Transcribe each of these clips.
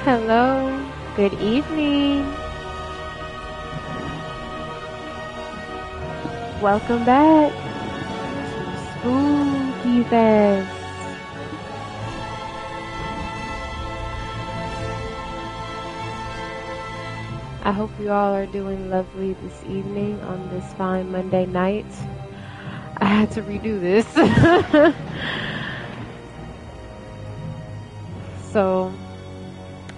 Hello, good evening. Welcome back to Spookyfest. I hope you all are doing lovely this evening on this fine Monday night. I had to redo this. So,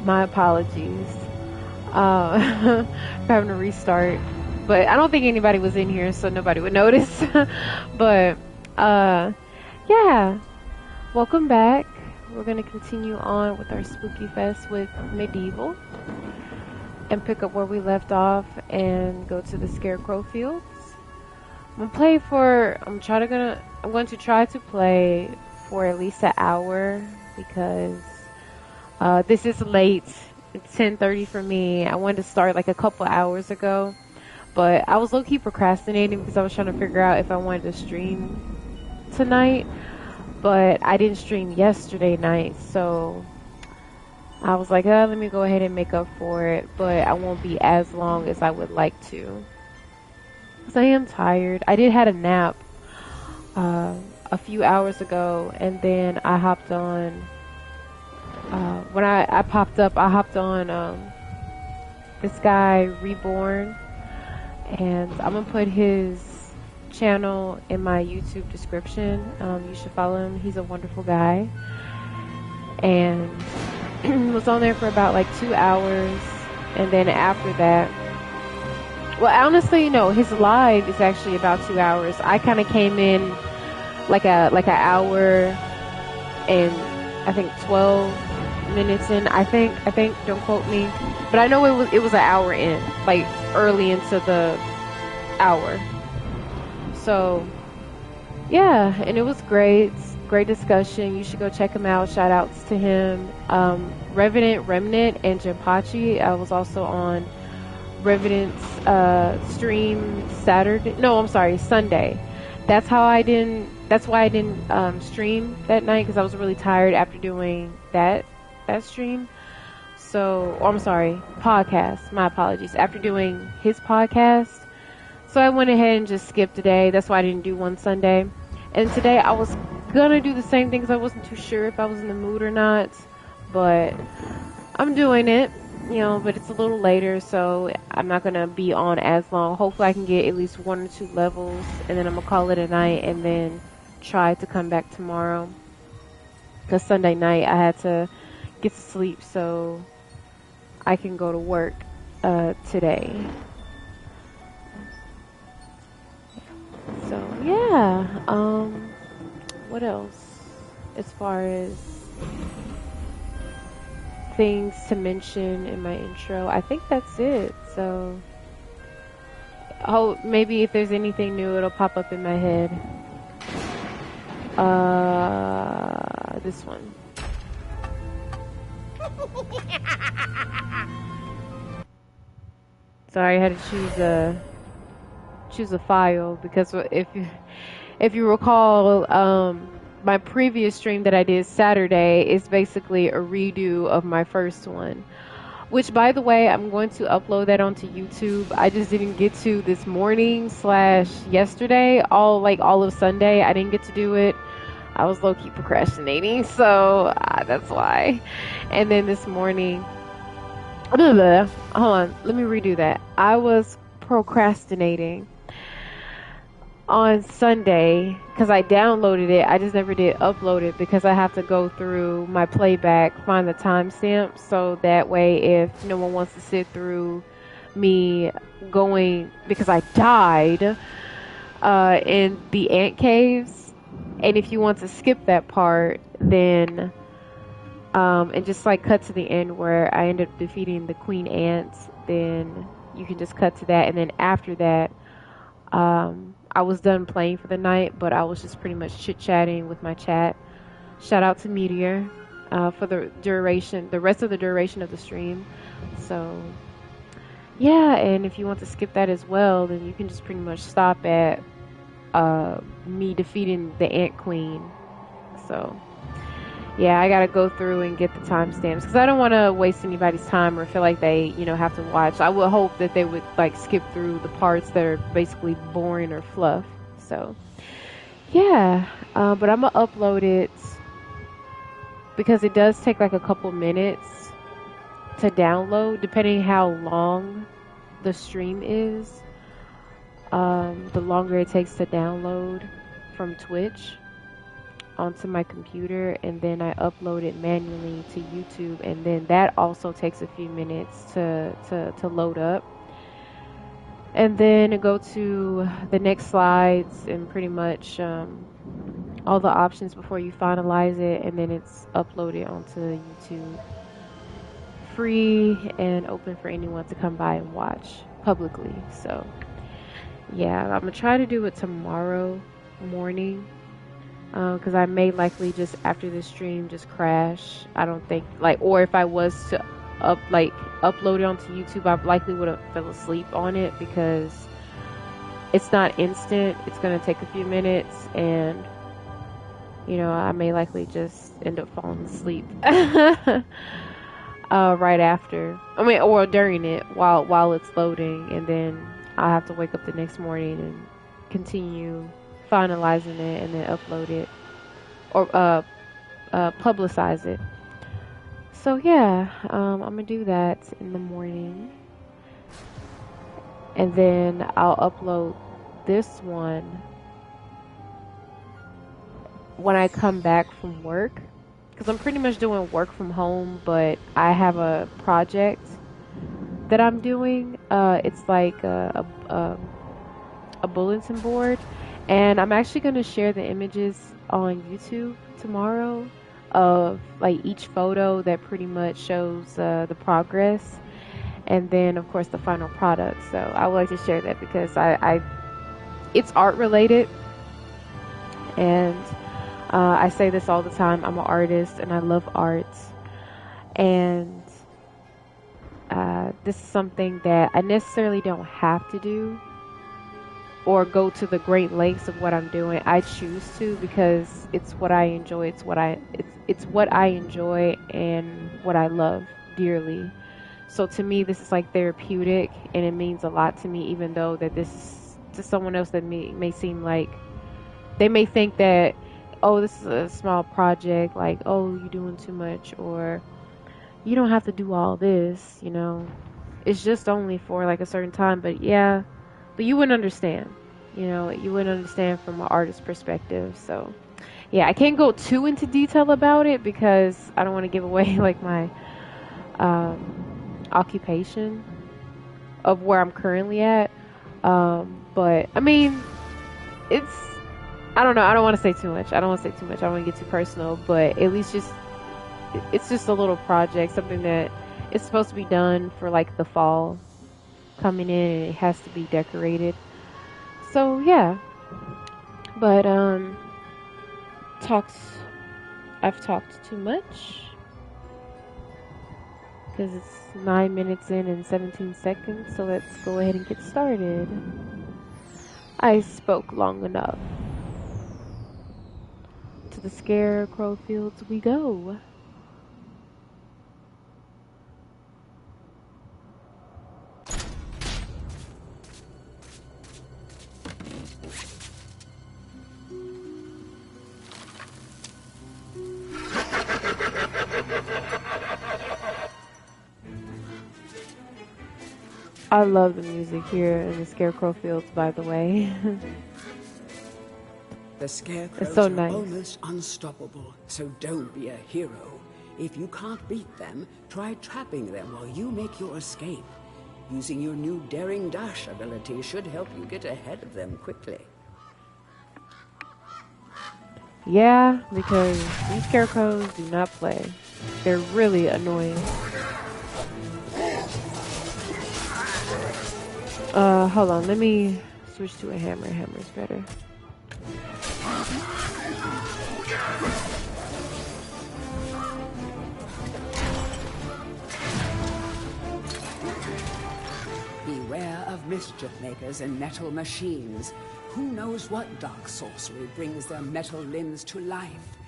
my apologies for having to restart. But I don't think anybody was in here, so nobody would notice. But, yeah, welcome back. We're going to continue on with our Spooky Fest with Medieval and pick up where we left off and go to the Scarecrow Fields. I'm going to try to play for at least an hour because this is late. It's 10:30 for me. I wanted to start like a couple hours ago, but I was low-key procrastinating because I was trying to figure out if I wanted to stream tonight, but I didn't stream yesterday night, so I was like, let me go ahead and make up for it, but I won't be as long as I would like to because I am tired. I did had a nap a few hours ago, and then I hopped on. When I popped up, I hopped on this guy Reborn, and I'm gonna put his channel in my YouTube description. You should follow him. He's a wonderful guy, and was on there for about like 2 hours, and then after that, well, honestly, no, his live is actually about 2 hours. I kind of came in like an hour and I think 12 minutes in. I think don't quote me, but I know it was an hour in, like early into the hour. So yeah, and it was great discussion. You should go check him out. Shout outs to him. Revenant, Remnant, and Jinpachi. I was also on Revenant's stream Sunday. That's why I didn't stream that night, because I was really tired after doing that stream. So, I'm sorry, podcast. My apologies. After doing his podcast, so I went ahead and just skipped today. That's why I didn't do one Sunday. And today I was gonna do the same thing because I wasn't too sure if I was in the mood or not. But I'm doing it, but it's a little later, so I'm not gonna be on as long. Hopefully I can get at least 1 or 2 levels, and then I'm gonna call it a night, and then try to come back tomorrow. Because Sunday night I had to get to sleep so I can go to work today. So yeah, what else as far as things to mention in my intro? I think that's it. So maybe if there's anything new, it'll pop up in my head. This one. Sorry, I had to choose a file because if you recall, my previous stream that I did Saturday is basically a redo of my first one, which, by the way, I'm going to upload that onto YouTube. I just didn't get to this morning / yesterday, all of Sunday. I didn't get to do it. I was low-key procrastinating, so that's why. And then this morning, hold on, let me redo that. I was procrastinating on Sunday because I downloaded it. I just never did upload it because I have to go through my playback, find the timestamp, so that way if no one wants to sit through me going, because I died in the ant caves, and if you want to skip that part, then and just like cut to the end where I end up defeating the queen ants, then you can just cut to that, and then after that I was done playing for the night, but I was just pretty much chit-chatting with my chat. Shout out to Meteor for the rest of the duration of the stream. So yeah, and if you want to skip that as well, then you can just pretty much stop at me defeating the ant queen. So yeah, I gotta go through and get the timestamps because I don't want to waste anybody's time or feel like they, have to watch. I would hope that they would like skip through the parts that are basically boring or fluff. So yeah, but I'm gonna upload it because it does take like a couple minutes to download, depending how long the stream is. The longer it takes to download from Twitch onto my computer, and then I upload it manually to YouTube, and then that also takes a few minutes to load up, and then go to the next slides and pretty much all the options before you finalize it, and then it's uploaded onto YouTube, free and open for anyone to come by and watch publicly. So yeah, I'm gonna try to do it tomorrow morning, because I may likely just after this stream just crash. I don't think like, or if I was to upload it onto YouTube, I likely would have fell asleep on it because it's not instant. It's gonna take a few minutes, and I may likely just end up falling asleep right after. I mean, or during it while it's loading, and then I'll have to wake up the next morning and continue finalizing it and then upload it or publicize it. So yeah, I'm gonna do that in the morning, and then I'll upload this one when I come back from work, because I'm pretty much doing work from home, but I have a project that I'm doing. It's like a bulletin board, and I'm actually going to share the images on YouTube tomorrow of like each photo that pretty much shows the progress, and then of course the final product. So I would like to share that because it's art related, and I say this all the time. I'm an artist and I love art, and this is something that I necessarily don't have to do or go to the great lengths of what I'm doing. I choose to because it's what I enjoy. It's what I enjoy and what I love dearly. So to me, this is like therapeutic, and it means a lot to me, even though that this is to someone else that may seem like they may think that, oh, this is a small project, like, oh, you're doing too much, or you don't have to do all this, it's just only for like a certain time. But yeah, but you wouldn't understand, you wouldn't understand from an artist's perspective. So yeah, I can't go too into detail about it because I don't want to give away like my occupation of where I'm currently at. But I mean, I don't know. I don't want to say too much. I don't want to get too personal, but at least it's just a little project, something that is supposed to be done for like the fall coming in, and it has to be decorated. So yeah, but I've talked too much because it's 9 minutes in and 17 seconds. So let's go ahead and get started. I spoke long enough. To the Scarecrow Fields we go. I love the music here in the Scarecrow Fields, by the way. The scarecrows it's so are nice. almost unstoppable, so don't be a hero. If you can't beat them, try trapping them while you make your escape. Using your new Daring Dash ability should help you get ahead of them quickly. Yeah, because these scarecrows do not play. They're really annoying. Hold on, let me switch to a hammer. Hammer's better. Beware of mischief makers and metal machines. Who knows what dark sorcery brings their metal limbs to life?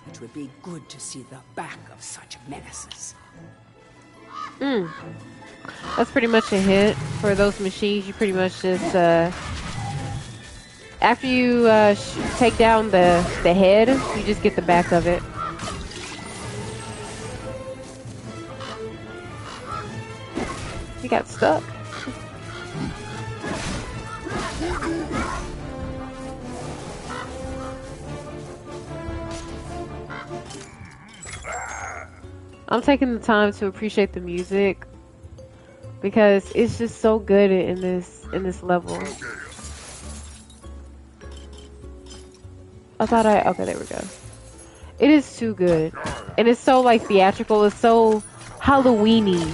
It would be good to see the back of such menaces. That's pretty much a hint for those machines. You pretty much just after you take down the head, you just get the back of it. He got stuck. I'm taking the time to appreciate the music because it's just so good in this level. Okay, there we go. It is too good. And it's so like theatrical, it's so Halloweeny.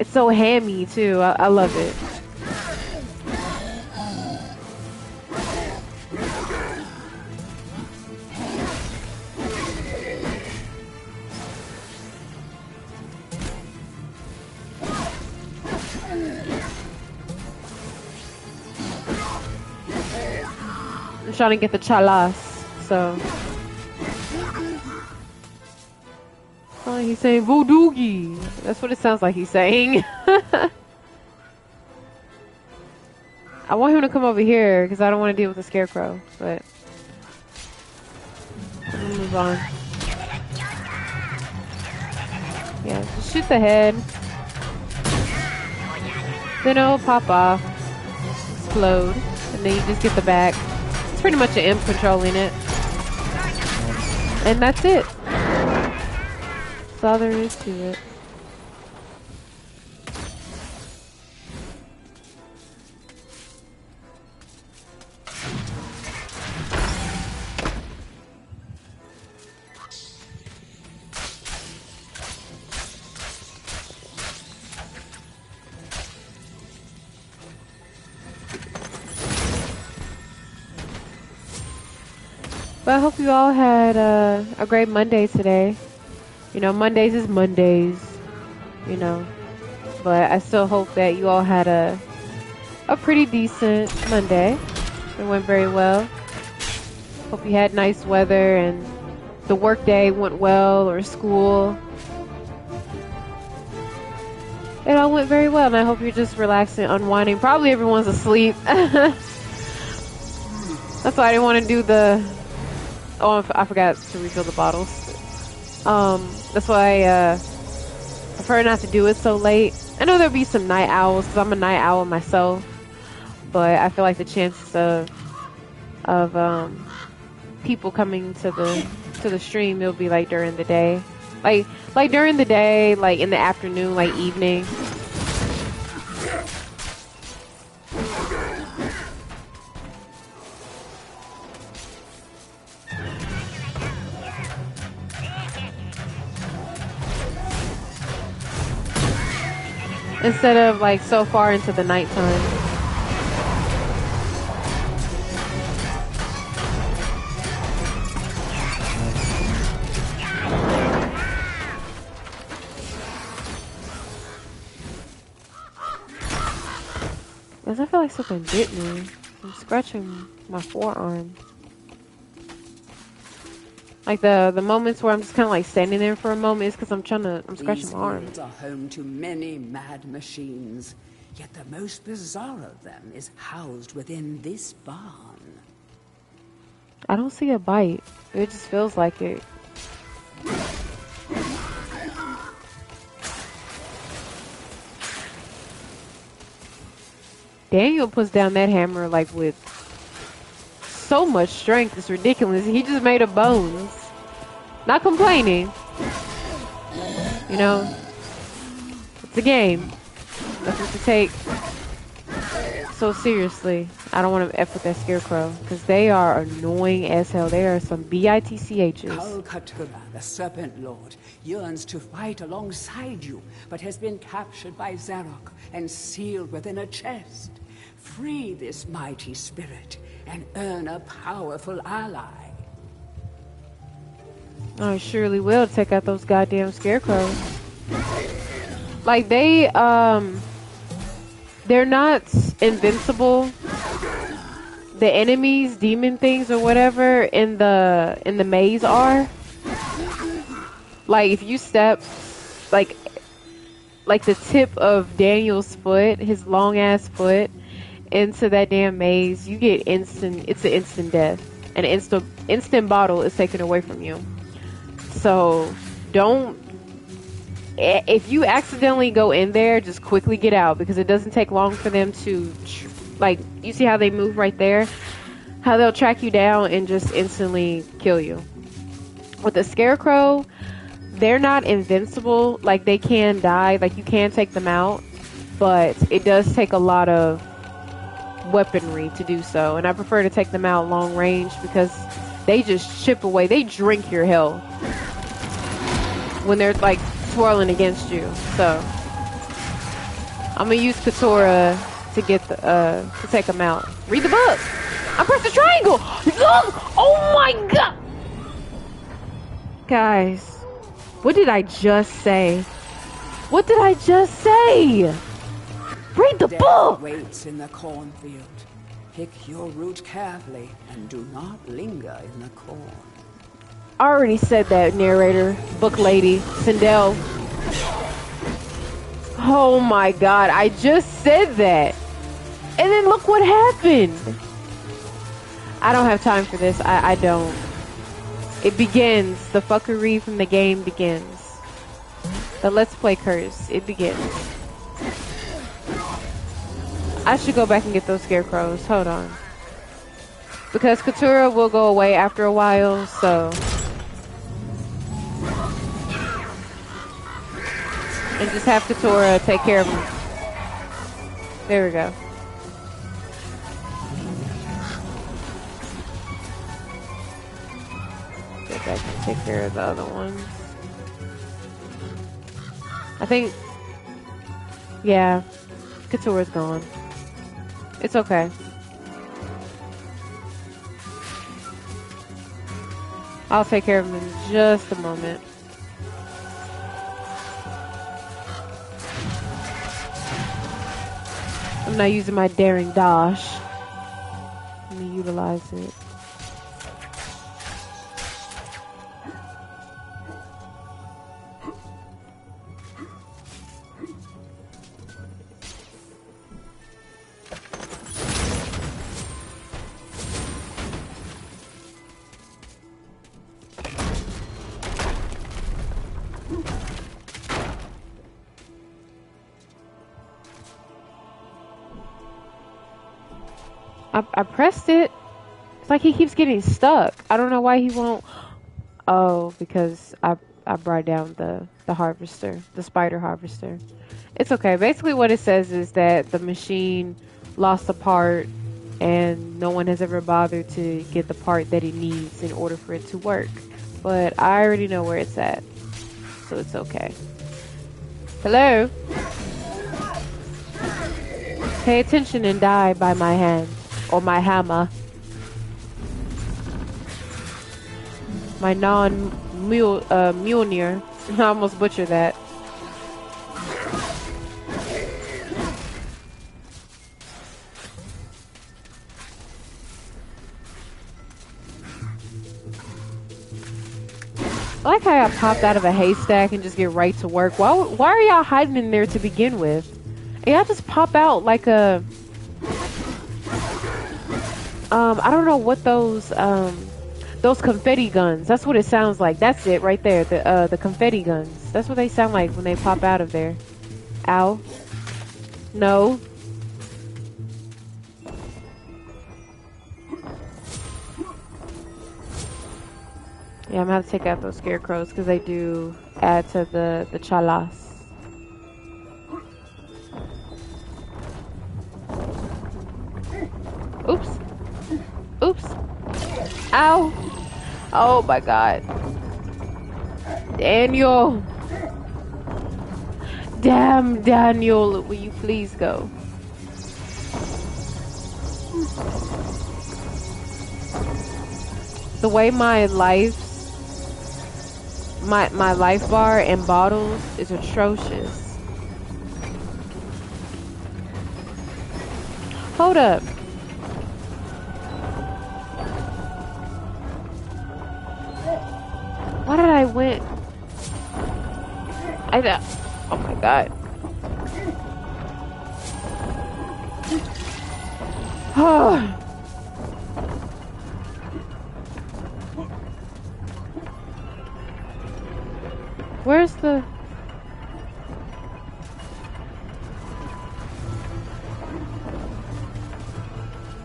It's so hammy too. I love it. I'm trying to get the chalas, so. Oh, he's saying voodoogie. That's what it sounds like he's saying. I want him to come over here because I don't want to deal with the scarecrow, but. Let me move on. Yeah, just shoot the head. Then it'll pop off, explode, and then you just get the back. It's pretty much an imp controlling it. And that's it. That's all there is to it. But I hope you all had a great Monday today. You know, Mondays is Mondays, you know. But I still hope that you all had a pretty decent Monday. It went very well. Hope you had nice weather and the work day went well, or school. It all went very well, and I hope you're just relaxing, unwinding. Probably everyone's asleep. That's why I didn't want to do the... Oh, I forgot to refill the bottles. That's why I prefer not to do it so late. I know there'll be some night owls, because I'm a night owl myself. But I feel like the chances of people coming to the stream, it'll be like during the day. Like during the day, like in the afternoon, like evening. Instead of like so far into the nighttime. Because I feel like something bit me. I'm scratching my forearm. Like the moments where I'm just kind of like standing there for a moment is because I'm scratching my arm. These worlds are home to many mad machines, yet the most bizarre of them is housed within this barn. I don't see a bite. It just feels like it. Daniel puts down that hammer like with so much strength. It's ridiculous. He just made of bones. Not complaining. You know, it's a game. Nothing to take so seriously. I don't want to F with that scarecrow because they are annoying as hell. They are some bitchs. Kalkatura, the Serpent Lord, yearns to fight alongside you, but has been captured by Zarok and sealed within a chest. Free this mighty spirit and earn a powerful ally. I surely will take out those goddamn scarecrows. Like they're not invincible the enemies, demon things or whatever in the maze are. Like if you step like the tip of Daniel's foot, his long ass foot, into that damn maze, you get instant. It's an instant death. An instant bottle is taken away from you. So don't. If you accidentally go in there, just quickly get out because it doesn't take long for them to, like, you see how they move right there? How they'll track you down and just instantly kill you. With the scarecrow, they're not invincible. Like, they can die. Like, you can take them out. But it does take a lot of weaponry to do so. And I prefer to take them out long range because they just chip away. They drink your health when they're, like, swirling against you. So I'm gonna use Katora to get the to take them out. Read the book. I pressed the triangle. Look! Oh my god, guys, what did I just say? What did I just say? Read the book. Waits in the cornfield. Pick your route carefully and do not linger in the corn. I already said that, narrator, book lady, Sindel. Oh my god, I just said that. And then look what happened. I don't have time for this. I don't. It begins. The fuckery from the game begins. The Let's Play curse. It begins. I should go back and get those scarecrows. Hold on. Because Katura will go away after a while, so... And just have Katora take care of him. There we go. Get back and take care of the other ones. I think... Yeah. Katora's gone. It's okay. I'll take care of him in just a moment. I'm not using my daring dash. Let me utilize it. I pressed it. It's like he keeps getting stuck. I don't know why he won't. Oh, because I brought down the harvester, the spider harvester. It's okay. Basically what it says is that the machine lost a part and no one has ever bothered to get the part that it needs in order for it to work. But I already know where it's at, so it's okay. Hello? Pay attention and die by my hand. Or my hammer. My Mjolnir. I almost butchered that. I like how I popped out of a haystack and just get right to work. Why are y'all hiding in there to begin with? And y'all just pop out like a... I don't know what those confetti guns. That's what it sounds like. That's it right there. The confetti guns. That's what they sound like when they pop out of there. Ow. No. Yeah, I'm gonna have to take out those scarecrows because they do add to the chalas. Oops. Oops. Ow. Oh my god. Daniel. Damn, Daniel. Will you please go? The way my life bar and bottles is atrocious. Hold up. did I win? Oh my god. Oh. Where's the...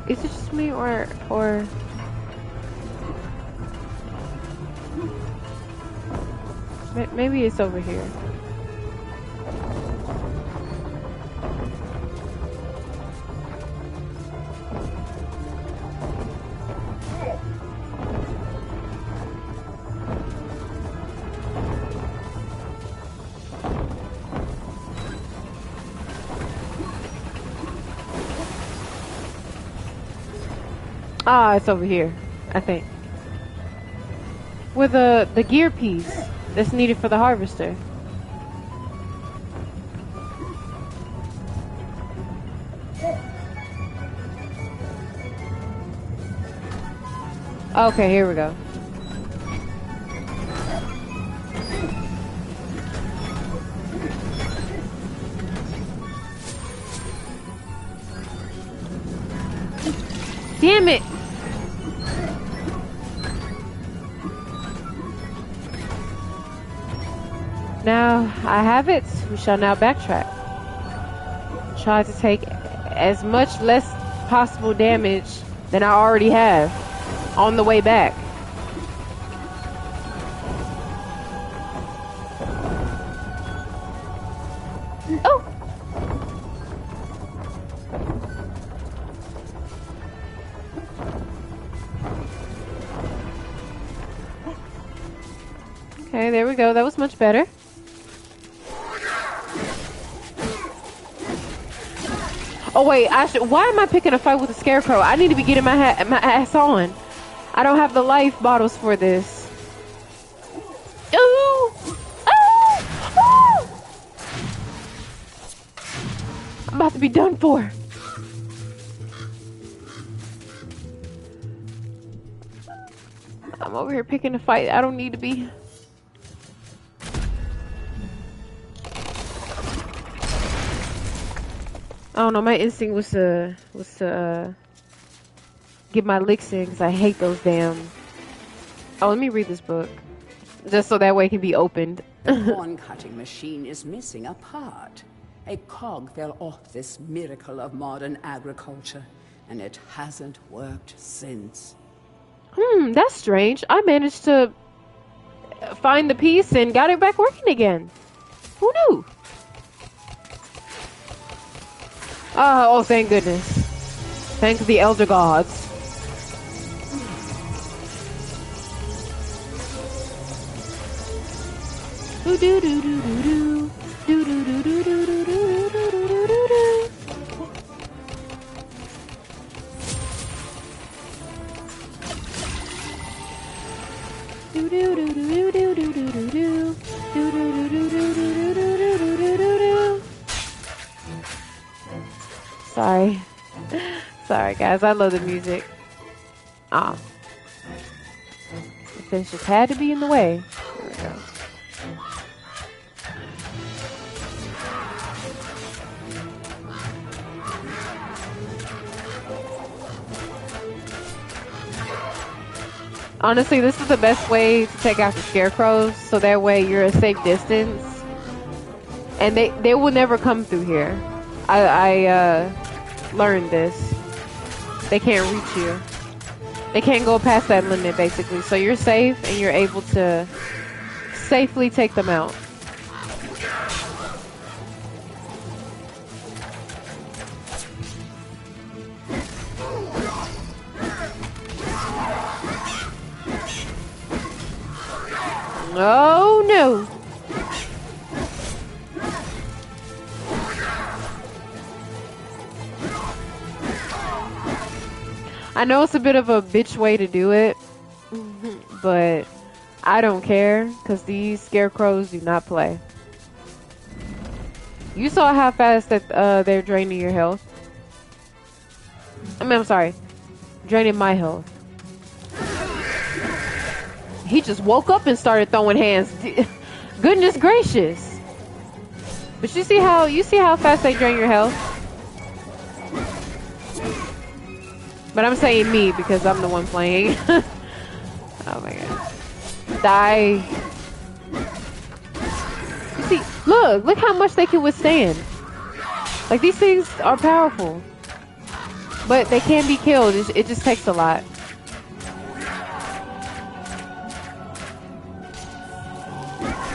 Is it just me or... Maybe it's over here. Ah, it's over here, I think. With the gear piece that's needed for the harvester. Okay, here we go. Damn it! Now I have it. We shall now backtrack. Try to take as much less possible damage than I already have on the way back. Oh! Okay, there we go. That was much better. Oh wait, why am I picking a fight with a scarecrow? I need to be getting my ass on. I don't have the life bottles for this. Ooh! Oh! Oh! I'm about to be done for. I'm over here picking a fight. I don't need to be. I don't know, my instinct was to get my licks in because I hate those damn... Oh, let me read this book. Just so that way it can be opened. The corn cutting machine is missing a part. A cog fell off this miracle of modern agriculture, and it hasn't worked since. That's strange. I managed to find the piece and got it back working again. Who knew? Oh, thank goodness. Thank the elder gods. Do do do do do do do do do do do do do do do do do. Do do do do do do do do do do do do do do do do do. Sorry. Sorry guys, I love the music. Ah. The fence just had to be in the way. There we go. Honestly, this is the best way to take out the scarecrows, so that way you're a safe distance. And they will never come through here. I learned this. They can't reach you. They can't go past that limit, basically. So you're safe, and you're able to safely take them out. Oh no! I know it's a bit of a bitch way to do it, but I don't care, because these scarecrows do not play. You saw how fast that they're draining your health. I mean, I'm sorry. Draining my health. He just woke up and started throwing hands. Goodness gracious. But you see how fast they drain your health? But I'm saying me because I'm the one playing. Oh my god. Die. You see, look how much they can withstand. Like, these things are powerful. But they can be killed. It just takes a lot.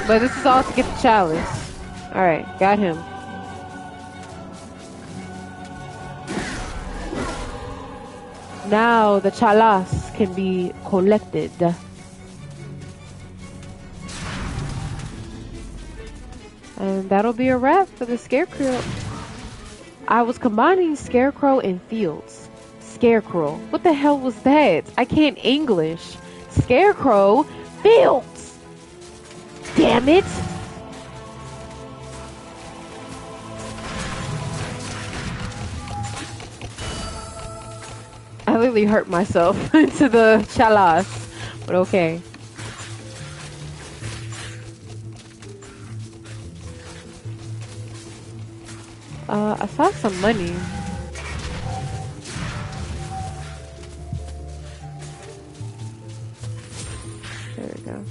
But this is all to get the chalice. Alright, got him. Now the chalice can be collected. And that'll be a wrap for the Scarecrow. I was combining Scarecrow and Fields. Scarecrow. What the hell was that? I can't English. Scarecrow. Fields. Damn it. I literally hurt myself into the chalice. But okay. I saw some money. There we go.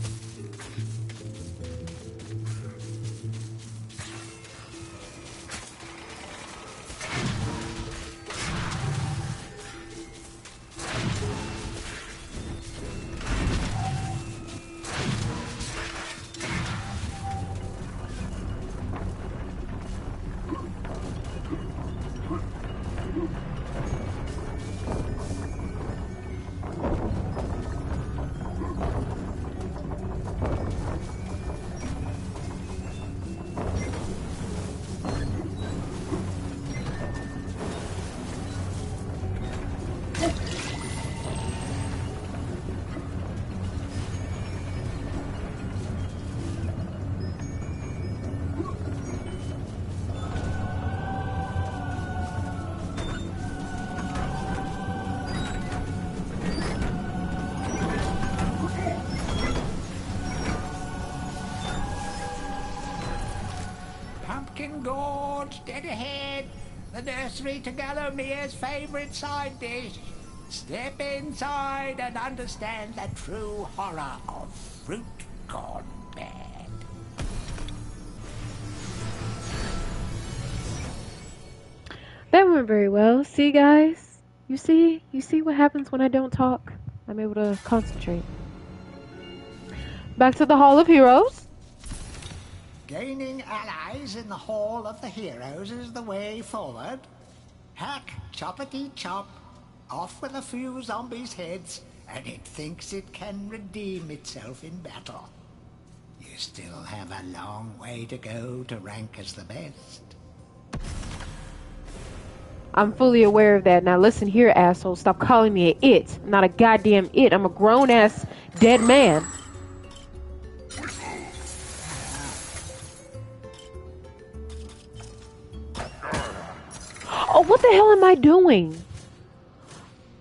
Gorge, dead ahead. The nursery to Gallowmere's favourite side dish. Step inside and understand the true horror of fruit gone bad. That went very well. See, guys? You see what happens when I don't talk? I'm able to concentrate. Back to the Hall of Heroes. Gaining allies in the Hall of the Heroes is the way forward. Hack, choppity chop, off with a few zombies' heads, and it thinks it can redeem itself in battle. You still have a long way to go to rank as the best. I'm fully aware of that. Now listen here, asshole. Stop calling me an it. I'm not a goddamn it. I'm a grown-ass dead man. Oh, what the hell am I doing?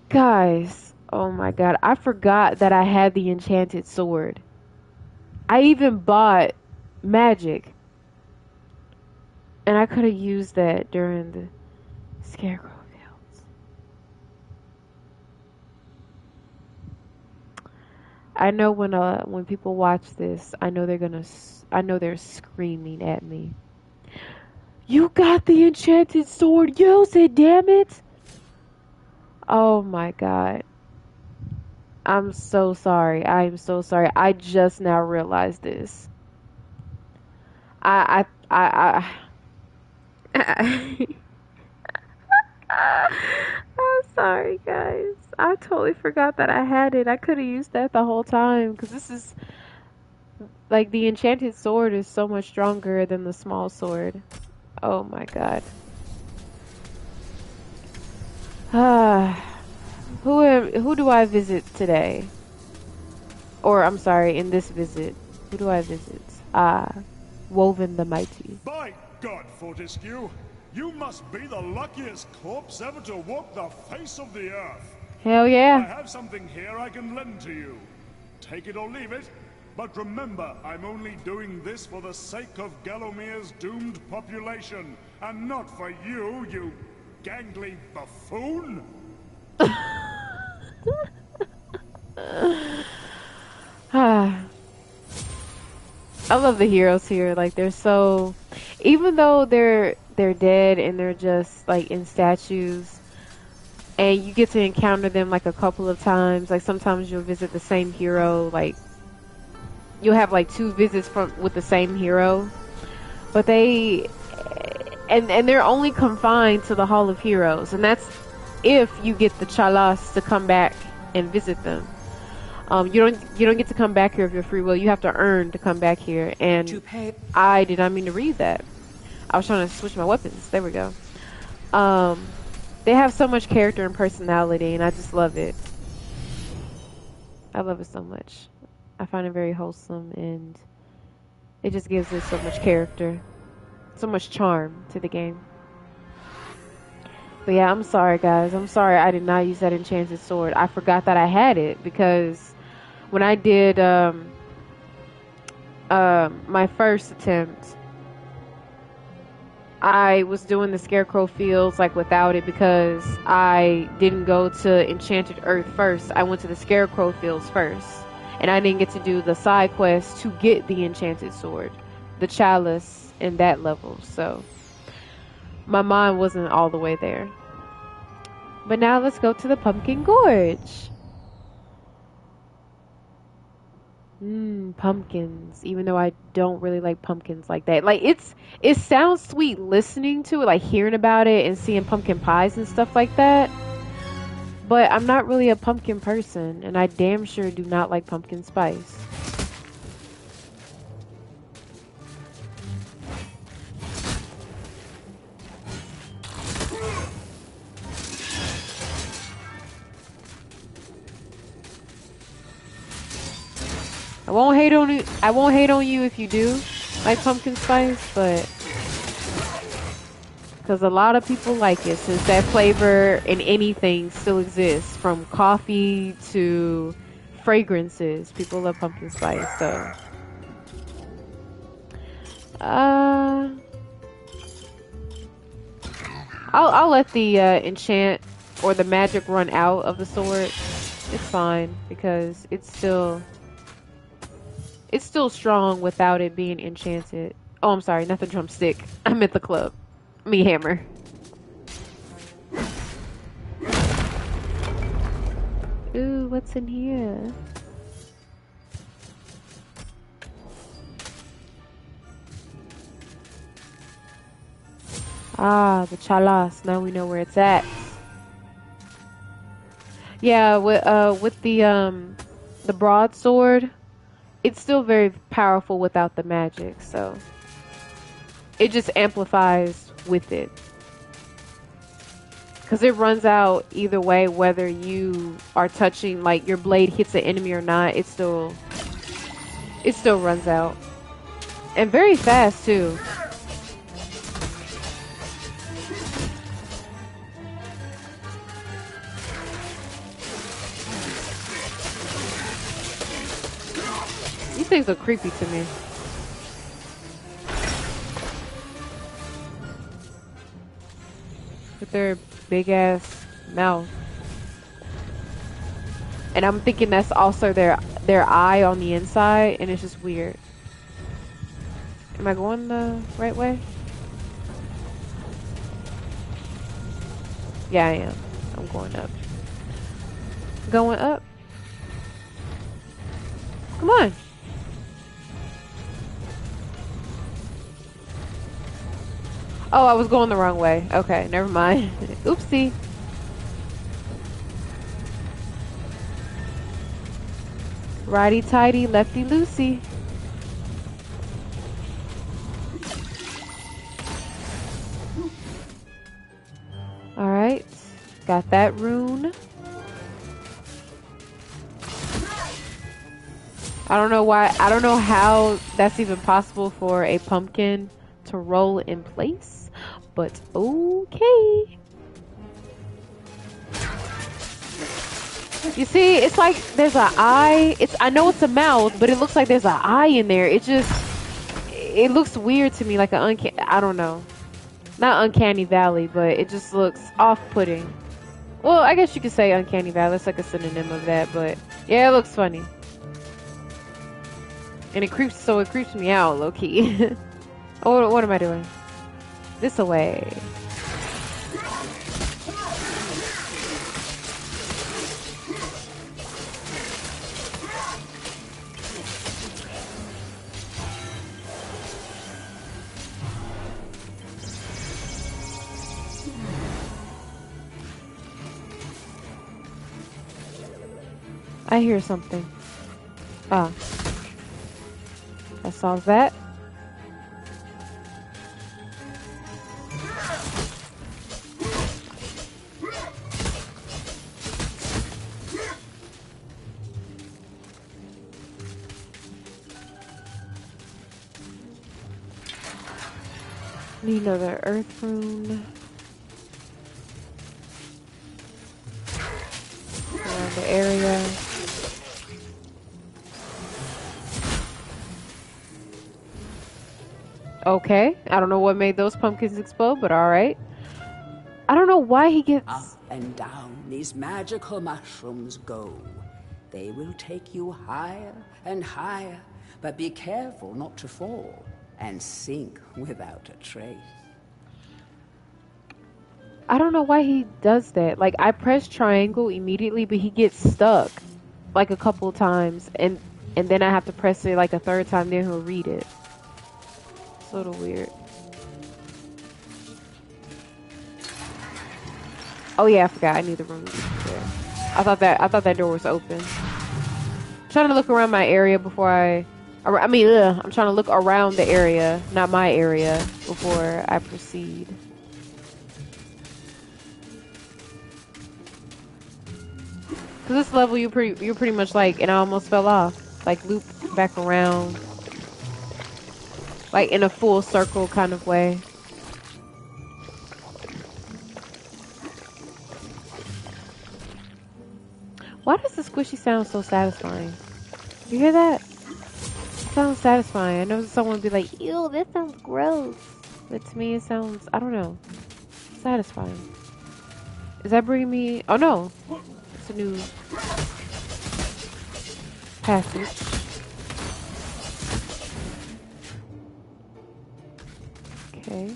Guys, oh my god. I forgot that I had the enchanted sword. I even bought magic. And I could have used that during the Scarecrow Fields. I know when people watch this, I know they're screaming at me. You got the enchanted sword, use it, damn it! Oh my god. I'm so sorry. I am so sorry. I just now realized this. I'm sorry, guys. I totally forgot that I had it. I could have used that the whole time, because this is like the enchanted sword is so much stronger than the small sword. Oh my god. Who do I visit today? Or I'm sorry, in this visit. Who do I visit? Woven the Mighty. By God, Fortescue, you must be the luckiest corpse ever to walk the face of the earth. Hell yeah. I have something here I can lend to you. Take it or leave it. But remember, I'm only doing this for the sake of Gallowmere's doomed population, and not for you, you gangly buffoon! I love the heroes here. Like, they're so, even though they're dead and they're just like in statues, and you get to encounter them like a couple of times. Like sometimes you'll visit the same hero. Like you'll have like 2 visits with the same hero, but and they're only confined to the Hall of Heroes, and that's if you get the Chalas to come back and visit them. You don't get to come back here of your free will. You have to earn to come back here. And I did not mean to read that. I was trying to switch my weapons. There we go. They have so much character and personality, and I just love it. I love it so much. I find it very wholesome, and it just gives it so much character, so much charm to the game. But yeah, I'm sorry guys. I'm sorry I did not use that enchanted sword. I forgot that I had it, because when I did my first attempt, I was doing the Scarecrow Fields like without it, because I didn't go to Enchanted Earth first. I went to the Scarecrow Fields first, and I didn't get to do the side quest to get the enchanted sword, the chalice in that level. So my mind wasn't all the way there. But now let's go to the Pumpkin Gorge. Pumpkins. Even though I don't really like pumpkins like that. Like it sounds sweet listening to it, like hearing about it and seeing pumpkin pies and stuff like that. But I'm not really a pumpkin person, and I damn sure do not like pumpkin spice. I won't hate on you. I won't hate on you if you do like pumpkin spice, but because a lot of people like it, since that flavor in anything still exists, from coffee to fragrances. People love pumpkin spice, so I'll let the enchant or the magic run out of the sword. It's fine, because it's still strong without it being enchanted. Oh, I'm sorry, not the drumstick. I meant the club. Me hammer. Ooh, what's in here? Ah, the chalas. Now we know where it's at. Yeah, with the broadsword, it's still very powerful without the magic, so it just amplifies with it. Because it runs out either way, whether you are touching, like your blade hits an enemy or not, it still runs out. And very fast too. These things are creepy to me. With their big ass mouth. And I'm thinking that's also their eye on the inside, and it's just weird. Am I going the right way? Yeah, I am. I'm going up. Going up. Come on. Oh, I was going the wrong way. Okay, never mind. Oopsie. Righty tighty, lefty loosey. Alright. Got that rune. I don't know why. I don't know how that's even possible for a pumpkin to roll in place. But okay. You see, it's like there's an eye. I know it's a mouth, but it looks like there's an eye in there. It looks weird to me, like I don't know. Not uncanny valley, but it just looks off-putting. Well, I guess you could say uncanny valley. It's like a synonym of that, but yeah, it looks funny. And it creeps me out, low-key. Oh, what am I doing? This away. I hear something. Ah. That solves that. Need another earth rune. Around the area. Okay, I don't know what made those pumpkins explode, but alright. I don't know why he gets... Up and down these magical mushrooms go. They will take you higher and higher, but be careful not to fall and sink without a trace. I don't know why he does that. Like, I press triangle immediately, but he gets stuck like a couple times, and then I have to press it like a third time, then he'll read it. It's a little weird. Oh yeah, I forgot. I need the room. I thought that door was open. I'm trying to look around my area before I'm trying to look around the area, not my area, before I proceed. Cause this level you're pretty much like, and I almost fell off. Like loop back around. Like in a full circle kind of way. Why does the squishy sound so satisfying? You hear that? It sounds satisfying. I know someone would be like, ew, that sounds gross. But to me it sounds, I don't know, satisfying. Is that bringing me, oh no. It's a new passage. Okay.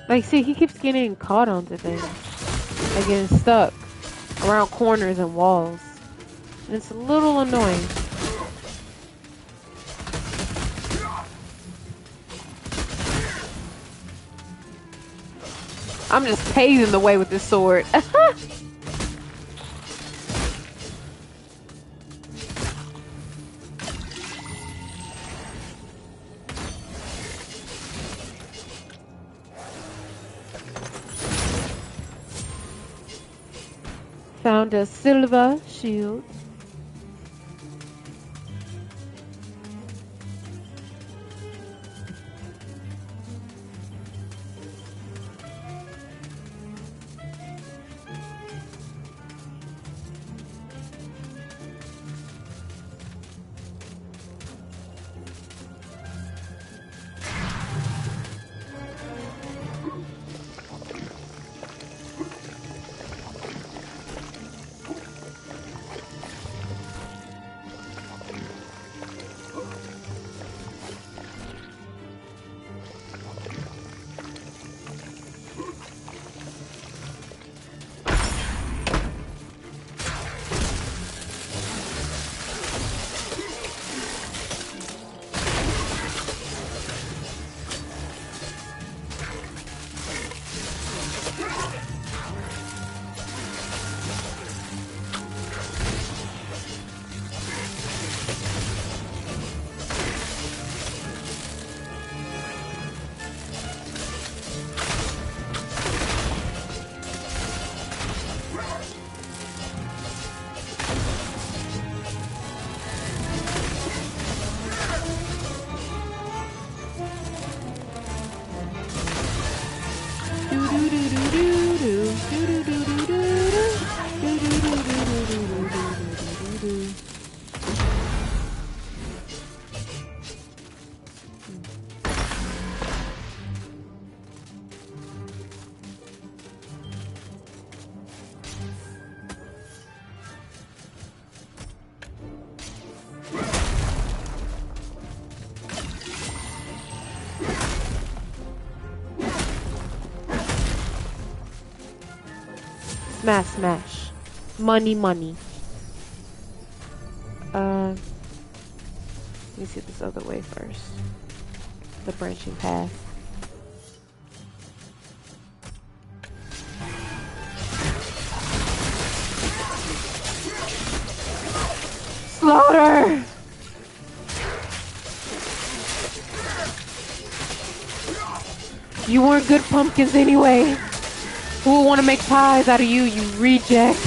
Like, see, he keeps getting caught onto things. Like, getting stuck around corners and walls. And it's a little annoying. I'm just paving the way with this sword. Found a silver shield. Smash, smash. Money, money. Let me see this other way first. The branching path. Slaughter! You weren't good pumpkins anyway. Who would want to make pies out of you, you reject?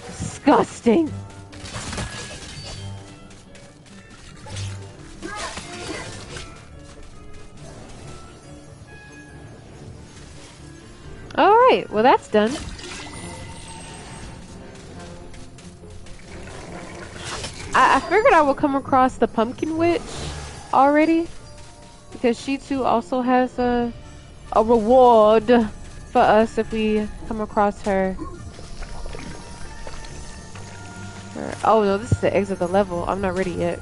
Disgusting. Alright, well that's done. I figured I would come across the Pumpkin Witch already, because she too also has a reward for us if we come across her. Oh no, this is the exit the level. I'm not ready yet.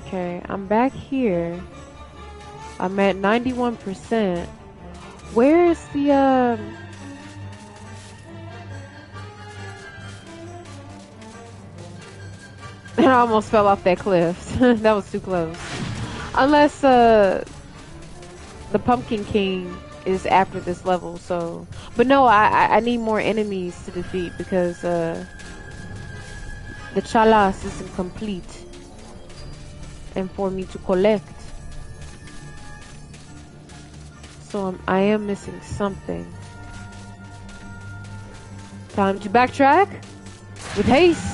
Okay, I'm back here. I'm at 91%. Where's the I almost fell off that cliff. That was too close. Unless the Pumpkin King is after this level, so but no, I need more enemies to defeat because the Chalas isn't complete. And for me to collect. So I am missing something. Time to backtrack with haste.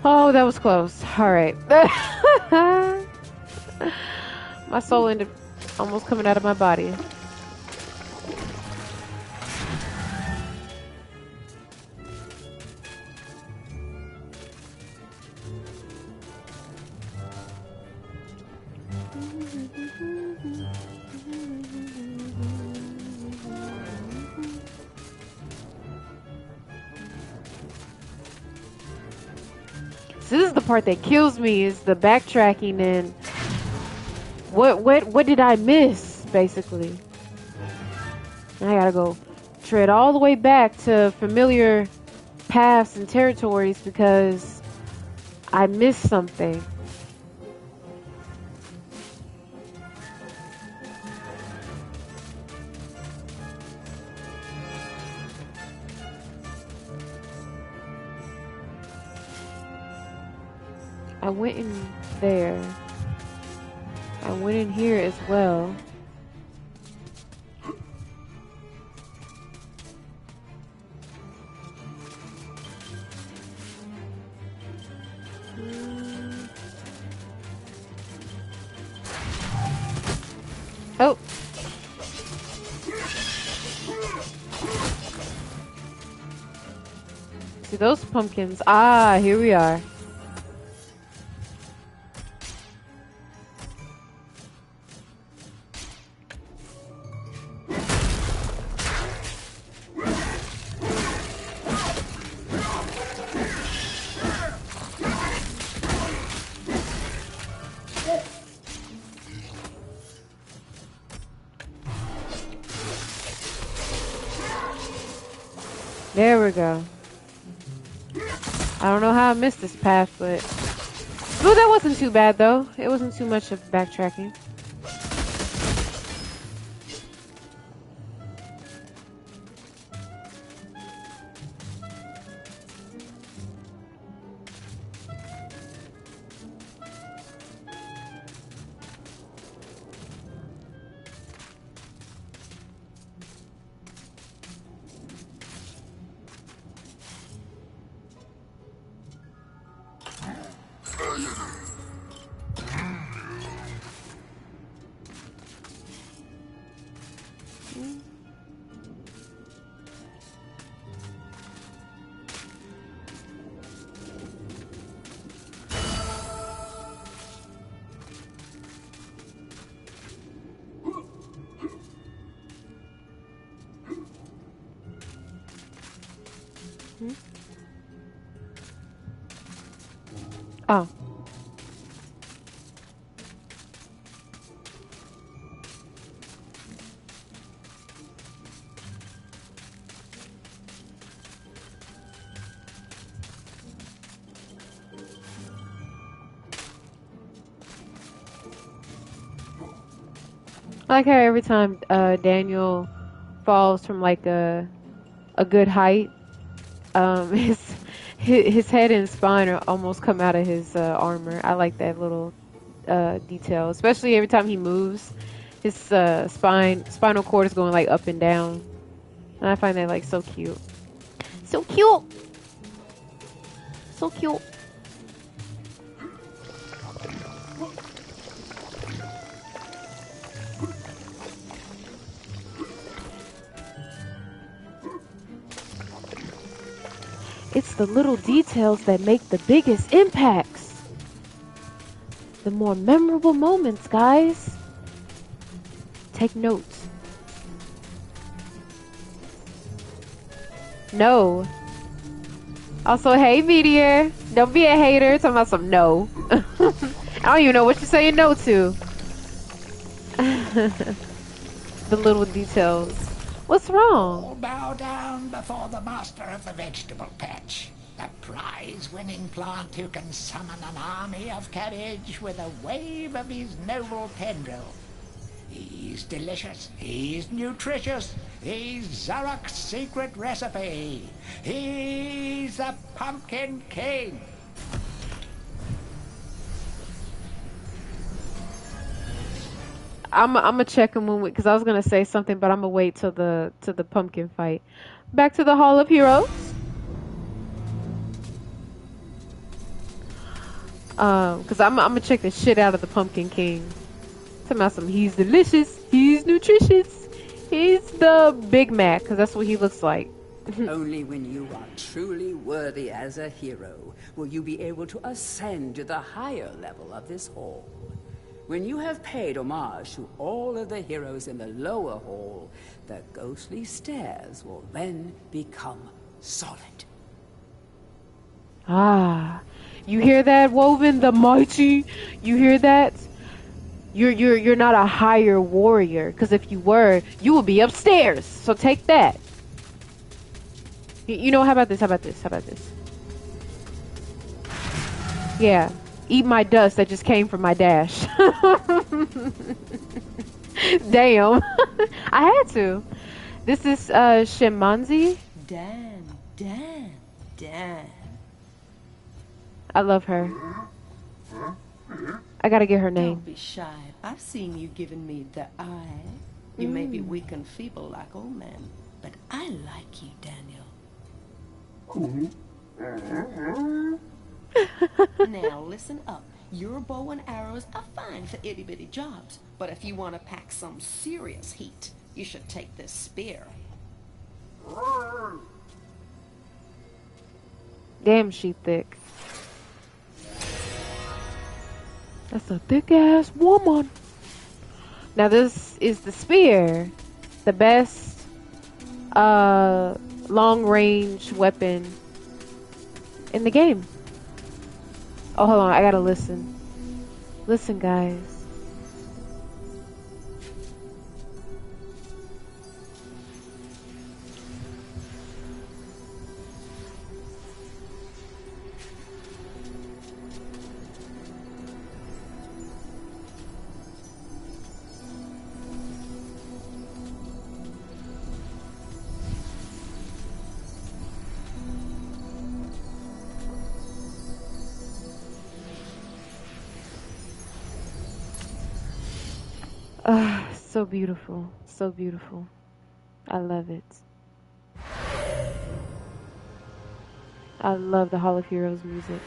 Oh, that was close. Alright. My soul ended almost coming out of my body. This is the part that kills me, is the backtracking and what did I miss, basically. I gotta go tread all the way back to familiar paths and territories because I missed something. I went in there. I went in here as well. Oh. See those pumpkins? Ah, here we are. There we go. I don't know how I missed this path, but... Well, that wasn't too bad, though. It wasn't too much of backtracking. Oh. I like how every time Daniel falls from like a good height, his head and spine are almost come out of his armor. I like that little detail, especially every time he moves. His spinal cord is going like up and down, and I find that like so cute. So cute. So cute. It's the little details that make the biggest impacts. The more memorable moments, guys. Take notes. No. Also, hey, Meteor. Don't be a hater. Talking about some no. I don't even know what you're saying no to. The little details. What's wrong? All bow down before the master of the vegetable patch. The prize-winning plant who can summon an army of cabbage with a wave of his noble tendril. He's delicious. He's nutritious. He's Zarok's secret recipe. He's the Pumpkin King. I'm gonna check him when because I was gonna say something, but I'm gonna wait till the pumpkin fight. Back to the Hall of Heroes. Cause I'm gonna check the shit out of the Pumpkin King. Talking about some, he's delicious, he's nutritious, he's the Big Mac, cause that's what he looks like. Only when you are truly worthy as a hero will you be able to ascend to the higher level of this hall. When you have paid homage to all of the heroes in the lower hall, the ghostly stairs will then become solid. Ah, you hear that, Woven the Mighty? You hear that? You're not a higher warrior, because if you were, you would be upstairs. So take that. You know, how about this? How about this? How about this? Yeah. Eat my dust that just came from my dash. Damn. I had to. This is Shimanzi. Dan. I love her. I gotta get her name. Don't be shy. I've seen you giving me the eye. You may be weak and feeble like old man, but I like you, Daniel. Now listen up. Your bow and arrows are fine for itty-bitty jobs, but if you want to pack some serious heat, you should take this spear. Damn, she thick. That's a thick-ass woman. Now this is the spear. The best long-range weapon in the game. Oh, hold on. I gotta listen. Listen, guys. So beautiful. So beautiful. I love it. I love the Hall of Heroes music.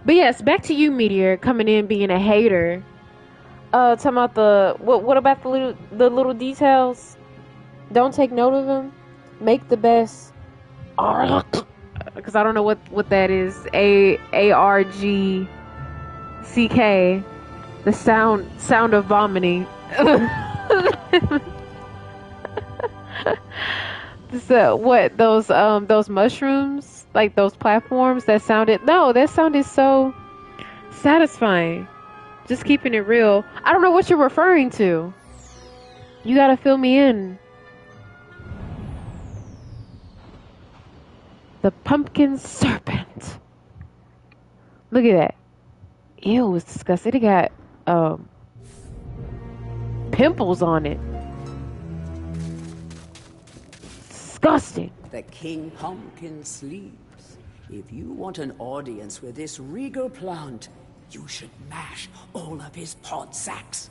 But yes, back to you, Meteor, coming in being a hater. Talking about what about the little details? Don't take note of them. Make the best. Because I don't know what that is. ARGCK. The sound of vomiting. So what, those mushrooms? like those platforms that sounded so satisfying. Just keeping it real. I don't know what you're referring to. You gotta fill me in. The pumpkin serpent. Look at that. Ew, it's disgusting. It got pimples on it. Disgusting. The King Pumpkin sleeps. If you want an audience with this regal plant, you should mash all of his pod sacks.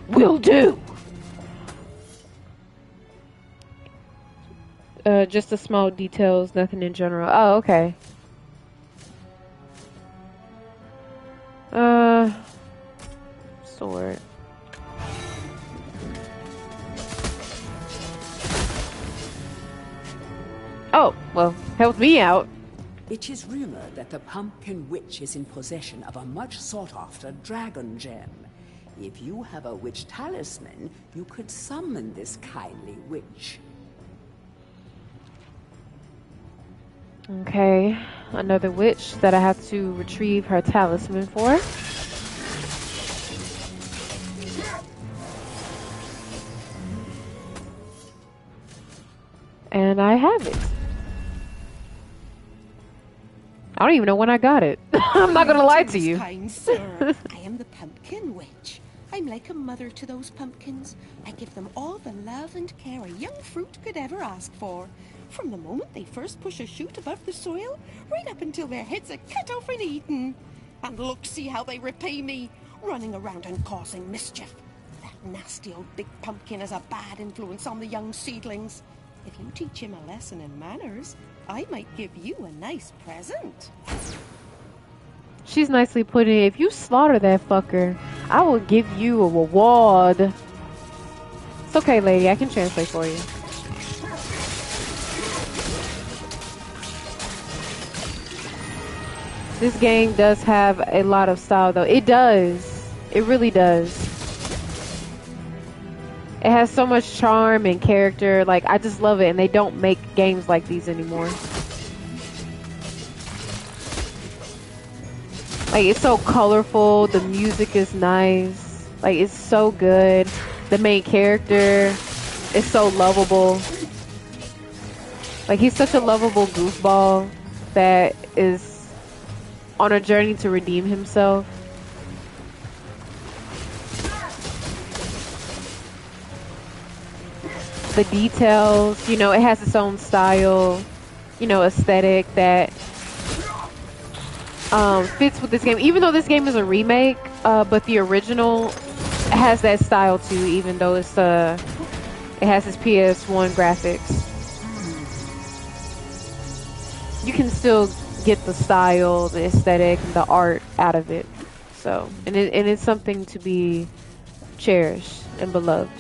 Will do. Just the small details, nothing in general. Oh, okay. Sword. Oh, well, helped me out. It is rumored that the Pumpkin Witch is in possession of a much sought-after dragon gem. If you have a witch talisman, you could summon this kindly witch. Okay, another witch that I have to retrieve her talisman for. And I have it. I don't even know when I got it. I'm not gonna lie to you. Kind sir, I am the Pumpkin Witch. I'm like a mother to those pumpkins. I give them all the love and care a young fruit could ever ask for. From the moment they first push a shoot above the soil, right up until their heads are cut off and eaten. And look, see how they repay me, running around and causing mischief. That nasty old big pumpkin has a bad influence on the young seedlings. If you teach him a lesson in manners, I might give you a nice present. She's nicely put in. If you slaughter that fucker, I will give you a reward. It's okay, lady. I can translate for you. This game does have a lot of style, though. It does. It really does. It has so much charm and character. Like, I just love it. And they don't make games like these anymore. Like, it's so colorful. The music is nice. Like, it's so good. The main character is so lovable. Like, he's such a lovable goofball that is on a journey to redeem himself. The details, you know, it has its own style, you know, aesthetic that fits with this game. Even though this game is a remake, but the original has that style too, even though it's it has its PS1 graphics. You can still get the style, the aesthetic, and the art out of it. So, and it's something to be cherished and beloved.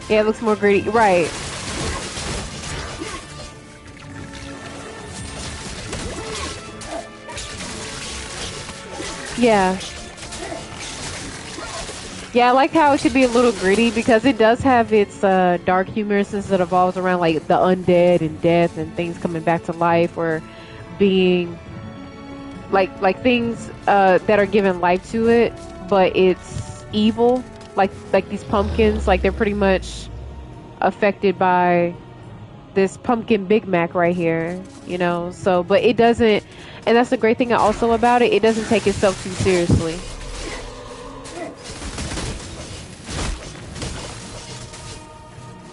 Yeah, it looks more gritty. Right. Yeah. Yeah, I like how it could be a little gritty because it does have its dark humor since it evolves around like the undead and death and things coming back to life or being like things that are given life to it, but it's evil. Like these pumpkins, like they're pretty much affected by this pumpkin Big Mac right here, you know. So, but it doesn't, and that's the great thing also about it. It doesn't take itself too seriously.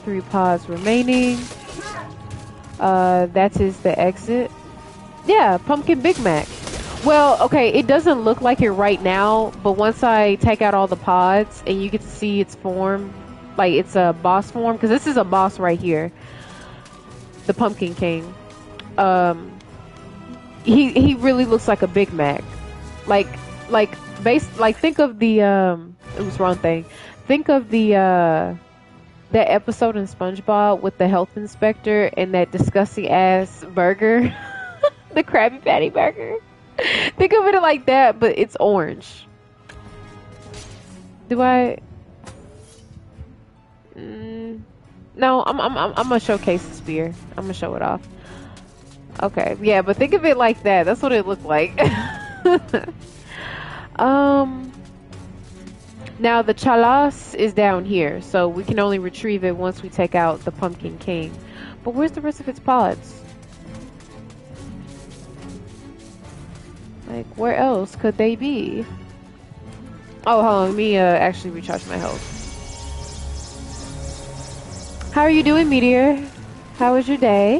Three pods remaining. That is the exit. Yeah, pumpkin Big Mac. Well, okay, it doesn't look like it right now, but once I take out all the pods and you get to see its form, like it's a boss form, because this is a boss right here, the Pumpkin King. He really looks like a Big Mac. Like think of the it was wrong thing. Think of the that episode in SpongeBob with the health inspector and that disgusting ass burger, the Krabby Patty burger. Think of it like that, but it's orange. Do I? No, I'm gonna showcase the spear. I'm gonna show it off. Okay, yeah, but think of it like that. That's what it looked like. um, Now the chalas is down here, so we can only retrieve it once we take out the Pumpkin King. But where's the rest of its pods? Like, where else could they be? Oh, hold on, let me actually recharge my health. How are you doing, Meteor? How was your day?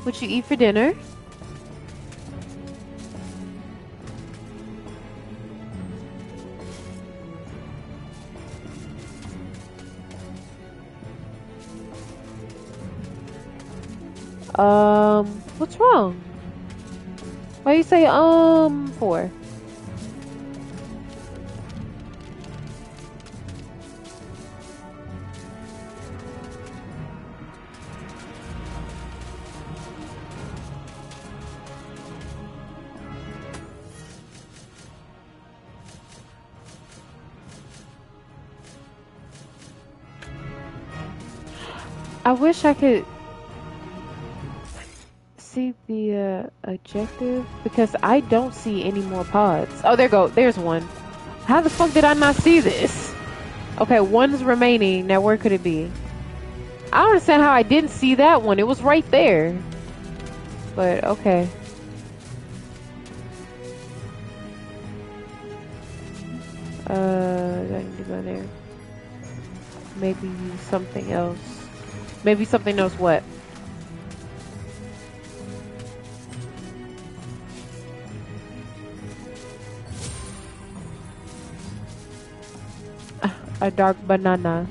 What you eat for dinner? What's wrong? Why you say for? I wish I could see the objective because I don't see any more pods. Oh, there's one. How the fuck did I not see this? Okay, one's remaining. Now where could it be? I don't understand how I didn't see that one. It was right there. But okay. Do I need to go there? Maybe something else. Maybe something else what? A dark banana.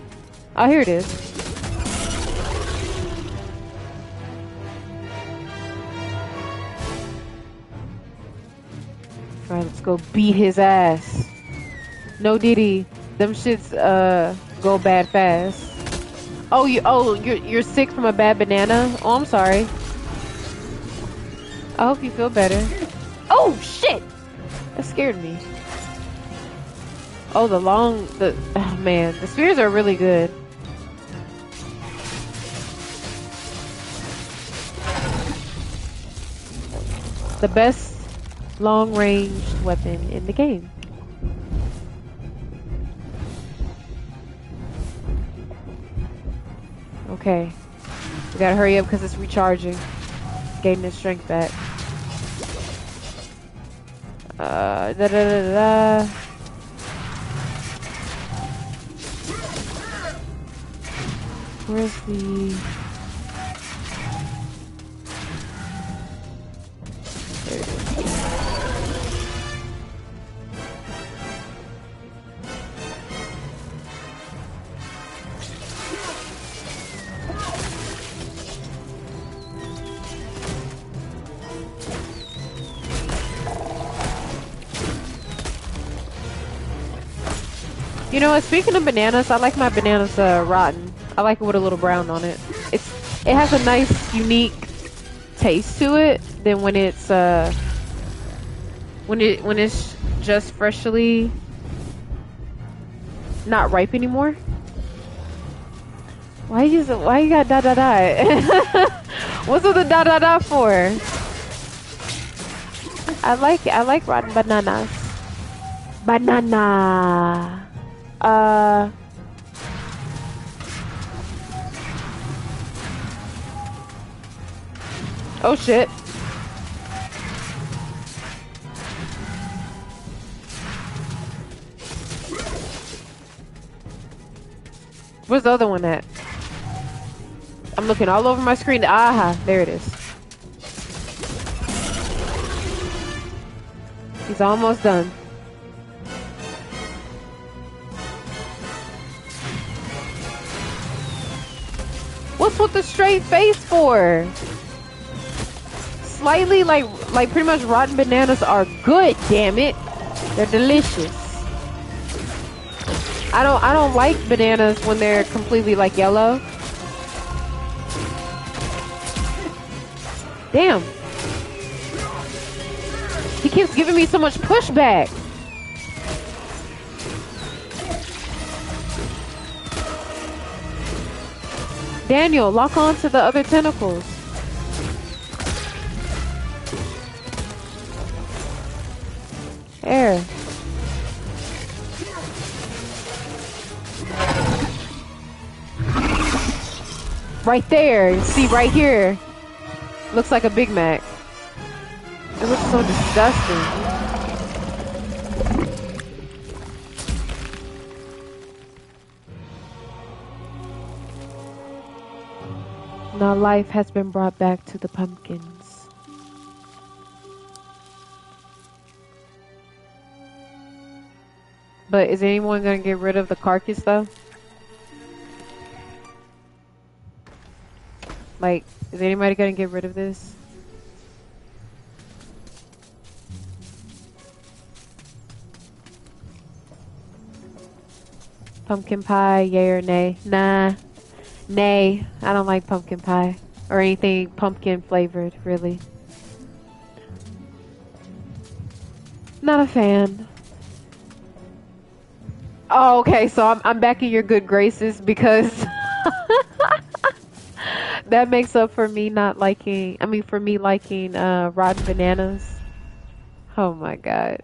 Oh, here it is. Alright, let's go beat his ass. No Diddy. Them shits go bad fast. You're sick from a bad banana? Oh, I'm sorry. I hope you feel better. Oh shit! That scared me. Oh, oh man, the spears are really good. The best long-ranged weapon in the game. Okay. We gotta hurry up because it's recharging. Gaining its strength back. Where's the... There it is. You know what, speaking of bananas, I like my bananas rotten. I like it with a little brown on it. It has a nice, unique taste to it than when it's when it's just freshly not ripe anymore. Why you got da da da? What's with the da da da for? I like rotten bananas. Banana. Oh shit. Where's the other one at? I'm looking all over my screen. Aha, there it is. He's almost done. What's with the straight face for? Slightly like pretty much rotten bananas are good, damn it. They're delicious. I don't like bananas when they're completely like yellow. Damn. He keeps giving me so much pushback. Daniel, lock on to the other tentacles. There. Right there. See, right here. Looks like a Big Mac. It looks so disgusting. Now life has been brought back to the pumpkins. But is anyone gonna get rid of the carcass though? Like, is anybody gonna get rid of this? Pumpkin pie, yay or nay? Nah. Nay. I don't like pumpkin pie. Or anything pumpkin flavored, really. Not a fan. Oh, okay, so I'm back in your good graces because that makes up for me not liking, for me liking rotten bananas. Oh my god.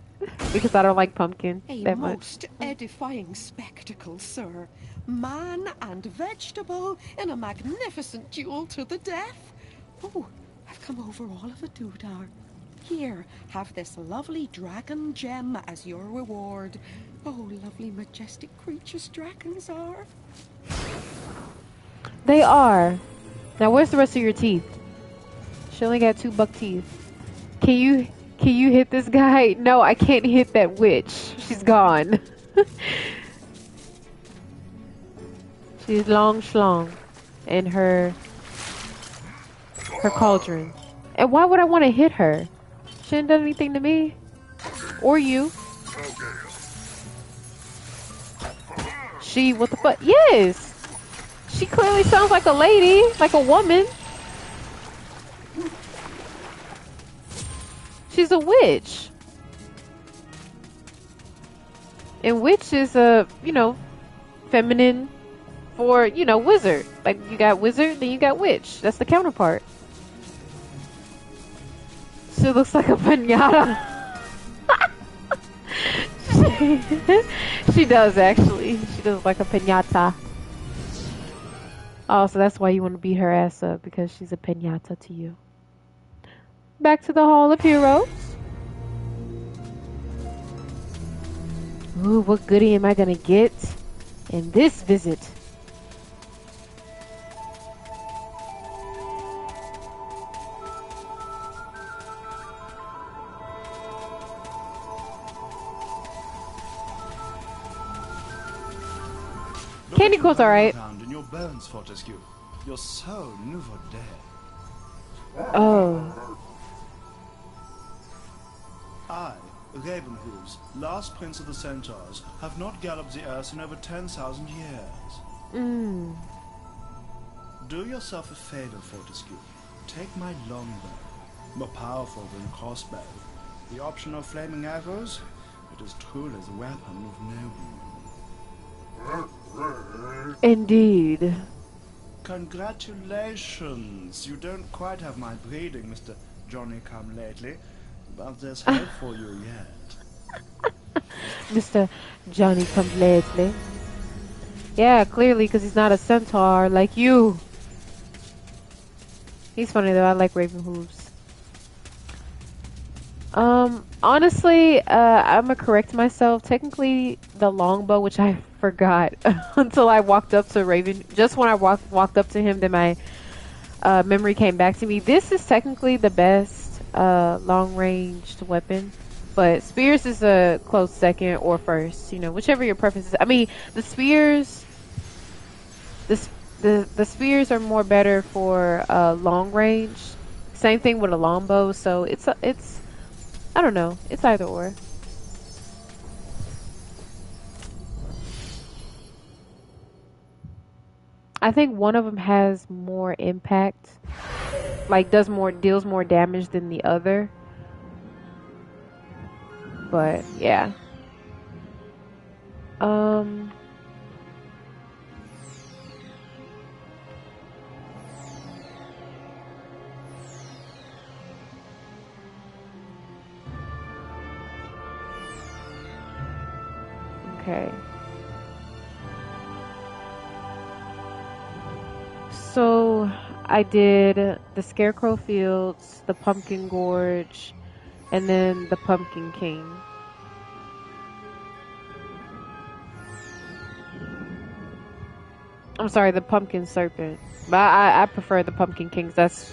Because I don't like pumpkin that much. A most edifying spectacle, sir. Man and vegetable in a magnificent duel to the death. Oh, I've come over all of a doodah. Here, have this lovely dragon gem as your reward. Oh, lovely, majestic creatures dragons are. They are. Now, where's the rest of your teeth? She only got 2 buck teeth. Can you hit this guy? No, I can't hit that witch. She's gone. She's long schlong in her cauldron. And why would I want to hit her? She didn't do anything to me. Or you. She, what the fuck? Yes! She clearly sounds like a lady, like a woman. She's a witch. And witch is a, feminine for, wizard. Like, you got wizard, then you got witch. That's the counterpart. She looks like a piñata. She does, actually. She does like a piñata. Oh, so that's why you want to beat her ass up, because she's a piñata to you. Back to the Hall of Heroes. Ooh, what goodie am I gonna get in this visit? Candy coat's alright. In your bones, Fortescue. You're so nouveau day. Oh. I, Ravenhooves, last prince of the centaurs, have not galloped the earth in over 10,000 years. Do yourself a favor, Fortescue. Take my longbow, more powerful than crossbow. The option of flaming arrows, it is truly the weapon of noblemen. Indeed. Congratulations! You don't quite have my breeding, Mr. Johnny-come-lately, but there's hope for you yet. Mr. Johnny-come-lately. Yeah, clearly, because he's not a centaur like you. He's funny though, I like Ravenhooves. Honestly, I'm gonna correct myself. Technically, the longbow, which I forgot until I walked up to Raven. Just when I walked up to him, then my memory came back to me. This is technically the best long-ranged weapon, but spears is a close second or first. Whichever your preference is. I mean, the spears, the spears are more better for long range. Same thing with a longbow. So it's I don't know. It's either or. I think one of them has more impact, like deals more damage than the other. But yeah. Okay. So I did the Scarecrow Fields, the Pumpkin Gorge, and then the Pumpkin King. I'm sorry, the Pumpkin Serpent. But I prefer the Pumpkin Kings. That's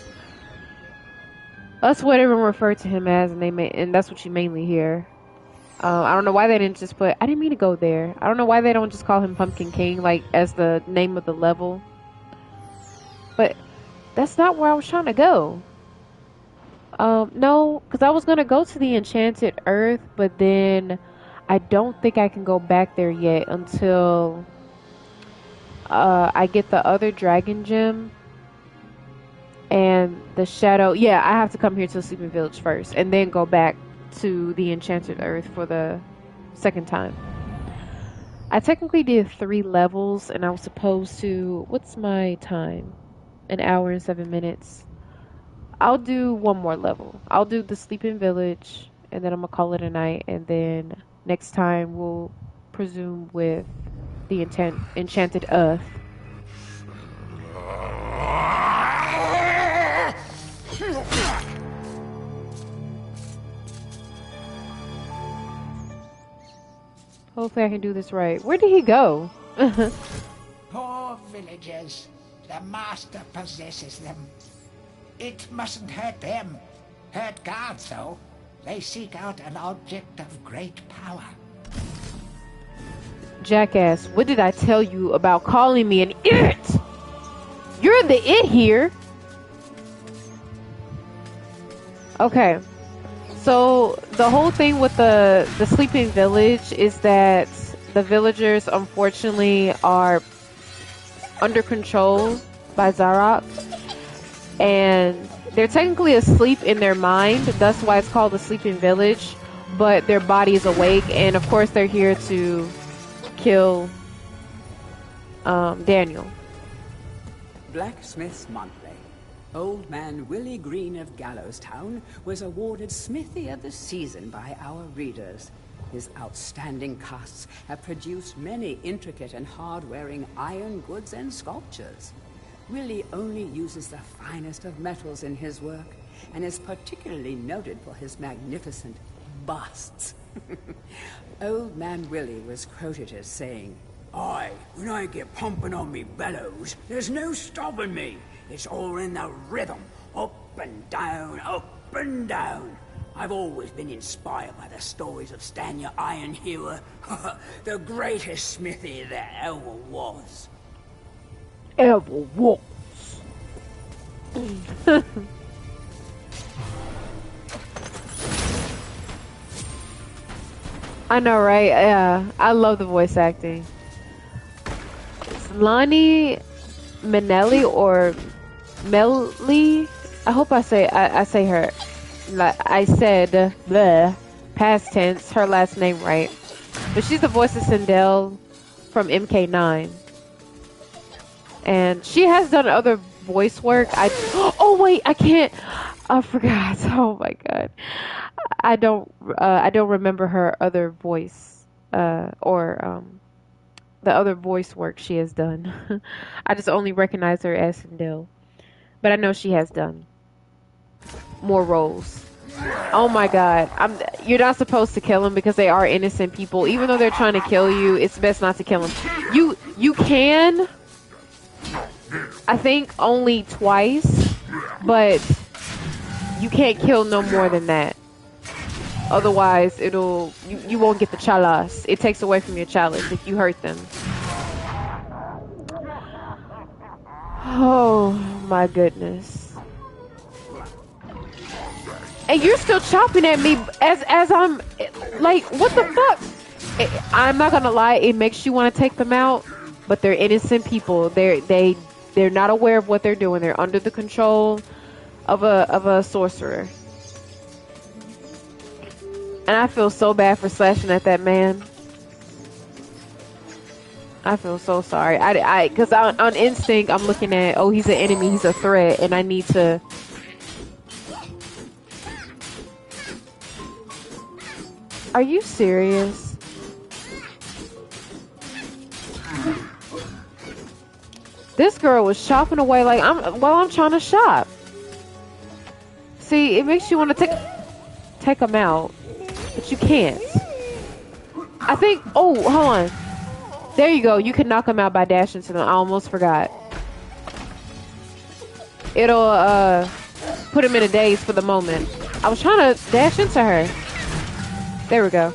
what everyone referred to him as, and that's what you mainly hear. I don't know why they didn't just put. I didn't mean to go there. I don't know why they don't just call him Pumpkin King, like as the name of the level. But that's not where I was trying to go. No, because I was gonna go to the Enchanted Earth, but then I don't think I can go back there yet until I get the other Dragon Gem and the Shadow. Yeah, I have to come here to the Sleeping Village first, and then go back to the Enchanted Earth for the second time. I technically did 3 levels, and I was supposed to. What's my time? An hour and 7 minutes. I'll do one more level. I'll do the Sleeping Village, and then I'm gonna call it a night, and then next time we'll presume with the Enchanted Earth. Hopefully I can do this right. Where did he go? Poor villagers. The master possesses them. It mustn't hurt them. Hurt guards, though. They seek out an object of great power. Jackass, what did I tell you about calling me an it? You're the it here. Okay. So the whole thing with the Sleeping Village is that the villagers unfortunately are under control by Zarok, and they're technically asleep in their mind. That's why it's called the Sleeping Village, but their body is awake, and of course they're here to kill Daniel. Blacksmith's Monthly. Old man Willie Green of Gallowstown was awarded Smithy of the Season by our readers. His outstanding casts have produced many intricate and hard-wearing iron goods and sculptures. Willie only uses the finest of metals in his work, and is particularly noted for his magnificent busts. Old man Willie was quoted as saying, "Aye, when I get pumping on me bellows, there's no stopping me. It's all in the rhythm, up and down, up and down. I've always been inspired by the stories of Stan your Iron Hewer, the greatest smithy there ever was." Ever was. I know, right? Yeah, I love the voice acting. It's Lonnie Minelli or Melly. I hope I say her. Like I said, bleh, past tense, her last name right. But she's the voice of Sindel from MK9. And she has done other voice work. Oh wait, I can't. I forgot. Oh my god. I don't remember her other voice or the other voice work she has done. I just only recognize her as Sindel. But I know she has done more roles. Oh my god. You're not supposed to kill them because they are innocent people. Even though they're trying to kill you, it's best not to kill them. You can, I think, only twice, but you can't kill no more than that. Otherwise, you won't get the chalice. It takes away from your chalice if you hurt them. Oh my goodness. And you're still chopping at me as I'm like, what the fuck? I'm not gonna lie, it makes you want to take them out, but they're innocent people. They're not aware of what they're doing. They're under the control of a sorcerer. And I feel so bad for slashing at that man. I feel so sorry. Because on instinct, I'm looking at, oh, he's an enemy, he's a threat, and I need to. Are you serious? This girl was shopping away like I'm trying to shop. See, it makes you want to take them out, but you can't. I think. Oh, hold on. There you go. You can knock them out by dashing to them. I almost forgot. It'll put him in a daze for the moment. I was trying to dash into her. There we go.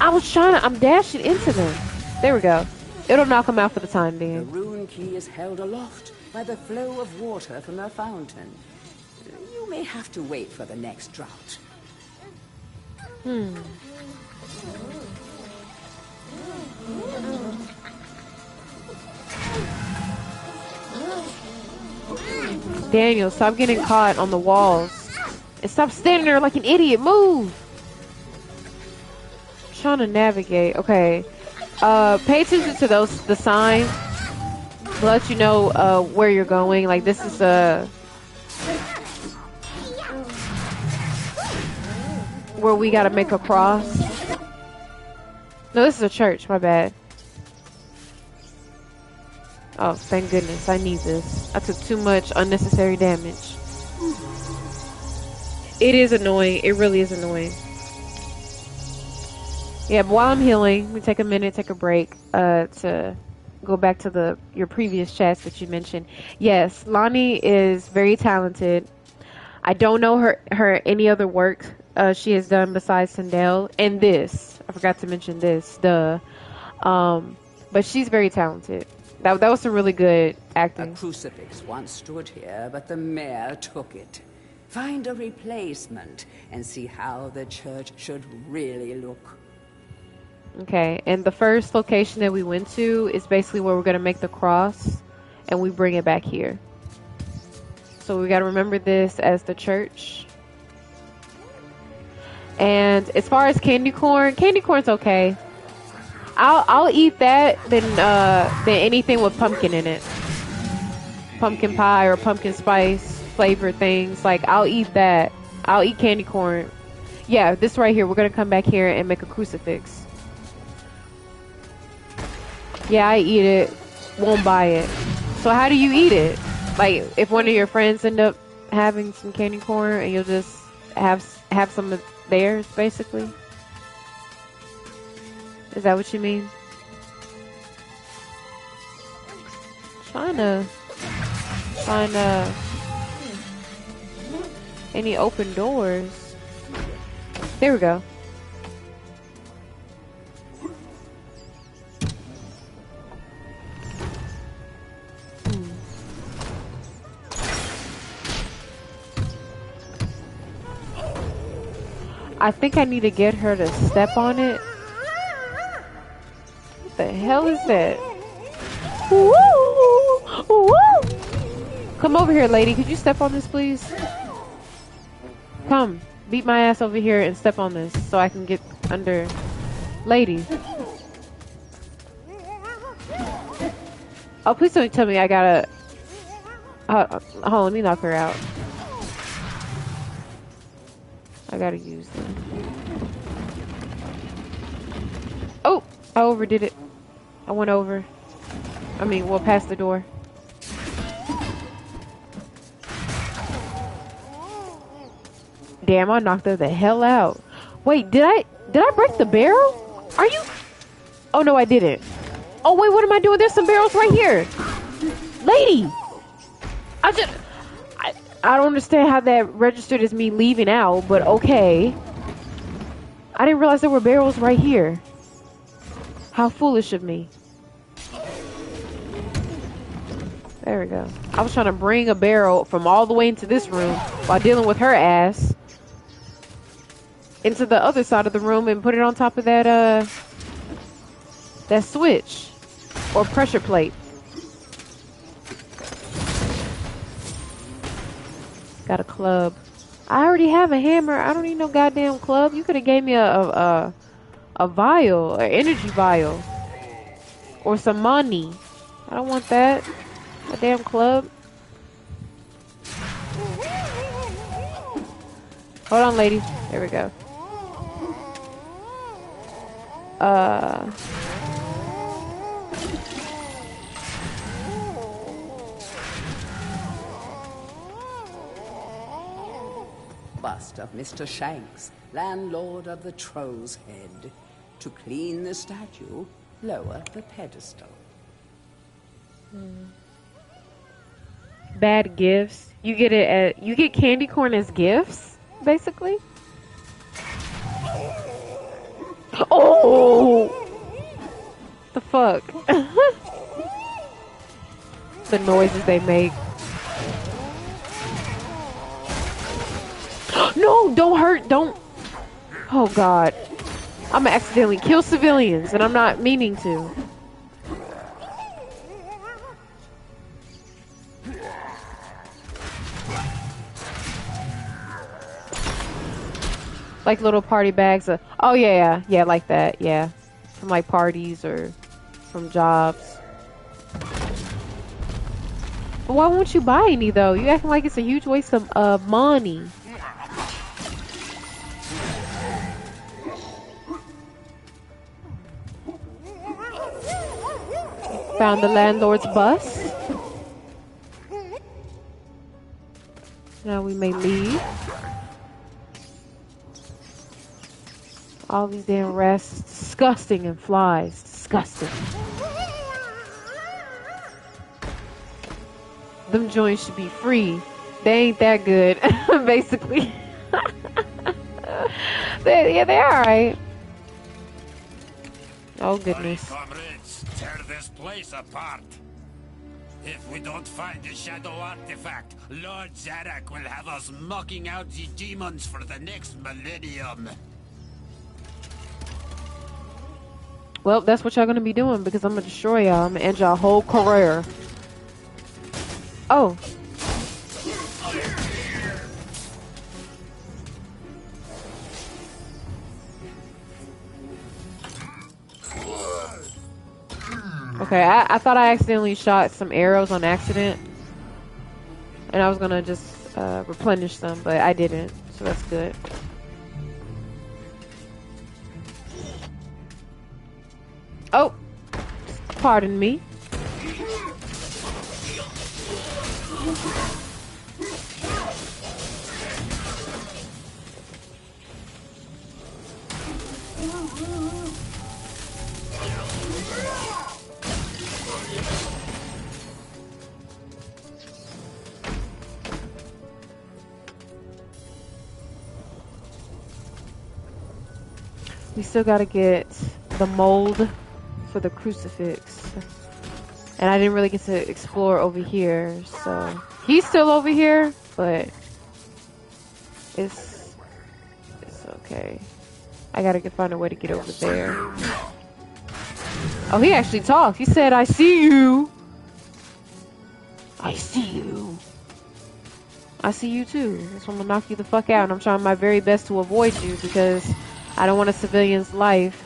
I'm dashing into them. There we go. It'll knock him out for the time being. The rune key is held aloft by the flow of water from a fountain. You may have to wait for the next drought. Daniel, stop getting caught on the walls. And stop standing there like an idiot. Move! I'm trying to navigate. Okay. Pay attention to the signs. Let you know where you're going. Like this is where we gotta make a cross. No, this is a church, my bad. Oh, thank goodness, I need this. I took too much unnecessary damage. It is annoying, it really is annoying. Yeah, but while I'm healing, let me take a minute, take a break, to go back to your previous chats that you mentioned. Yes, Lonnie is very talented. I don't know her any other work she has done besides Sindel and this. I forgot to mention this, but she's very talented. That was some really good acting. A crucifix once stood here, but the mayor took it. Find a replacement and see how the church should really look. Okay, and the first location that we went to is basically where we're going to make the cross, and we bring it back here. So we got to remember this as the church. And as far as candy corn's okay. I'll eat that than anything with pumpkin in it. Pumpkin pie or pumpkin spice flavored things. Like I'll eat that. I'll eat candy corn. Yeah, this right here. We're gonna come back here and make a crucifix. Yeah, I eat it. Won't buy it. So how do you eat it? Like if one of your friends end up having some candy corn and you'll just have some of theirs, basically. Is that what you mean? Trying to find any open doors. There we go. I think I need to get her to step on it. What the hell is that? Woo! Woo! Come over here, lady. Could you step on this, please? Come. Beat my ass over here and step on this so I can get under. Lady. Oh, please don't tell me I gotta... hold on, let me knock her out. I gotta use them. Oh! I overdid it. I went over. I mean, well, past the door. Damn, I knocked her the hell out. Wait, did I break the barrel? Are you... Oh, no, I didn't. Oh, wait, what am I doing? There's some barrels right here. Lady! I don't understand how that registered as me leaving out, but okay. I didn't realize there were barrels right here. How foolish of me. There we go. I was trying to bring a barrel from all the way into this room while dealing with her ass into the other side of the room and put it on top of that switch or pressure plate. Got a club. I already have a hammer. I don't need no goddamn club. You could have gave me a vial, an energy vial, or some money. I don't want that. A damn club. Hold on, lady. There we go. bust of Mr. Shanks, landlord of the Troll's Head. To clean the statue, lower the pedestal. Bad gifts. You get candy corn as gifts, basically. Oh, the fuck. The noises they make. No, don't hurt, don't. Oh God, I'm gonna accidentally kill civilians, and I'm not meaning to. Like little party bags of, oh yeah, like that, yeah. From like parties or from jobs. But why won't you buy any though? You acting like it's a huge waste of money. Found the landlord's bus. Now we may leave. All these damn rats, disgusting, and flies, disgusting. Them joints should be free. They ain't that good, basically. They're alright. Oh goodness. All right, comrades, tear this place apart. If we don't find the shadow artifact, Lord Zarek will have us mocking out the demons for the next millennium. Well, that's what y'all gonna be doing because I'm gonna destroy y'all. I'm gonna end y'all whole career. Oh. Okay, I thought I accidentally shot some arrows on accident. And I was gonna just replenish them, but I didn't. So that's good. Oh, pardon me. We still gotta get the mold for the crucifix. And I didn't really get to explore over here, so he's still over here, but it's okay. I gotta find a way to get over there. Oh, he actually talked. He said, "I see you. I see you. I see you too. That's why I'm gonna knock you the fuck out. And I'm trying my very best to avoid you because I don't want a civilian's life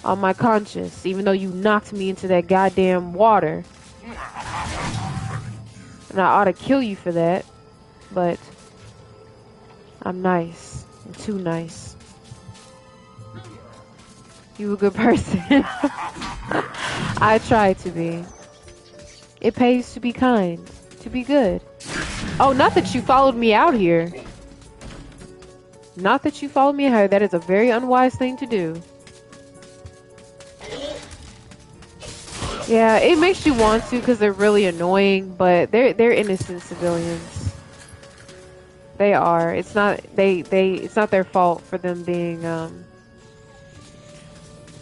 on my conscience, even though you knocked me into that goddamn water. And I ought to kill you for that, but I'm nice. I'm too nice. You a good person." I try to be. It pays to be kind, to be good. Oh, not that you followed me out here. Not that you followed me out here. That is a very unwise thing to do. Yeah, it makes you want to because they're really annoying, but they're innocent civilians. They are. It's not it's not their fault for them being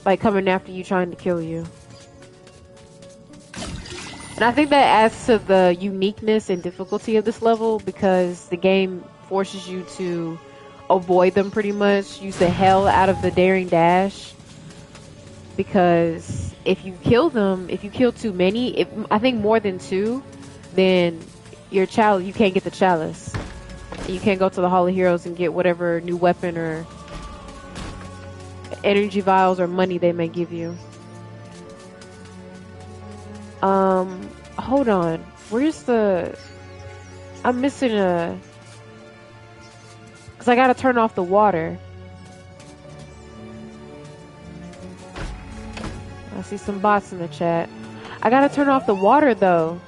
like coming after you trying to kill you. And I think that adds to the uniqueness and difficulty of this level because the game forces you to avoid them pretty much. Use the hell out of the daring dash. Because if you kill them, if you kill too many, I think more than two, then you can't get the chalice. You can't go to the Hall of Heroes and get whatever new weapon or energy vials or money they may give you. Hold on. Where's the... I'm missing a... Because I gotta turn off the water. I see some bots in the chat. I gotta turn off the water though.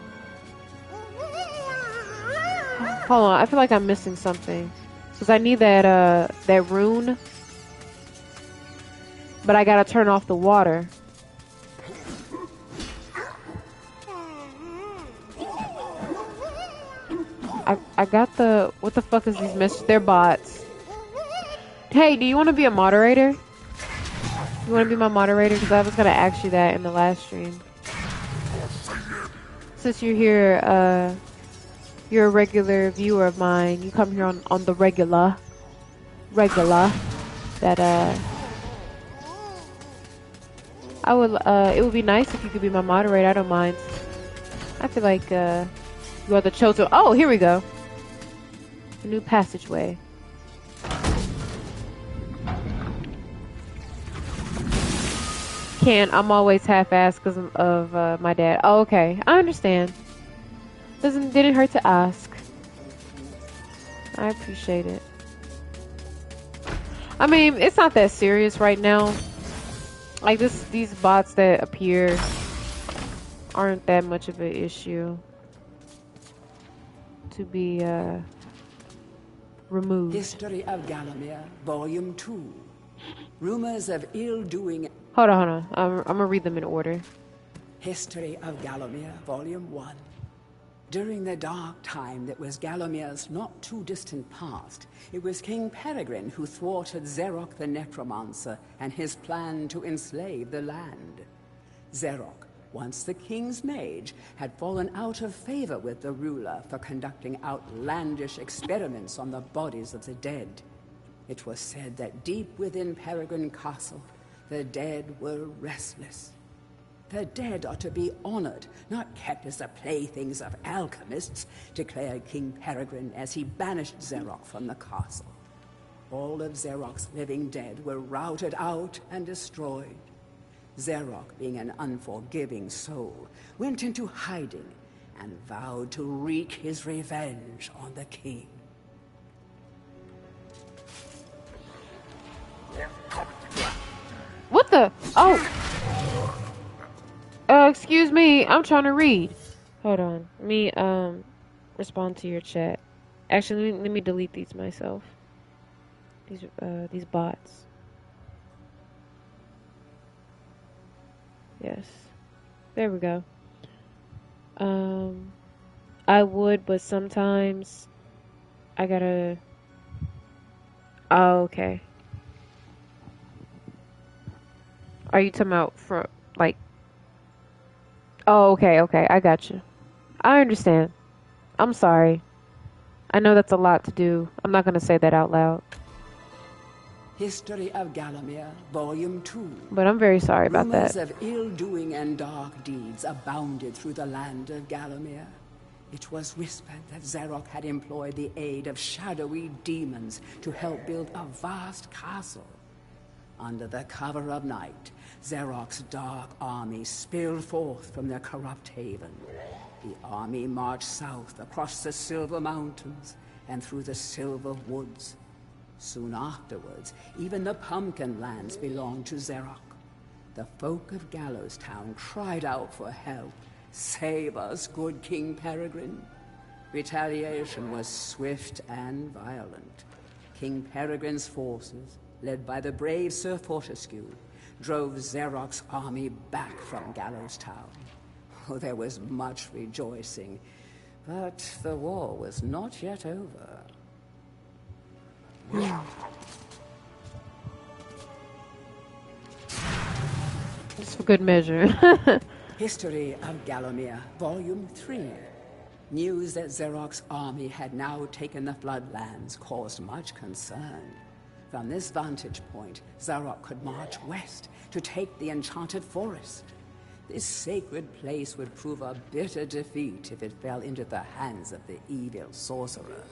Hold on, I feel like I'm missing something. Because I need that rune. But I gotta turn off the water. I got the... What the fuck is these messages? They're bots. Hey, do you want to be a moderator? You want to be my moderator? Because I was going to ask you that in the last stream. Since you're here, you're a regular viewer of mine. You come here on the regular. That, I would, it would be nice if you could be my moderator. I don't mind. I feel like, you are the chosen. Oh, here we go. A new passageway. I'm always half-assed because of my dad. Oh, okay. I understand. Didn't hurt to ask. I appreciate it. I mean, it's not that serious right now. Like these bots that appear aren't that much of an issue to be removed. History of Gallowmere, Volume 2. Rumors of ill-doing... Hold on. I'm gonna read them in order. History of Gallowmere, Volume 1. During the dark time that was Gallowmere's not too distant past, it was King Peregrine who thwarted Xerok the Necromancer and his plan to enslave the land. Xerok, once the king's mage, had fallen out of favor with the ruler for conducting outlandish experiments on the bodies of the dead. It was said that deep within Peregrine Castle, the dead were restless. The dead are to be honored, not kept as the playthings of alchemists, declared King Peregrine as he banished Xerok from the castle. All of Xerok's living dead were routed out and destroyed. Xerok, being an unforgiving soul, went into hiding and vowed to wreak his revenge on the king. What the? Oh! Excuse me, I'm trying to read. Hold on. Let me, respond to your chat. Actually, let me delete these myself. These bots. Yes. There we go. I would, but sometimes I gotta... Oh, okay. Are you talking about for, like... Oh, okay, I got you. I understand. I'm sorry. I know that's a lot to do. I'm not gonna say that out loud. History of Gallowmere, Volume 2. But I'm very sorry about that. Rumors of ill-doing and dark deeds abounded through the land of Gallowmere. It was whispered that Xerok had employed the aid of shadowy demons to help build a vast castle. Under the cover of night, Xerok's dark army spilled forth from their corrupt haven. The army marched south across the Silver Mountains and through the Silver Woods. Soon afterwards, even the Pumpkin Lands belonged to Xerok. The folk of Gallows Town cried out for help. Save us, good King Peregrine. Retaliation was swift and violent. King Peregrine's forces, led by the brave Sir Fortescue, drove Xerok's army back from Gallows Town. Oh, there was much rejoicing, but the war was not yet over. Just for good measure. History of Gallowmere, Volume 3. News that Xerok's army had now taken the Floodlands caused much concern. From this vantage point, Xerok could march west to take the Enchanted Forest. This sacred place would prove a bitter defeat if it fell into the hands of the evil sorcerer.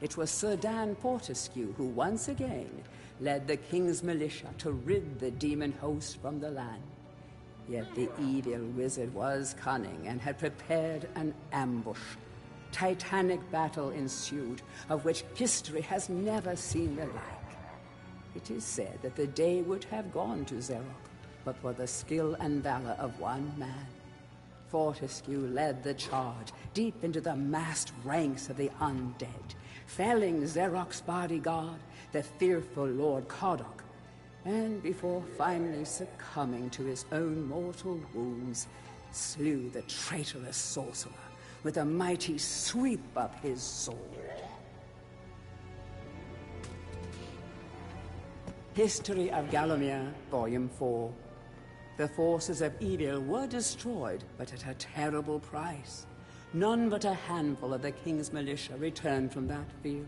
It was Sir Dan Fortescue who once again led the king's militia to rid the demon host from the land. Yet the evil wizard was cunning and had prepared an ambush. Titanic battle ensued, of which history has never seen the like. It is said that the day would have gone to Xerok, but for the skill and valor of one man. Fortescue led the charge deep into the massed ranks of the undead, felling Xeroc's bodyguard, the fearful Lord Kodok, and before finally succumbing to his own mortal wounds, slew the traitorous sorcerer with a mighty sweep of his sword. History of Gallowmere, Volume 4. The forces of evil were destroyed, but at a terrible price. None but a handful of the king's militia returned from that field.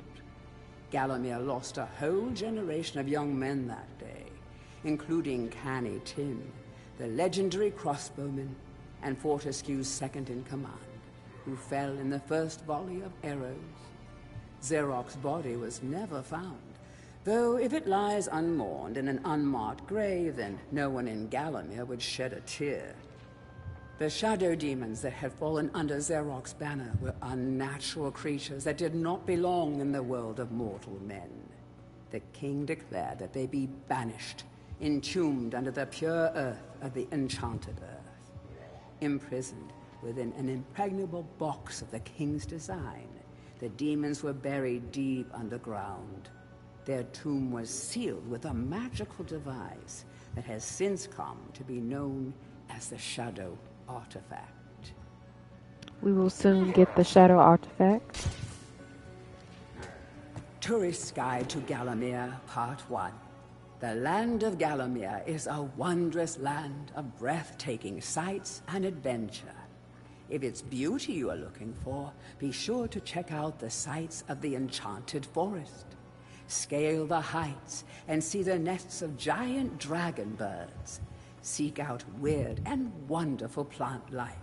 Gallowmere lost a whole generation of young men that day, including Canny Tim, the legendary crossbowman, and Fortescue's second-in-command, who fell in the first volley of arrows. Xeroc's body was never found, though if it lies unmourned in an unmarked grave, then no one in Gallowmere would shed a tear. The shadow demons that had fallen under Xeroc's banner were unnatural creatures that did not belong in the world of mortal men. The king declared that they be banished, entombed under the pure earth of the enchanted earth. Imprisoned within an impregnable box of the king's design, the demons were buried deep underground. Their tomb was sealed with a magical device that has since come to be known as the Shadow Artifact. We will soon get the Shadow Artifact. Tourist's Guide to Gallowmere, Part 1. The land of Gallowmere is a wondrous land of breathtaking sights and adventure. If it's beauty you are looking for, be sure to check out the sights of the Enchanted Forest. Scale the heights and see the nests of giant dragon birds. Seek out weird and wonderful plant life.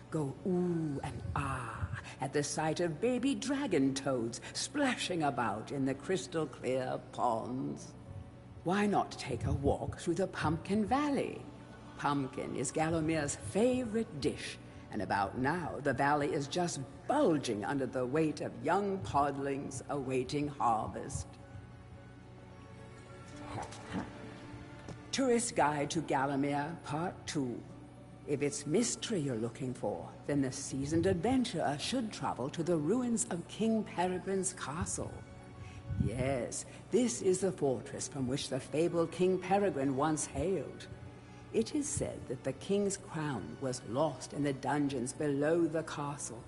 Go ooh and ah at the sight of baby dragon toads splashing about in the crystal clear ponds. Why not take a walk through the Pumpkin Valley? Pumpkin is Gallowmere's favorite dish, and about now the valley is just bulging under the weight of young podlings awaiting harvest. Tourist's Guide to Gallowmere, Part 2. If it's mystery you're looking for, then the seasoned adventurer should travel to the ruins of King Peregrine's castle. Yes, this is the fortress from which the fabled King Peregrine once hailed. It is said that the king's crown was lost in the dungeons below the castle,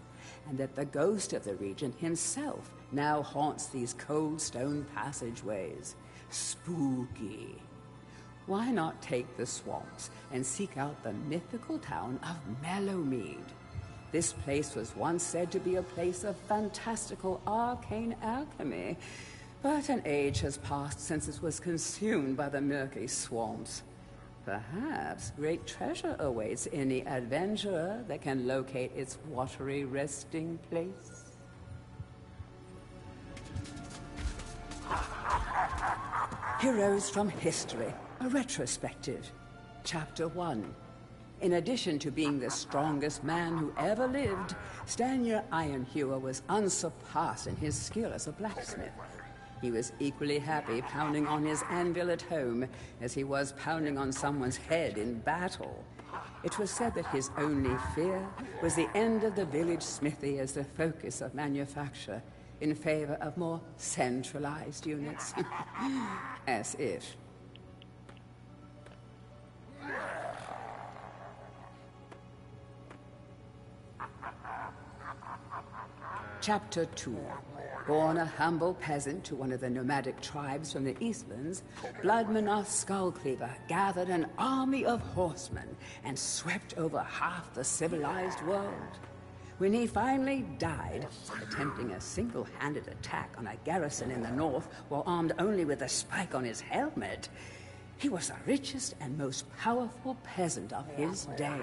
and that the ghost of the regent himself now haunts these cold stone passageways. Spooky. Why not take the swamps and seek out the mythical town of Mellowmead? This place was once said to be a place of fantastical arcane alchemy, but an age has passed since it was consumed by the murky swamps. Perhaps great treasure awaits any adventurer that can locate its watery resting place. Heroes from History, a retrospective. Chapter 1. In addition to being the strongest man who ever lived, Stanyer Ironhewer was unsurpassed in his skill as a blacksmith. He was equally happy pounding on his anvil at home as he was pounding on someone's head in battle. It was said that his only fear was the end of the village smithy as the focus of manufacture, in favor of more centralized units. As if. Chapter 2. Born a humble peasant to one of the nomadic tribes from the Eastlands, Bloodmanoth Skullcleaver gathered an army of horsemen and swept over half the civilized world. When he finally died, attempting a single-handed attack on a garrison in the north while armed only with a spike on his helmet, he was the richest and most powerful peasant of his day.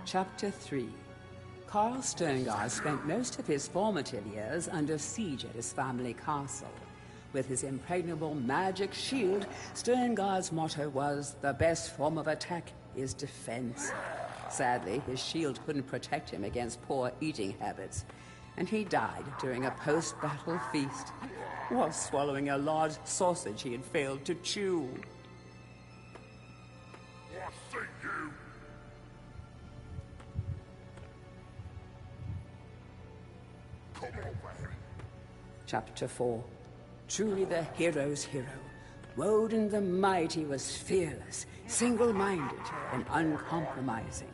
Chapter 3. Carl Sterngard spent most of his formative years under siege at his family castle. With his impregnable magic shield, Sterngard's motto was, "The best form of attack is defense." Sadly, his shield couldn't protect him against poor eating habits, and he died during a post-battle feast while swallowing a large sausage he had failed to chew. What thing Chapter 4. Truly the hero's hero. Woden the Mighty was fearless, single-minded, and uncompromising.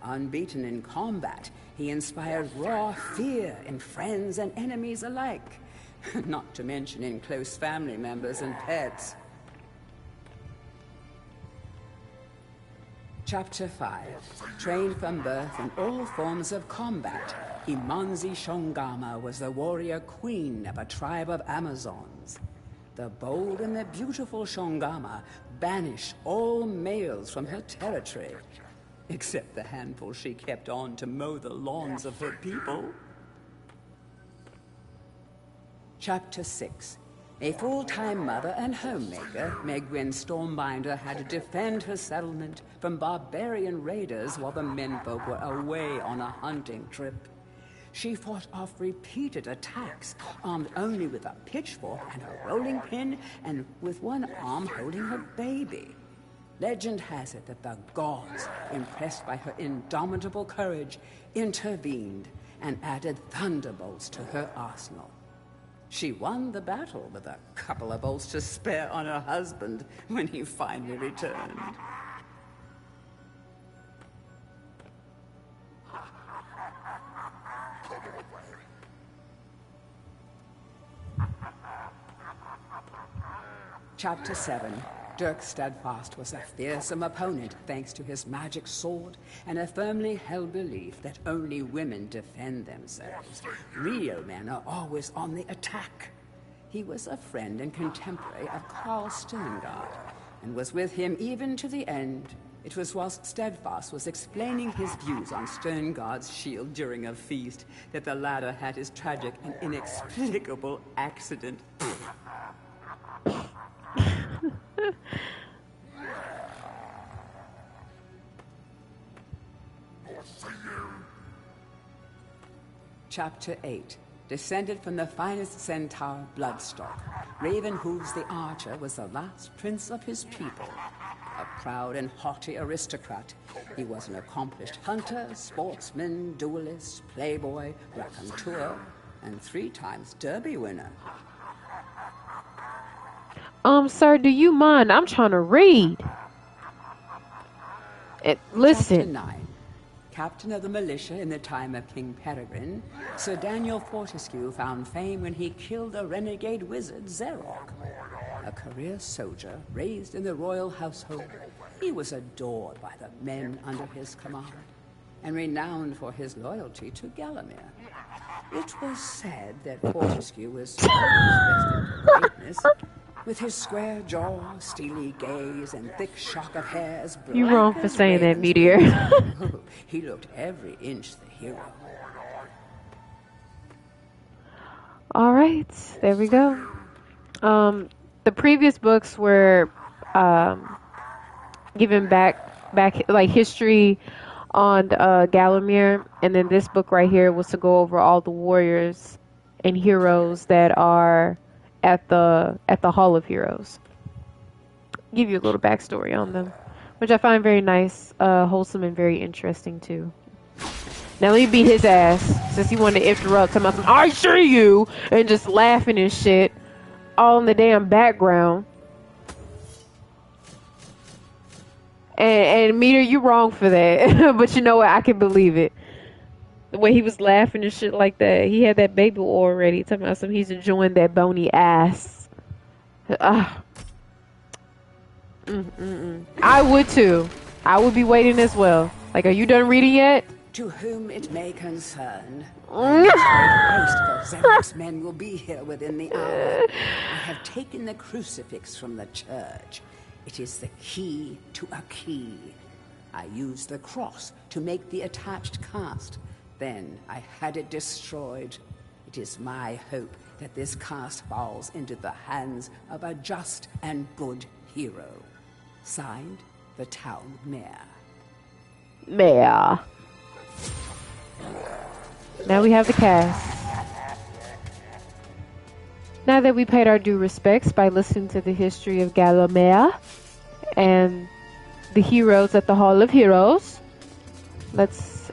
Unbeaten in combat, he inspired raw fear in friends and enemies alike, not to mention in close family members and pets. Chapter 5. Trained from birth in all forms of combat, Imanzi Shongama was the warrior queen of a tribe of Amazons. The bold and the beautiful Shongama banished all males from her territory, except the handful she kept on to mow the lawns of her people. Chapter 6. A full-time mother and homemaker, Megwin Stormbinder had to defend her settlement from barbarian raiders while the menfolk were away on a hunting trip. She fought off repeated attacks, armed only with a pitchfork and a rolling pin, and with one arm holding her baby. Legend has it that the gods, impressed by her indomitable courage, intervened and added thunderbolts to her arsenal. She won the battle with a couple of bolts to spare on her husband when he finally returned. Chapter 7. Dirk Steadfast was a fearsome opponent thanks to his magic sword and a firmly held belief that only women defend themselves. Real men are always on the attack. He was a friend and contemporary of Carl Sterngard and was with him even to the end. It was whilst Steadfast was explaining his views on Sterngard's shield during a feast that the latter had his tragic and inexplicable accident. Chapter 8. Descended from the finest centaur Bloodstock, Ravenhooves the Archer was the last prince of his people. A proud and haughty aristocrat, he was an accomplished hunter, sportsman, duelist, playboy, raconteur, and 3 times Derby winner. Sir, do you mind? I'm trying to read. Listen. Chapter 9. Captain of the militia in the time of King Peregrine, Sir Daniel Fortescue found fame when he killed the renegade wizard Zerok. A career soldier raised in the royal household, he was adored by the men under his command and renowned for his loyalty to Gallowmere. It was said that Fortescue was always destined for greatness. With his square jaw, steely gaze, and thick shock of hair as black You're wrong for as saying that, ravens' Meteor. wings. He looked every inch the hero. All right, there we go. The previous books were given back like history on Gallowmere, and then this book right here was to go over all the warriors and heroes that are at the Hall of Heroes. Give you a little backstory on them, which I find very nice, wholesome, and very interesting too. Now let me beat his ass since he wanted to interrupt. Talking about, I see you, and just laughing and shit, all in the damn background. And Meter, you wrong for that, but you know what? I can believe it. The way he was laughing and shit like that. He had that baby oil ready. Talking about something. He's enjoying that bony ass. I would too. I would be waiting as well. Like, are you done reading yet? To whom it may concern, most of Zerok's men will be here within the hour. I have taken the crucifix from the church. It is the key to a key. I used the cross to make the attached cast. Then I had it destroyed. It is my hope that this cast falls into the hands of a just and good hero. Signed, the town mayor. Mayor. Now we have the cast. Now that we paid our due respects by listening to the history of Gallowmere and the heroes at the Hall of Heroes, let's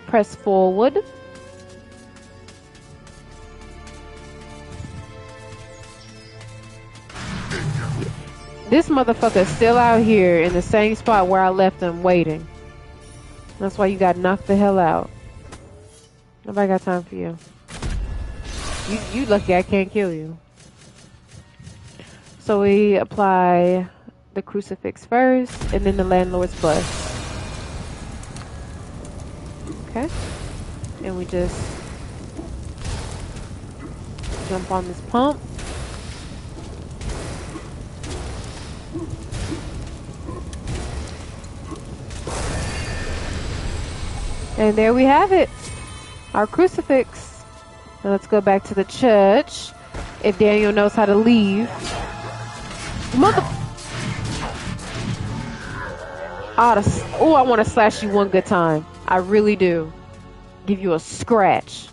press forward. This motherfucker's still out here in the same spot where I left him waiting. That's why you got knocked the hell out. Nobody got time for you. You lucky I can't kill you. So we apply the crucifix first, and then the landlord's bust. Okay. And we just jump on this pump. And there we have it. Our crucifix. Now let's go back to the church. If Daniel knows how to leave. Mother... Oh, I want to slash you one good time. I really do. Give you a scratch.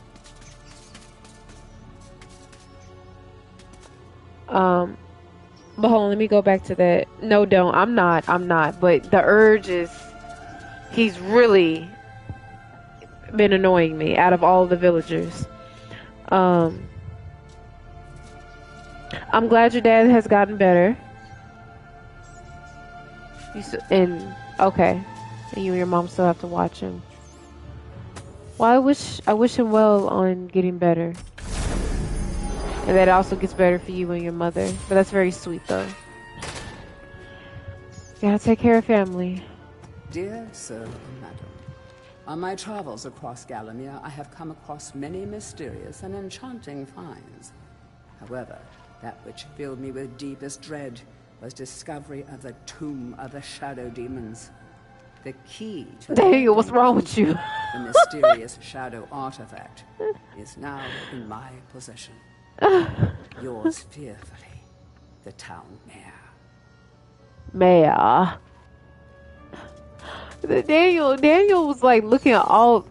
But hold on, let me go back to that. No, don't. I'm not. But the urge is... He's really been annoying me out of all the villagers. I'm glad your dad has gotten better. Okay. And you and your mom still have to watch him. Well, I wish him well on getting better. And that also gets better for you and your mother. But that's very sweet, though. You gotta take care of family. Dear sir and madam, on my travels across Gallowmere, I have come across many mysterious and enchanting finds. However, that which filled me with deepest dread was discovery of the tomb of the shadow demons. The key to Daniel, what's wrong with you? The mysterious shadow artifact is now in my possession. Yours fearfully, the town mayor. Daniel was like looking all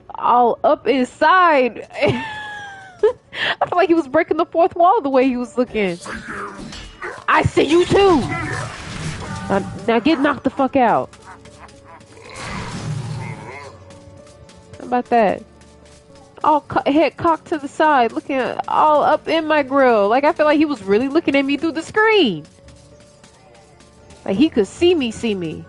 up inside. I feel like he was breaking the fourth wall the way he was looking. I see you too. Now get knocked the fuck out. How about that? All head cocked to the side, looking all up in my grill. Like I feel like he was really looking at me through the screen. Like he could see me. So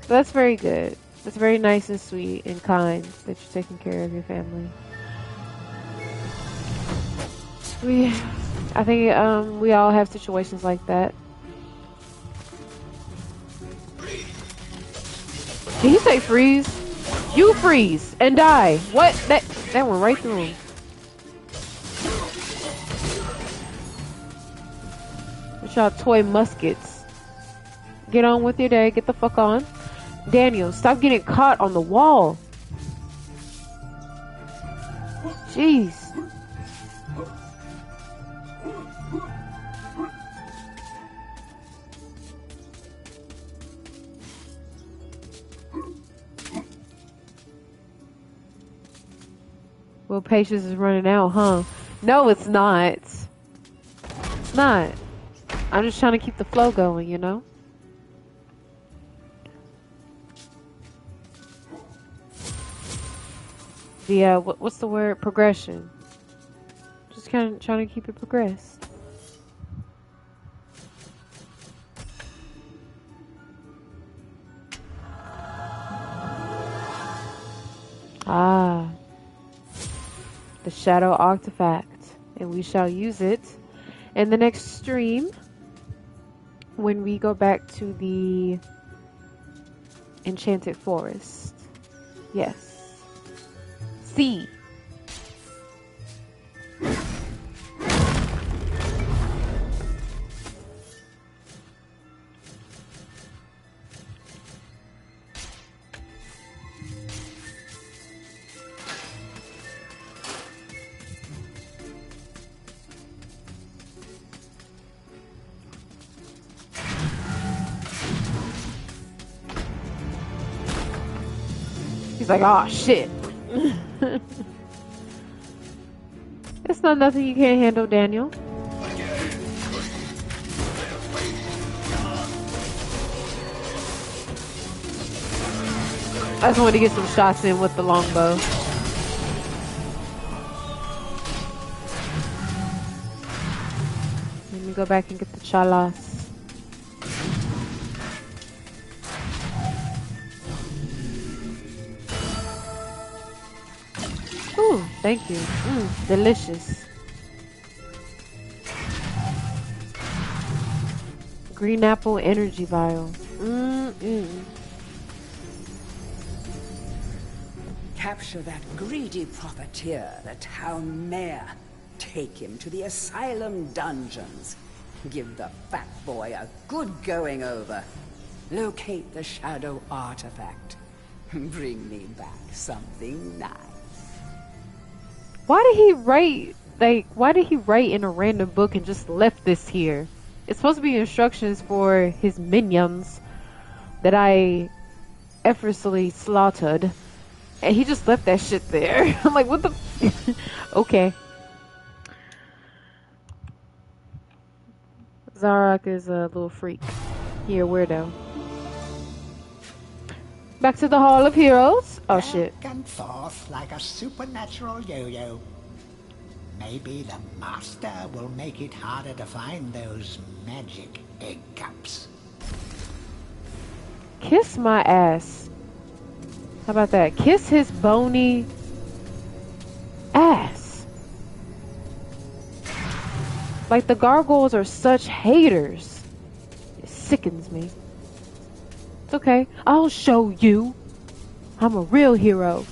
that's very good. That's very nice and sweet and kind that you're taking care of your family. I think we all have situations like that. Did he say freeze? You freeze and die. What? That went right through him. With y'all toy muskets. Get on with your day. Get the fuck on. Daniel, stop getting caught on the wall. Jeez. Well, patience is running out, huh? No, it's not. It's not. I'm just trying to keep the flow going, you know? The, what's the word? Progression. Just kind of trying to keep it progressed. Ah. The shadow artifact. And we shall use it in the next stream when we go back to the enchanted forest. Yes. See. He's like, oh shit. It's not nothing you can't handle, Daniel. I just wanted to get some shots in with the longbow. go back and get the chalas. Ooh, thank you. Delicious. Green apple energy vial. Capture that greedy profiteer, the town mayor. Take him to the asylum dungeons. Give the fat boy a good going over. Locate the shadow artifact. Bring me back something nice. Why did he write in a random book and just left this here? It's supposed to be instructions for his minions that I effortlessly slaughtered. And he just left that shit there. I'm like, what the... Okay. Zarok is a little freak. He a weirdo. Back to the Hall of Heroes. Oh shit. Back and forth like a supernatural yo-yo. Maybe the master will make it harder to find those magic egg cups. Kiss my ass. How about that? Kiss his bony ass. Like, the gargoyles are such haters. It sickens me. It's okay. I'll show you. I'm a real hero.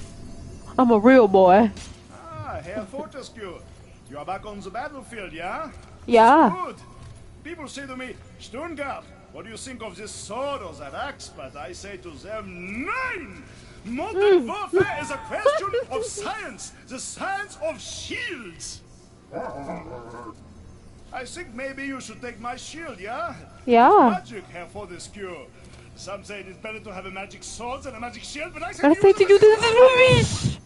I'm a real boy. Ah, Herr Fortescue. You are back on the battlefield, yeah? Yeah. Good. People say to me, Stungard, what do you think of this sword or that axe? But I say to them, nine! Modern warfare is a question of science. The science of shields. I think maybe you should take my shield, yeah? Yeah. Magic, Herr Fortescue. Some say it is better to have a magic sword than a magic shield, but I I say to you, this is rubbish.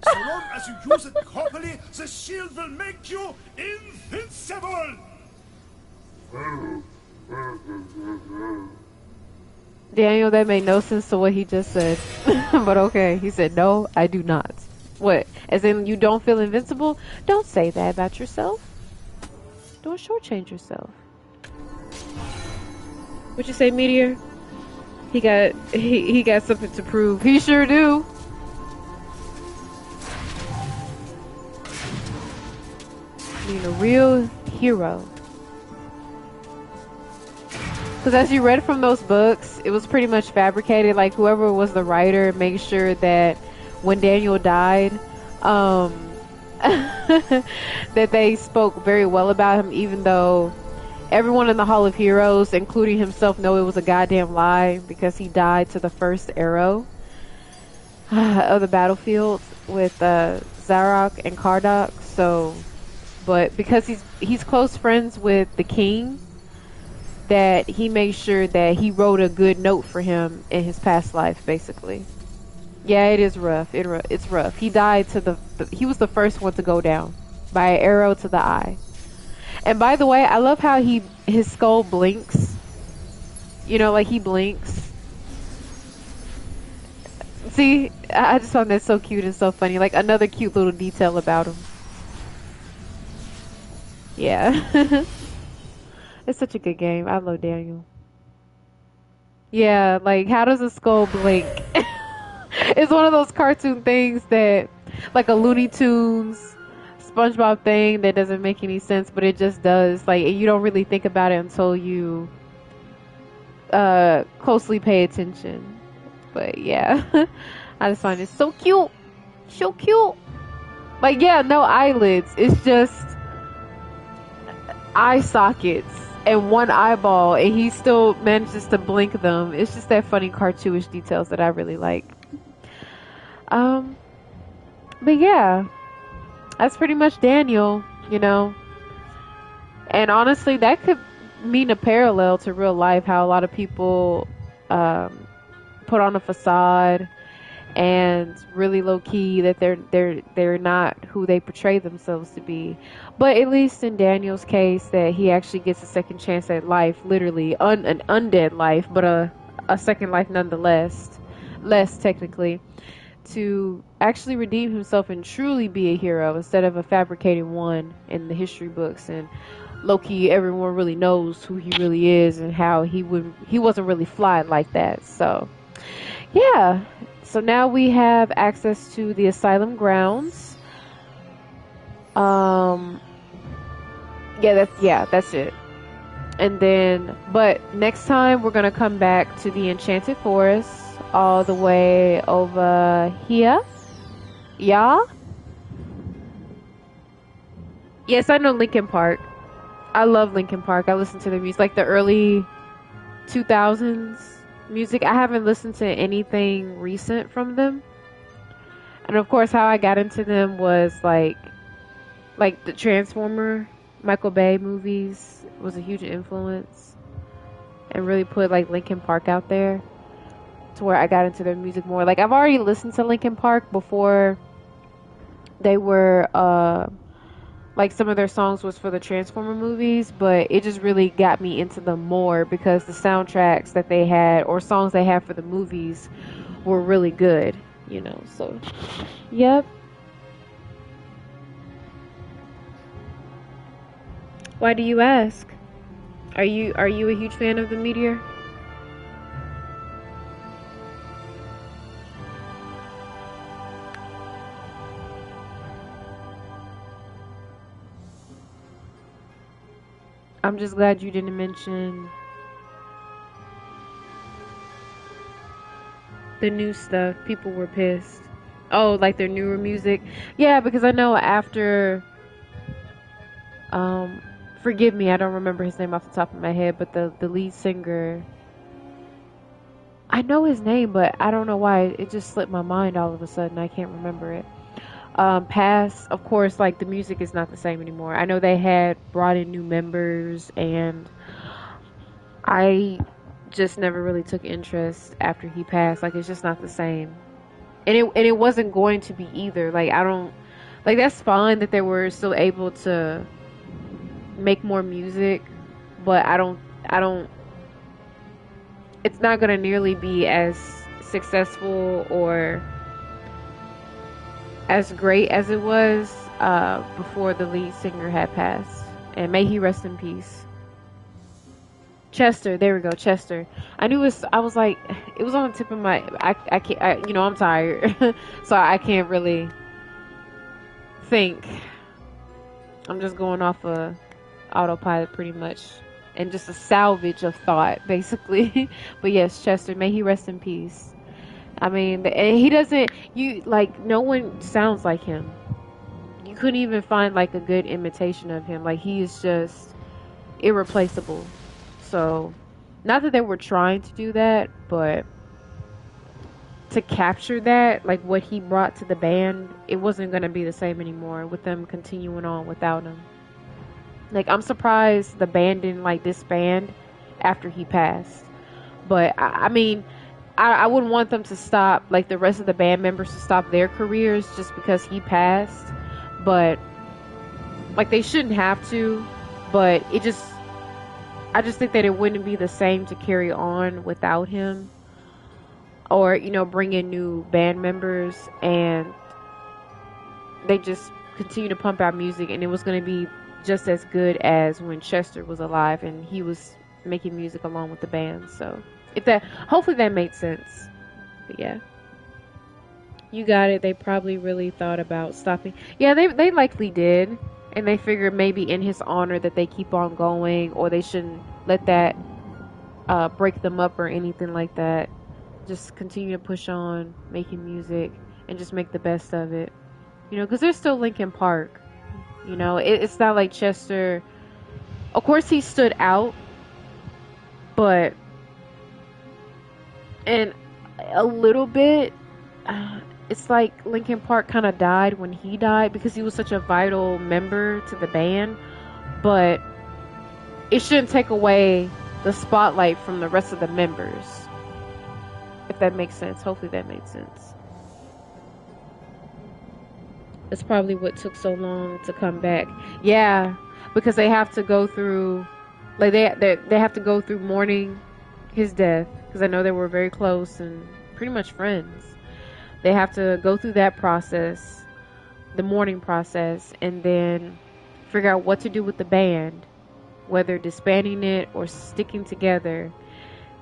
So long as you use it properly, the shield will make you invincible! Daniel, that made no sense to what he just said. But okay, he said, no, I do not. What? As in, you don't feel invincible? Don't say that about yourself. Don't shortchange yourself. What you say, Meteor? He got something to prove. He sure do. Being a real hero. Because as you read from those books, it was pretty much fabricated. Like, whoever was the writer made sure that when Daniel died, that they spoke very well about him, even though everyone in the Hall of Heroes, including himself, know it was a goddamn lie, because he died to the first arrow of the battlefield with Zarok and Kardok. So, but because he's close friends with the king, that he made sure that he wrote a good note for him in his past life, basically. Yeah, it is rough. It's rough. He died to he was the first one to go down by an arrow to the eye. And by the way, I love how his skull blinks. You know, like he blinks. See, I just found that so cute and so funny. Like, another cute little detail about him. Yeah. It's such a good game. I love Daniel. Yeah, like, how does a skull blink? It's one of those cartoon things that, like a Looney Tunes, SpongeBob thing that doesn't make any sense, but it just does. Like, you don't really think about it until you closely pay attention. But yeah, I just find it so cute. So cute. Like, yeah, no eyelids. It's just eye sockets and one eyeball, and he still manages to blink them. It's just that funny cartoonish details that I really like. But yeah, that's pretty much Daniel, you know. And honestly, that could mean a parallel to real life, how a lot of people put on a facade and really low key that they're not who they portray themselves to be. But at least in Daniel's case, that he actually gets a second chance at life, literally an undead life, but a second life nonetheless, less technically, to actually redeem himself and truly be a hero instead of a fabricated one in the history books. And low-key, everyone really knows who he really is and how he wasn't really flying like that. So yeah, so now we have access to the asylum grounds. That's it. And then, but next time we're gonna come back to the Enchanted Forest, all the way over here. Yeah. Yes, I know Linkin Park. I love Linkin Park. I listen to their music, like the early 2000s music. I haven't listened to anything recent from them. And of course, how I got into them was like the Transformer, Michael Bay movies was a huge influence, and really put like Linkin Park out there to where I got into their music more. Like I've already listened to Linkin Park before they were like some of their songs was for the Transformer movies, but it just really got me into them more because the soundtracks that they had or songs they had for the movies were really good, you know. So yep. Why do you ask? Are you a huge fan of the Meteor? I'm just glad you didn't mention the new stuff. People were pissed. Oh, like their newer music? Yeah, because I know after forgive me, I don't remember his name off the top of my head, but the lead singer, I know his name, but I don't know why it just slipped my mind all of a sudden. I can't remember it. Past, of course, like the music is not the same anymore. I know they had brought in new members, and I just never really took interest after he passed. Like it's just not the same, and it wasn't going to be either. Like I don't like that's fine that they were still able to make more music, but I don't it's not gonna nearly be as successful or as great as it was before the lead singer had passed. And may he rest in peace. Chester, there we go, Chester. I was like, it was on the tip of my, I can't, you know, I'm tired, so I can't really think. I'm just going off a autopilot pretty much, and just a salvage of thought basically. But yes, Chester, may he rest in peace. I mean, he doesn't, no one sounds like him. You couldn't even find like a good imitation of him. Like he is just irreplaceable. So not that they were trying to do that, but to capture that, like what he brought to the band, it wasn't going to be the same anymore with them continuing on without him. Like, I'm surprised the band didn't disband after he passed. But I mean, I wouldn't want them to stop, like the rest of the band members to stop their careers just because he passed. But like they shouldn't have to. But I just think that it wouldn't be the same to carry on without him, or bring in new band members, and they just continue to pump out music, and it was going to be just as good as when Chester was alive and he was making music along with the band. So hopefully that made sense. But yeah, you got it. They probably really thought about stopping. Yeah, they likely did, and they figured maybe in his honor that they keep on going, or they shouldn't let that break them up or anything like that. Just continue to push on making music and just make the best of it, because there's still Linkin Park. It's not like Chester, of course he stood out, but and a little bit it's like Linkin Park kind of died when he died, because he was such a vital member to the band. But it shouldn't take away the spotlight from the rest of the members, if that makes sense. Hopefully that made sense. That's probably what took so long to come back. Yeah, because they have to go through, like they have to go through mourning his death, because I know they were very close and pretty much friends. They have to go through that process, the mourning process, and then figure out what to do with the band, whether disbanding it or sticking together.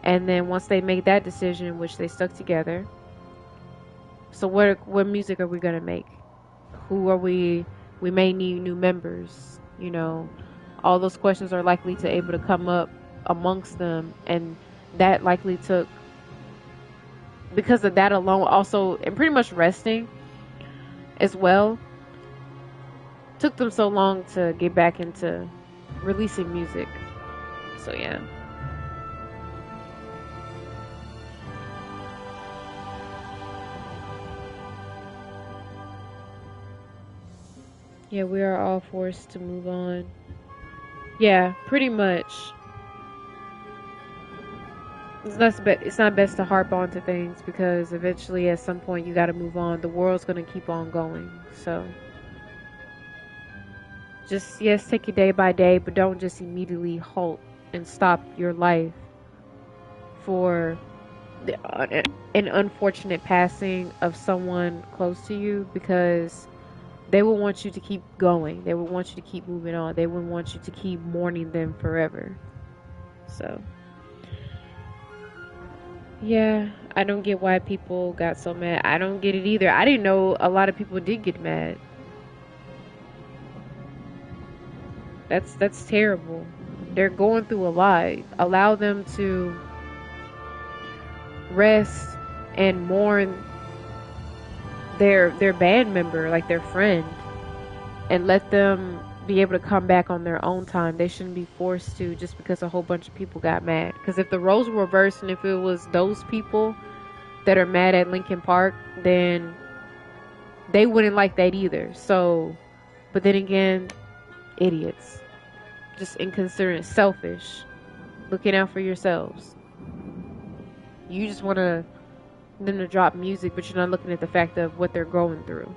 And then once they make that decision, which they stuck together, so what music are we gonna make? Who are we? We may need new members. You know, all those questions are likely to able to come up amongst them, and that likely took, because of that alone, also, and pretty much resting as well, took them so long to get back into releasing music. So yeah. Yeah, we are all forced to move on. Yeah, pretty much. It's not best to harp on to things, because eventually at some point you gotta move on. The world's gonna keep on going. So just, yes, take it day by day, but don't just immediately halt and stop your life for an unfortunate passing of someone close to you, because they will want you to keep going. They will want you to keep moving on. They will want you to keep mourning them forever. So yeah, I don't get why people got so mad. I don't get it either. I didn't know a lot of people did get mad. That's terrible. They're going through a lot. Allow them to rest and mourn their band member, like their friend, and let them be able to come back on their own time. They shouldn't be forced to just because a whole bunch of people got mad. Because if the roles were reversed and if it was those people that are mad at Linkin Park, then they wouldn't like that either. So, but then again, idiots, just inconsiderate, selfish, looking out for yourselves. You just want them to drop music, but you're not looking at the fact of what they're going through,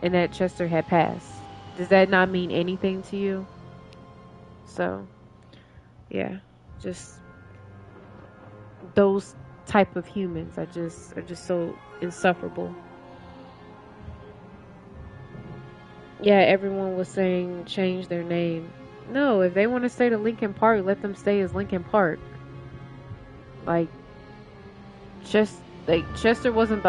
and that Chester had passed. Does that not mean anything to you? So yeah, just those type of humans are just so insufferable. Yeah, everyone was saying change their name. No, if they want to stay to Linkin Park, let them stay as Linkin Park. Like, Chester wasn't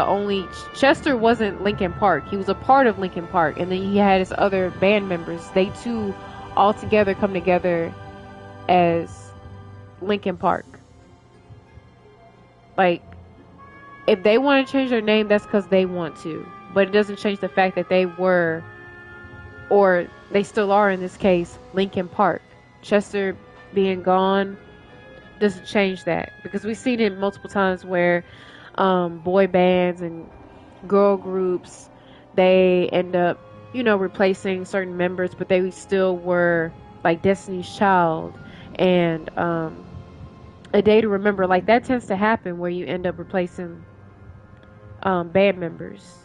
Linkin Park. He was a part of Linkin Park, and then he had his other band members. They too all together come together as Linkin Park. Like, if they want to change their name, that's because they want to, but it doesn't change the fact that they were, or they still are in this case, Linkin Park. Chester being gone doesn't change that, because we've seen it multiple times where boy bands and girl groups, they end up, replacing certain members, but they still were like Destiny's Child and A Day to Remember. Like, that tends to happen where you end up replacing band members.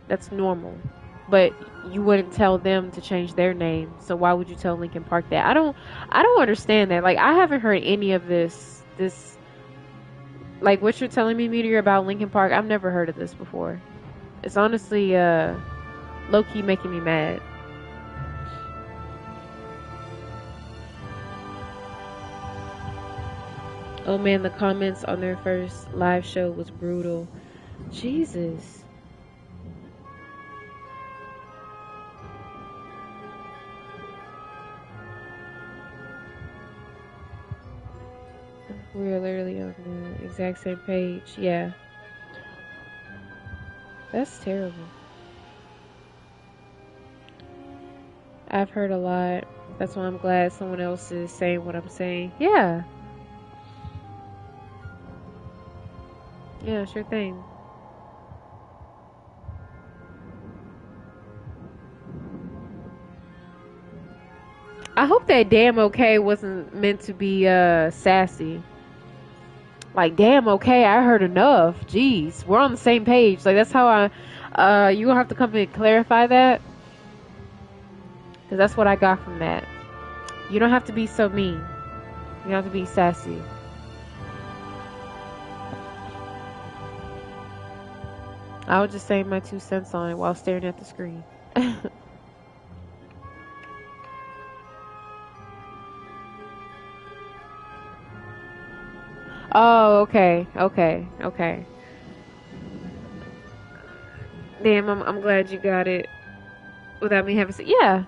That's normal. But you wouldn't tell them to change their name, so why would you tell Linkin Park that? I don't understand that. Like, I haven't heard any of this like what you're telling me, Meteor, about Linkin Park. I've never heard of this before. It's honestly low-key making me mad. Oh man, the comments on their first live show was brutal. Jesus. We're literally on the exact same page. Yeah. That's terrible. I've heard a lot. That's why I'm glad someone else is saying what I'm saying. Yeah. Yeah, sure thing. I hope that damn okay wasn't meant to be sassy. Like, damn okay, I heard enough. Jeez, we're on the same page. Like, that's how you gonna have to come and clarify that, because that's what I got from that. You don't have to be so mean. You don't have to be sassy. I was just saying my 2 cents on it while staring at the screen. Oh, okay, okay, okay. Damn, I'm glad you got it without me having to. Yeah,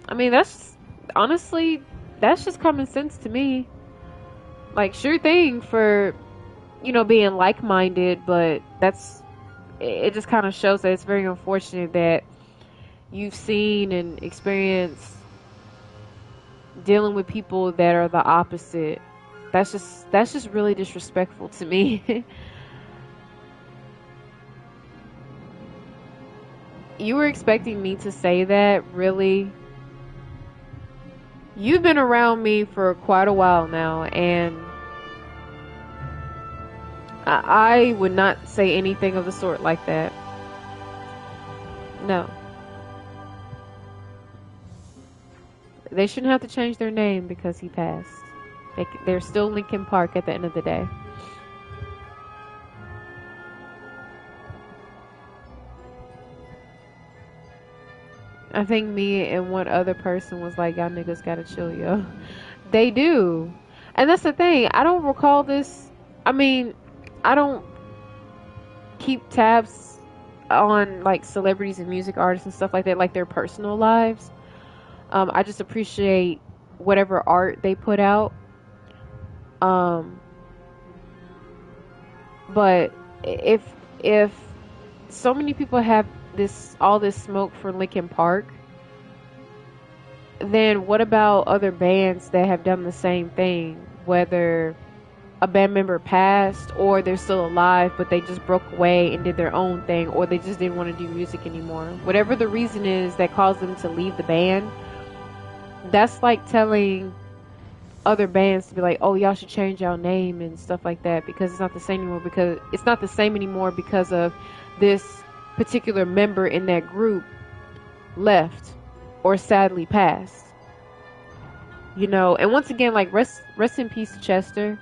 I mean that's honestly that's just common sense to me. Like, sure thing for being like-minded, but it just kind of shows that it's very unfortunate that you've seen and experienced dealing with people that are the opposite. That's just really disrespectful to me. You were expecting me to say that, really? You've been around me for quite a while now, and I would not say anything of the sort like that. No. They shouldn't have to change their name because he passed. They're still Linkin Park at the end of the day. I think me and one other person was like, y'all niggas gotta chill, yo. They do. And that's the thing. I don't recall this. I mean, I don't keep tabs on like celebrities and music artists and stuff like that, like their personal lives. I just appreciate whatever art they put out. But if so many people have all this smoke for Linkin Park, then what about other bands that have done the same thing, whether a band member passed or they're still alive but they just broke away and did their own thing, or they just didn't want to do music anymore? Whatever the reason is that caused them to leave the band, that's like telling other bands to be like, oh, y'all should change y'all name and stuff like that because it's not the same anymore, because of this particular member in that group left or sadly passed. And once again, like, rest in peace to Chester,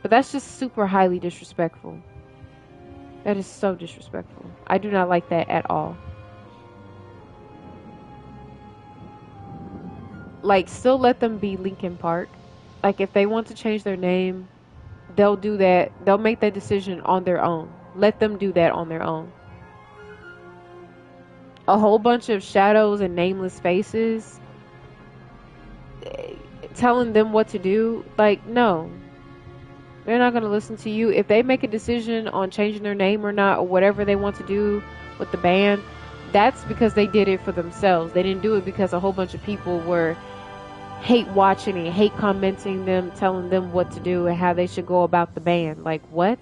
but that's just super highly disrespectful. That is so disrespectful. I do not like that at all. Like, still let them be Linkin Park. Like, if they want to change their name, they'll do that. They'll make that decision on their own. Let them do that on their own. A whole bunch of shadows and nameless faces telling them what to do, like, no. They're not going to listen to you. If they make a decision on changing their name or not, or whatever they want to do with the band, that's because they did it for themselves. They didn't do it because a whole bunch of people were hate watching and hate commenting them, telling them what to do and how they should go about the band. Like, what?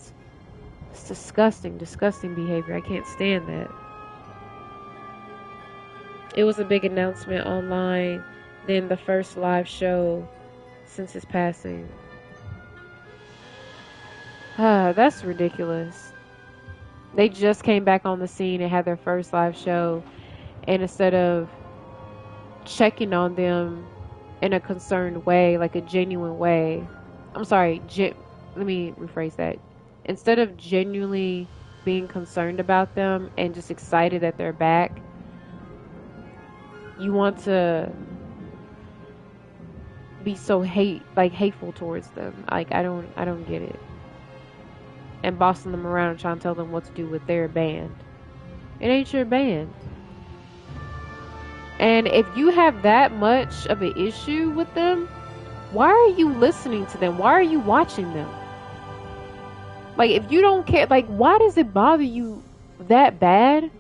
It's disgusting behavior. I can't stand that. It was a big announcement online, then the first live show since his passing. That's ridiculous. They just came back on the scene and had their first live show, and instead of checking on them in a concerned way, like a genuine way, let me rephrase that. Instead of genuinely being concerned about them and just excited that they're back, you want to be so hateful towards them. Like, I don't get it. And bossing them around and trying to tell them what to do with their band. It ain't your band. And if you have that much of an issue with them, why are you listening to them? Why are you watching them? Like, if you don't care, like, why does it bother you that bad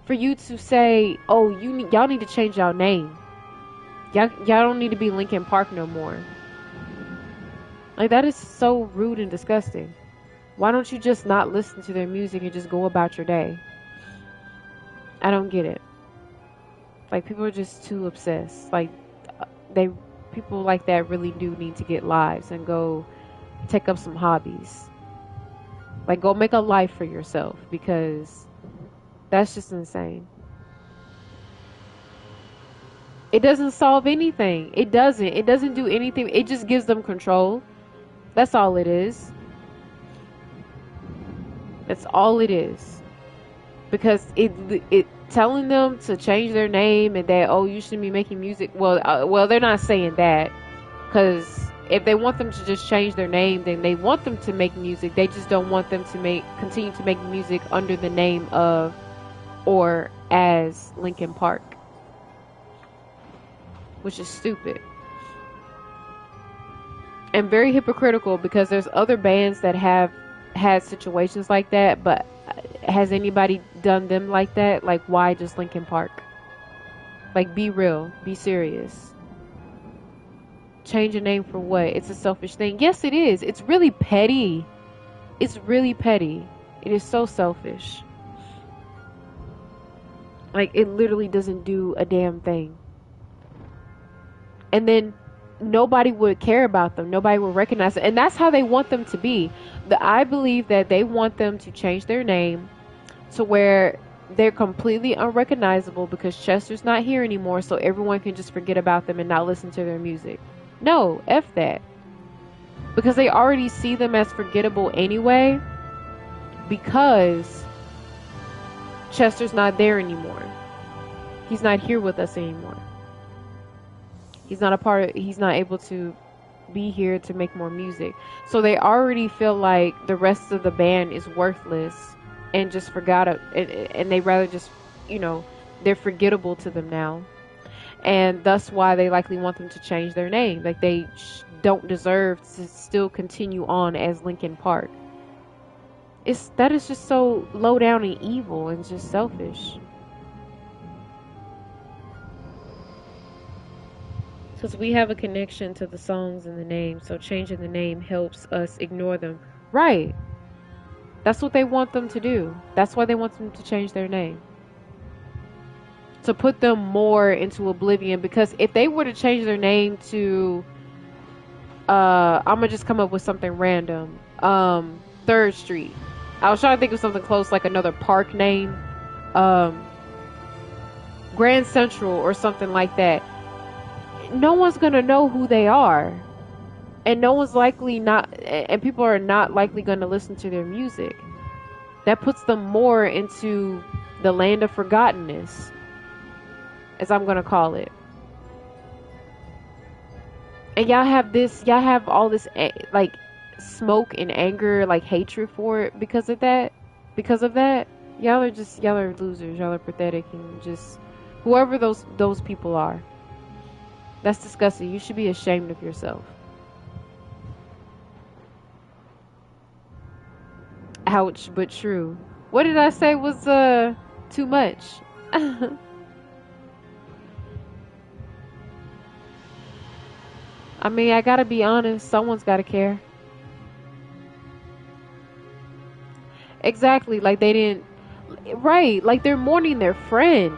for you to say, oh, y'all need to change y'all name. Y'all don't need to be Linkin Park no more. Like, that is so rude and disgusting. Why don't you just not listen to their music and just go about your day? I don't get it. Like, people are just too obsessed. Like, people like that really do need to get lives and go take up some hobbies. Like, go make a life for yourself, because that's just insane. It doesn't solve anything. It doesn't do anything. It just gives them control. That's all it is. That's all it is. because it telling them to change their name and that, oh, you shouldn't be making music. Well, they're not saying that, because if they want them to just change their name, then they want them to make music. They just don't want them to continue to make music under the name of or as Linkin Park, which is stupid and very hypocritical, because there's other bands that have had situations like that, but has anybody done them like that? Like, why just Linkin Park? Like, be real, be serious. Change your name for what? It's a selfish thing. Yes, it is. It's really petty. It's really petty. It is so selfish. Like, it literally doesn't do a damn thing. And then nobody would care about them. Nobody would recognize it. And that's how they want them to be. I believe that they want them to change their name to where they're completely unrecognizable, because Chester's not here anymore, so everyone can just forget about them and not listen to their music. No, F that. Because they already see them as forgettable anyway, because Chester's not there anymore. He's not here with us anymore. He's not able to be here to make more music. So they already feel like the rest of the band is worthless and just forgot it, and they rather just, they're forgettable to them now. And that's why they likely want them to change their name. Like, they don't deserve to still continue on as Linkin Park. That is just so low down and evil and just selfish. Because we have a connection to the songs and the name, so changing the name helps us ignore them. Right. That's what they want them to do. That's why they want them to change their name. To put them more into oblivion. Because if they were to change their name to, I'm gonna just come up with something random. 3rd Street. I was trying to think of something close, like another park name. Grand Central or something like that. No one's gonna know who they are, and people are not likely gonna listen to their music. That puts them more into the land of forgottenness, as I'm gonna call it. And y'all have all this like smoke and anger, like hatred for it because of that. Y'all are losers. Y'all are pathetic, and just whoever those people are. That's disgusting. You should be ashamed of yourself. Ouch, but true. What did I say was too much? I mean, I gotta be honest. Someone's gotta care. Exactly. Like, they didn't. Right. Like, they're mourning their friend.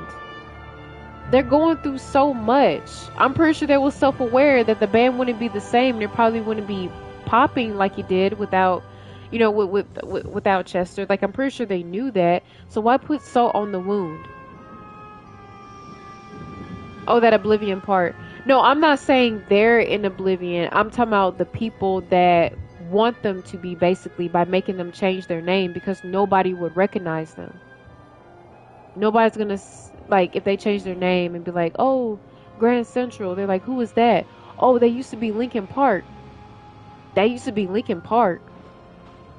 They're going through so much. I'm pretty sure they were self-aware that the band wouldn't be the same. They probably wouldn't be popping like it did without, without Chester. Like, I'm pretty sure they knew that. So why put salt on the wound? Oh, that oblivion part. No, I'm not saying they're in oblivion. I'm talking about the people that want them to be, basically, by making them change their name, because nobody would recognize them. Nobody's gonna, like, if they change their name and be like, oh, Grand Central, they're like, who is that? Oh, they used to be Linkin Park.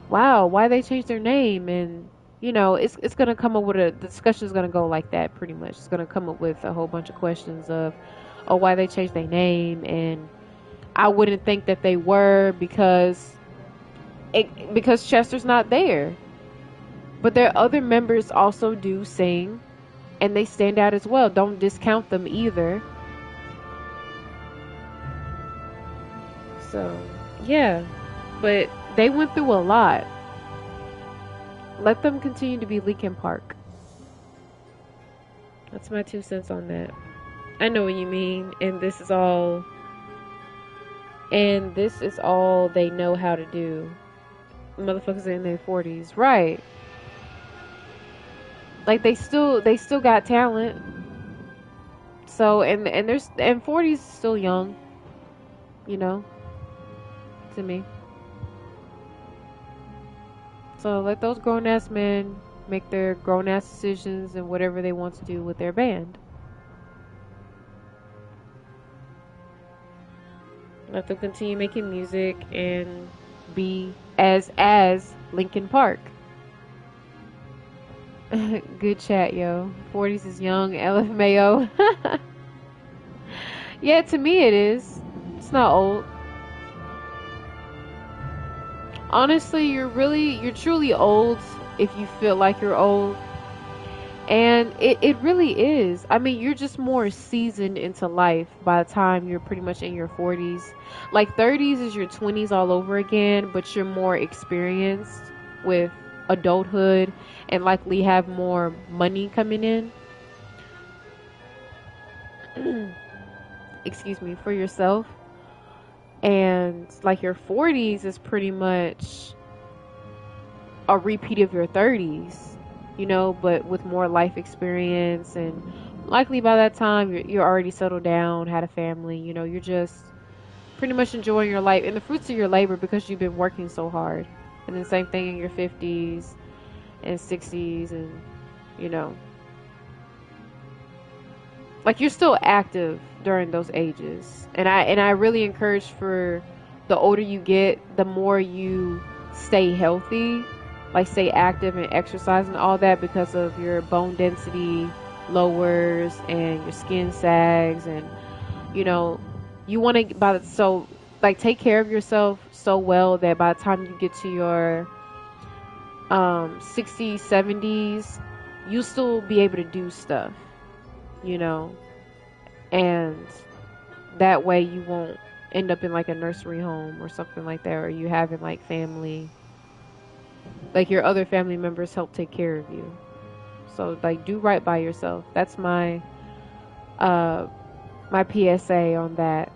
Wow, why they changed their name? And it's gonna come up with the discussion's gonna go like that, pretty much. It's gonna come up with a whole bunch of questions of, oh, why they changed their name. And I wouldn't think that they were, because Chester's not there. But their other members also do sing, and they stand out as well. Don't discount them either. So, yeah. But they went through a lot. Let them continue to be Linkin Park. That's my 2 cents on that. I know what you mean, and this is all they know how to do. Motherfuckers are in their 40s, right? Like, they still got talent. So, and 40s is still young, to me. So let those grown ass men make their grown ass decisions and whatever they want to do with their band. Let them continue making music and be as Linkin Park. Good chat, yo. 40s is young, LFMAO. Yeah, to me it is. It's not old. Honestly, you're truly old if you feel like you're old. And it really is. I mean, you're just more seasoned into life by the time you're pretty much in your 40s. Like 30s is your 20s all over again, but you're more experienced with adulthood and likely have more money coming in. Excuse me, for yourself. And like your 40s is pretty much a repeat of your 30s, you know, but with more life experience, and likely by that time you're already settled down, had a family, you know, you're just pretty much enjoying your life and the fruits of your labor because you've been working so hard. And then same thing in your 50s and 60s, and you know, like you're still active during those ages. And I really encourage, for the older you get, the more you stay healthy, like stay active and exercise and all that, because of your bone density lowers and your skin sags, and you know, you want to take care of yourself so well that by the time you get to your 60s, 70s, you'll still be able to do stuff, you know, and that way you won't end up in like a nursery home or something like that, or you having like family, like your other family members help take care of you. So like, do right by yourself. That's my my PSA on that,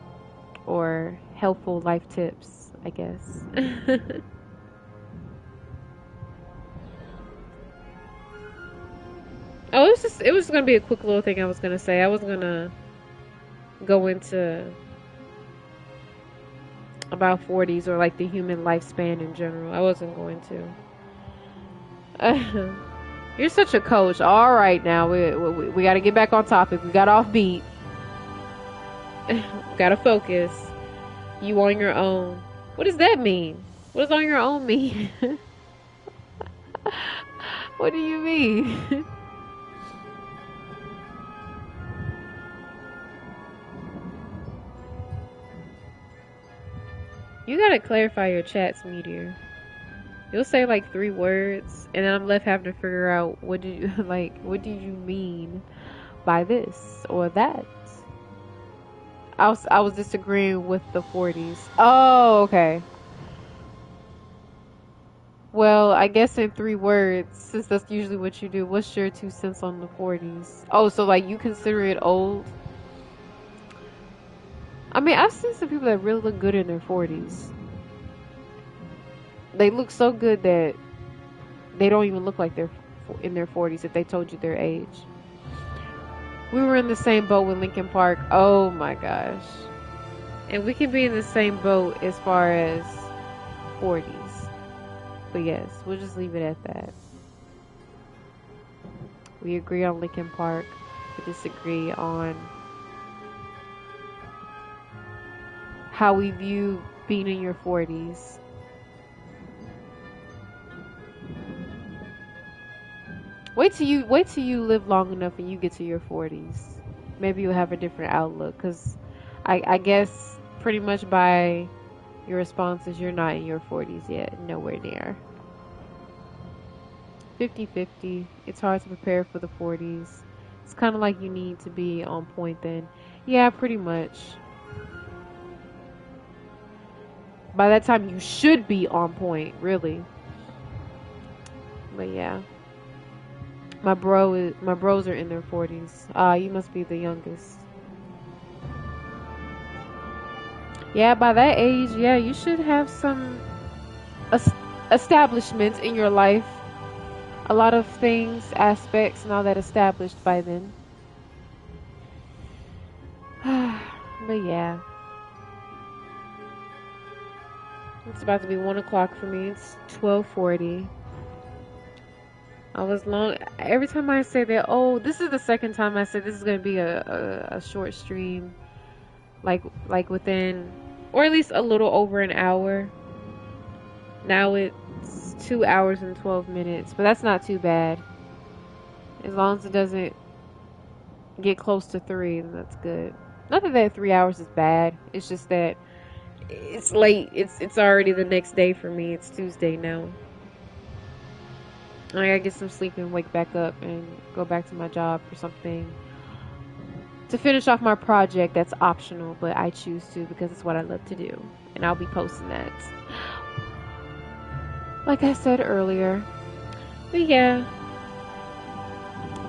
or helpful life tips, I guess. Oh, it was gonna be a quick little thing I was gonna say. I was gonna go into about 40s, or like the human lifespan in general. I wasn't going to. You're such a coach. All right, now we got to get back on topic. We got off beat. Got to focus. You on your own. What does that mean? What does on your own mean? What do you mean? You gotta clarify your chats, Meteor. You'll say like 3 words, and then I'm left having to figure out what do you what do you mean by this or that? I was disagreeing with the 40s. Oh, okay. Well, I guess in 3 words, since that's usually what you do. What's your 2 cents on the 40s? Oh, so like you consider it old? I mean, I've seen some people that really look good in their 40s. They look so good that they don't even look like they're in their 40s if they told you their age. We were in the same boat with Linkin Park. Oh my gosh. And we can be in the same boat as far as 40s. But yes, we'll just leave it at that. We agree on Linkin Park. We disagree on how we view being in your 40s. Wait till you live long enough and you get to your 40s. Maybe you'll have a different outlook, because I guess pretty much by your responses, you're not in your 40s yet. Nowhere near. 50-50. It's hard to prepare for the 40s. It's kind of like you need to be on point then. Yeah, pretty much. By that time, you should be on point, really. But yeah. My bros are in their 40s. You must be the youngest. Yeah, by that age, yeah, you should have some establishments in your life. A lot of things, aspects, and all that established by then. But yeah. It's about to be 1 o'clock for me. It's 12:40. I was long. Every time I say that, oh, this is the second time I said this is gonna be a short stream, like within, or at least a little over an hour. Now it's 2 hours and 12 minutes, but that's not too bad. As long as it doesn't get close to 3, then that's good. Not that 3 hours is bad. It's just that it's late. It's already the next day for me. It's Tuesday now. I gotta get some sleep and wake back up and go back to my job or something to finish off my project that's optional, but I choose to because it's what I love to do. And I'll be posting that, like I said earlier. But yeah,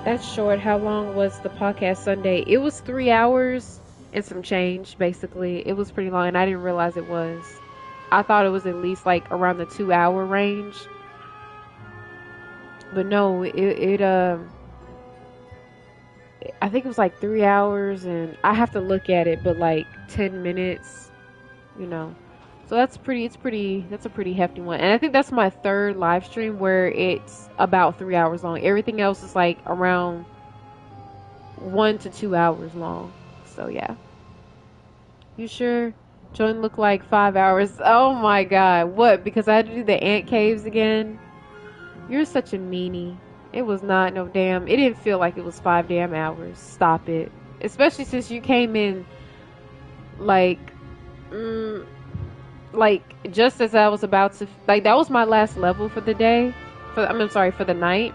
that's short. How long was the podcast Sunday? It was 3 hours and some change, basically. It was pretty long, and I didn't realize it was. I thought it was at least like around the 2 hour range. But no, I think it was like 3 hours, and I have to look at it, but like 10 minutes, you know. So that's a pretty hefty one. And I think that's my third live stream where it's about 3 hours long. Everything else is like around 1 to 2 hours long. So yeah. You sure? Join looked like 5 hours. Oh my god. What? Because I had to do the ant caves again? You're such a meanie. It was not no damn. It didn't feel like it was 5 damn hours. Stop it. Especially since you came in like just as I was about to, like, that was my last level for the day. For the night.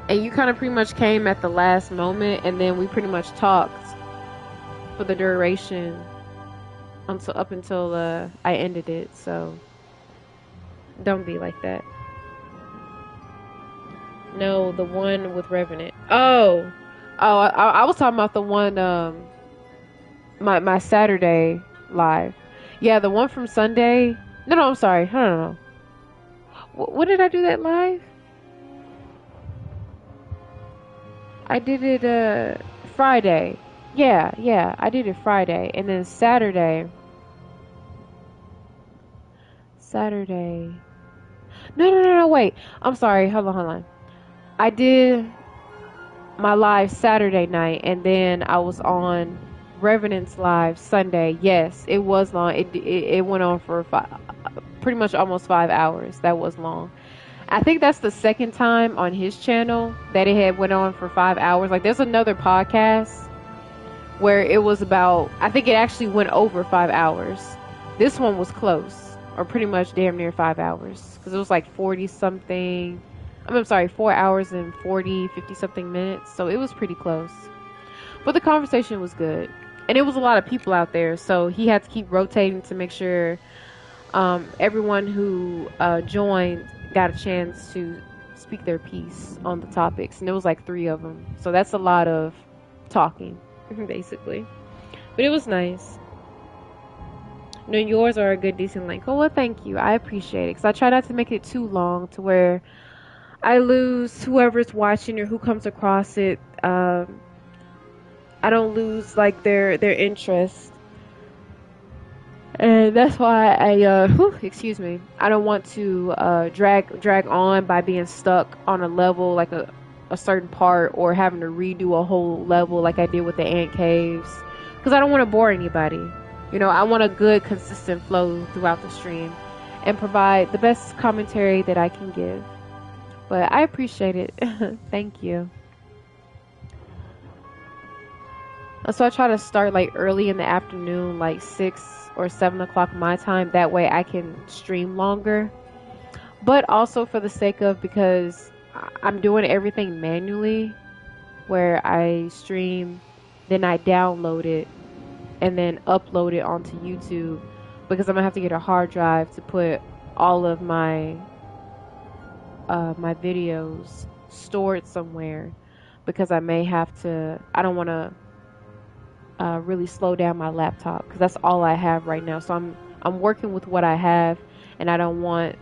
And you kind of pretty much came at the last moment, and then we pretty much talked for the duration until I ended it. So don't be like that. No, the one with Revenant. I was talking about the one, my Saturday live. Yeah, the one from Sunday. No, I'm sorry. No. What did I do that live? I did it, Friday. Yeah, I did it Friday. And then Saturday. No, wait. I'm sorry. Hold on. I did my live Saturday night, and then I was on Revenant's live Sunday. Yes, it was long. It went on for pretty much almost 5 hours. That was long. I think that's the second time on his channel that it had went on for 5 hours. Like, there's another podcast where it was about, I think it actually went over 5 hours. This one was close, or pretty much damn near 5 hours, because it was like 40 something. I'm sorry, 4 hours and 50 something minutes. So it was pretty close. But the conversation was good. And it was a lot of people out there. So he had to keep rotating to make sure everyone who joined got a chance to speak their piece on the topics. And there was like 3 of them. So that's a lot of talking, basically. But it was nice. No, yours are a good, decent length. Oh, well, thank you. I appreciate it. Because I try not to make it too long to where I lose whoever's watching or who comes across it. I don't lose like their interest, and that's why excuse me. I don't want to drag on by being stuck on a level, like a certain part, or having to redo a whole level like I did with the ant caves, because I don't want to bore anybody. You know, I want a good, consistent flow throughout the stream and provide the best commentary that I can give. But I appreciate it. Thank you. So I try to start like early in the afternoon, like 6 or 7 o'clock my time. That way I can stream longer. But also for the sake of, because I'm doing everything manually, where I stream, then I download it, and then upload it onto YouTube, because I'm going to have to get a hard drive to put all of my videos stored somewhere, because I may have to, I don't want to really slow down my laptop, because that's all I have right now. So I'm working with what I have, and I don't want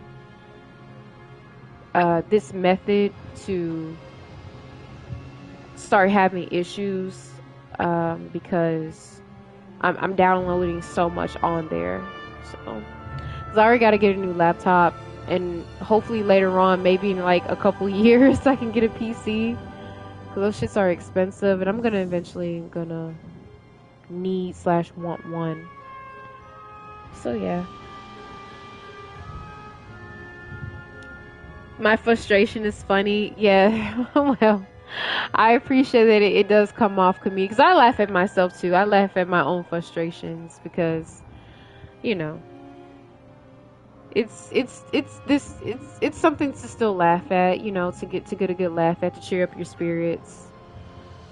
this method to start having issues, because I'm downloading so much on there. So, because I already got to get a new laptop, And hopefully later on, maybe in like a couple years, I can get a PC. Cause those shits are expensive, and I'm gonna eventually need / want one. So yeah. My frustration is funny. Yeah. Well, I appreciate that it does come off comedic, because I laugh at myself too. I laugh at my own frustrations because, you know, it's something to still laugh at, you know, to get a good laugh at, to cheer up your spirits,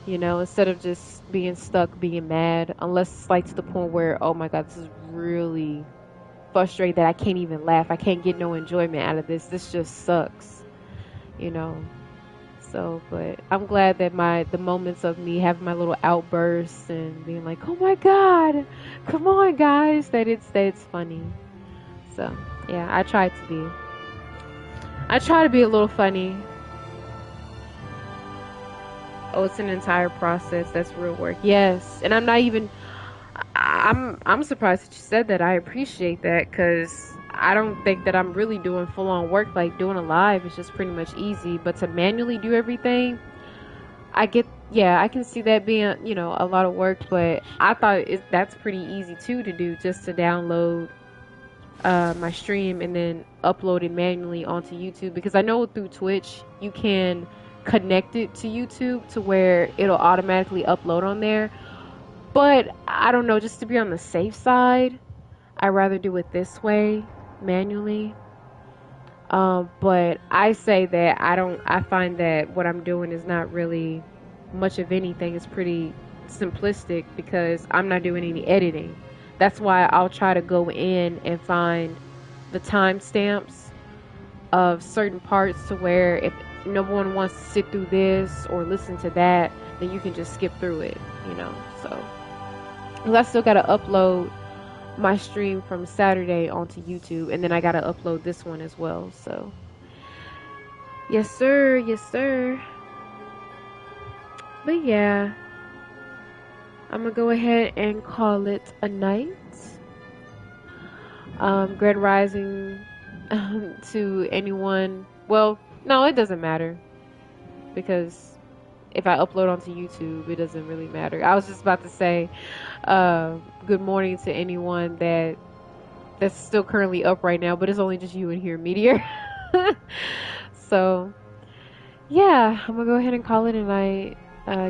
you know, instead of just being stuck being mad, unless it's like to the point where, oh my god, this is really frustrating that I can't even laugh. I can't get no enjoyment out of this. This just sucks, you know. So, but I'm glad that the moments of me having my little outbursts and being like, oh my god, come on guys, that it's funny. So yeah, I try to be a little funny. Oh, it's an entire process. That's real work. Yes, and I'm surprised that you said that. I appreciate that, because I don't think that I'm really doing full on work. Like doing a live is just pretty much easy, but to manually do everything, I can see that being, you know, a lot of work. But I thought that's pretty easy too to do, just to download my stream and then upload it manually onto YouTube, because I know through Twitch you can connect it to YouTube to where it'll automatically upload on there. But I don't know, just to be on the safe side, I'd rather do it this way, manually. But I say that I find that what I'm doing is not really much of anything. It's pretty simplistic because I'm not doing any editing. That's why I'll try to go in and find the timestamps of certain parts, to where if no one wants to sit through this or listen to that, then you can just skip through it, you know. So, 'cause I still gotta upload my stream from Saturday onto YouTube, and then I gotta upload this one as well. So, yes sir, yes sir. But yeah, I'm gonna go ahead and call it a night. Grand Rising to anyone. Well, no, it doesn't matter, because if I upload onto YouTube, it doesn't really matter. I was just about to say good morning to anyone that's still currently up right now, but it's only just you in here, Meteor. So yeah, I'm gonna go ahead and call it a night.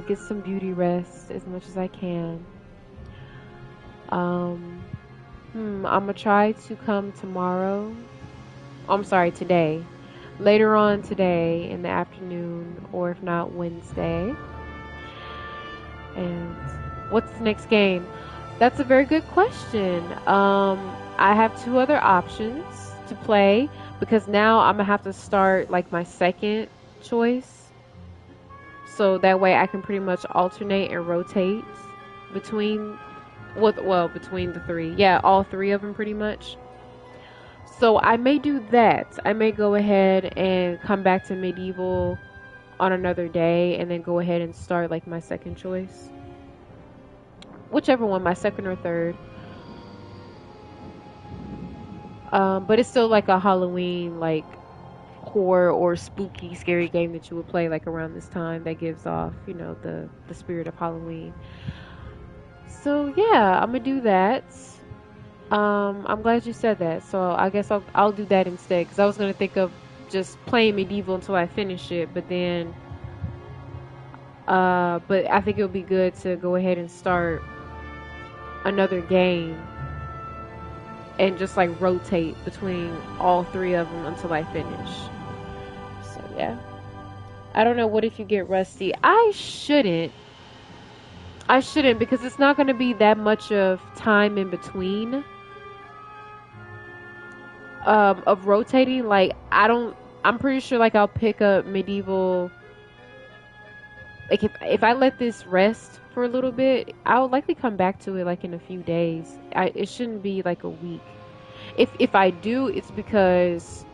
Get some beauty rest as much as I can. I'm gonna try to come tomorrow. I'm sorry, today. Later on today in the afternoon, or if not Wednesday. And what's the next game? That's a very good question. I have 2 other options to play, because now I'm gonna have to start like my second choice, so that way I can pretty much alternate and rotate between between the 3. Yeah, all 3 of them pretty much. So I may do that. I may go ahead and come back to Medieval on another day, and then go ahead and start like my second choice. Whichever one, my second or third. But it's still like a Halloween, like horror or spooky, scary game that you would play like around this time, that gives off, you know, the spirit of Halloween. So yeah, I'm gonna do that. I'm glad you said that. So I guess I'll do that instead, because I was gonna think of just playing Medieval until I finish it, but then but I think it would be good to go ahead and start another game and just like rotate between all 3 of them until I finish. So yeah, I don't know, what if you get rusty? I shouldn't, because it's not going to be that much of time in between of rotating. Like I'm pretty sure like I'll pick up Medieval, like if I let this rest for a little bit, I'll likely come back to it like in a few days. It shouldn't be like a week. If I do, it's because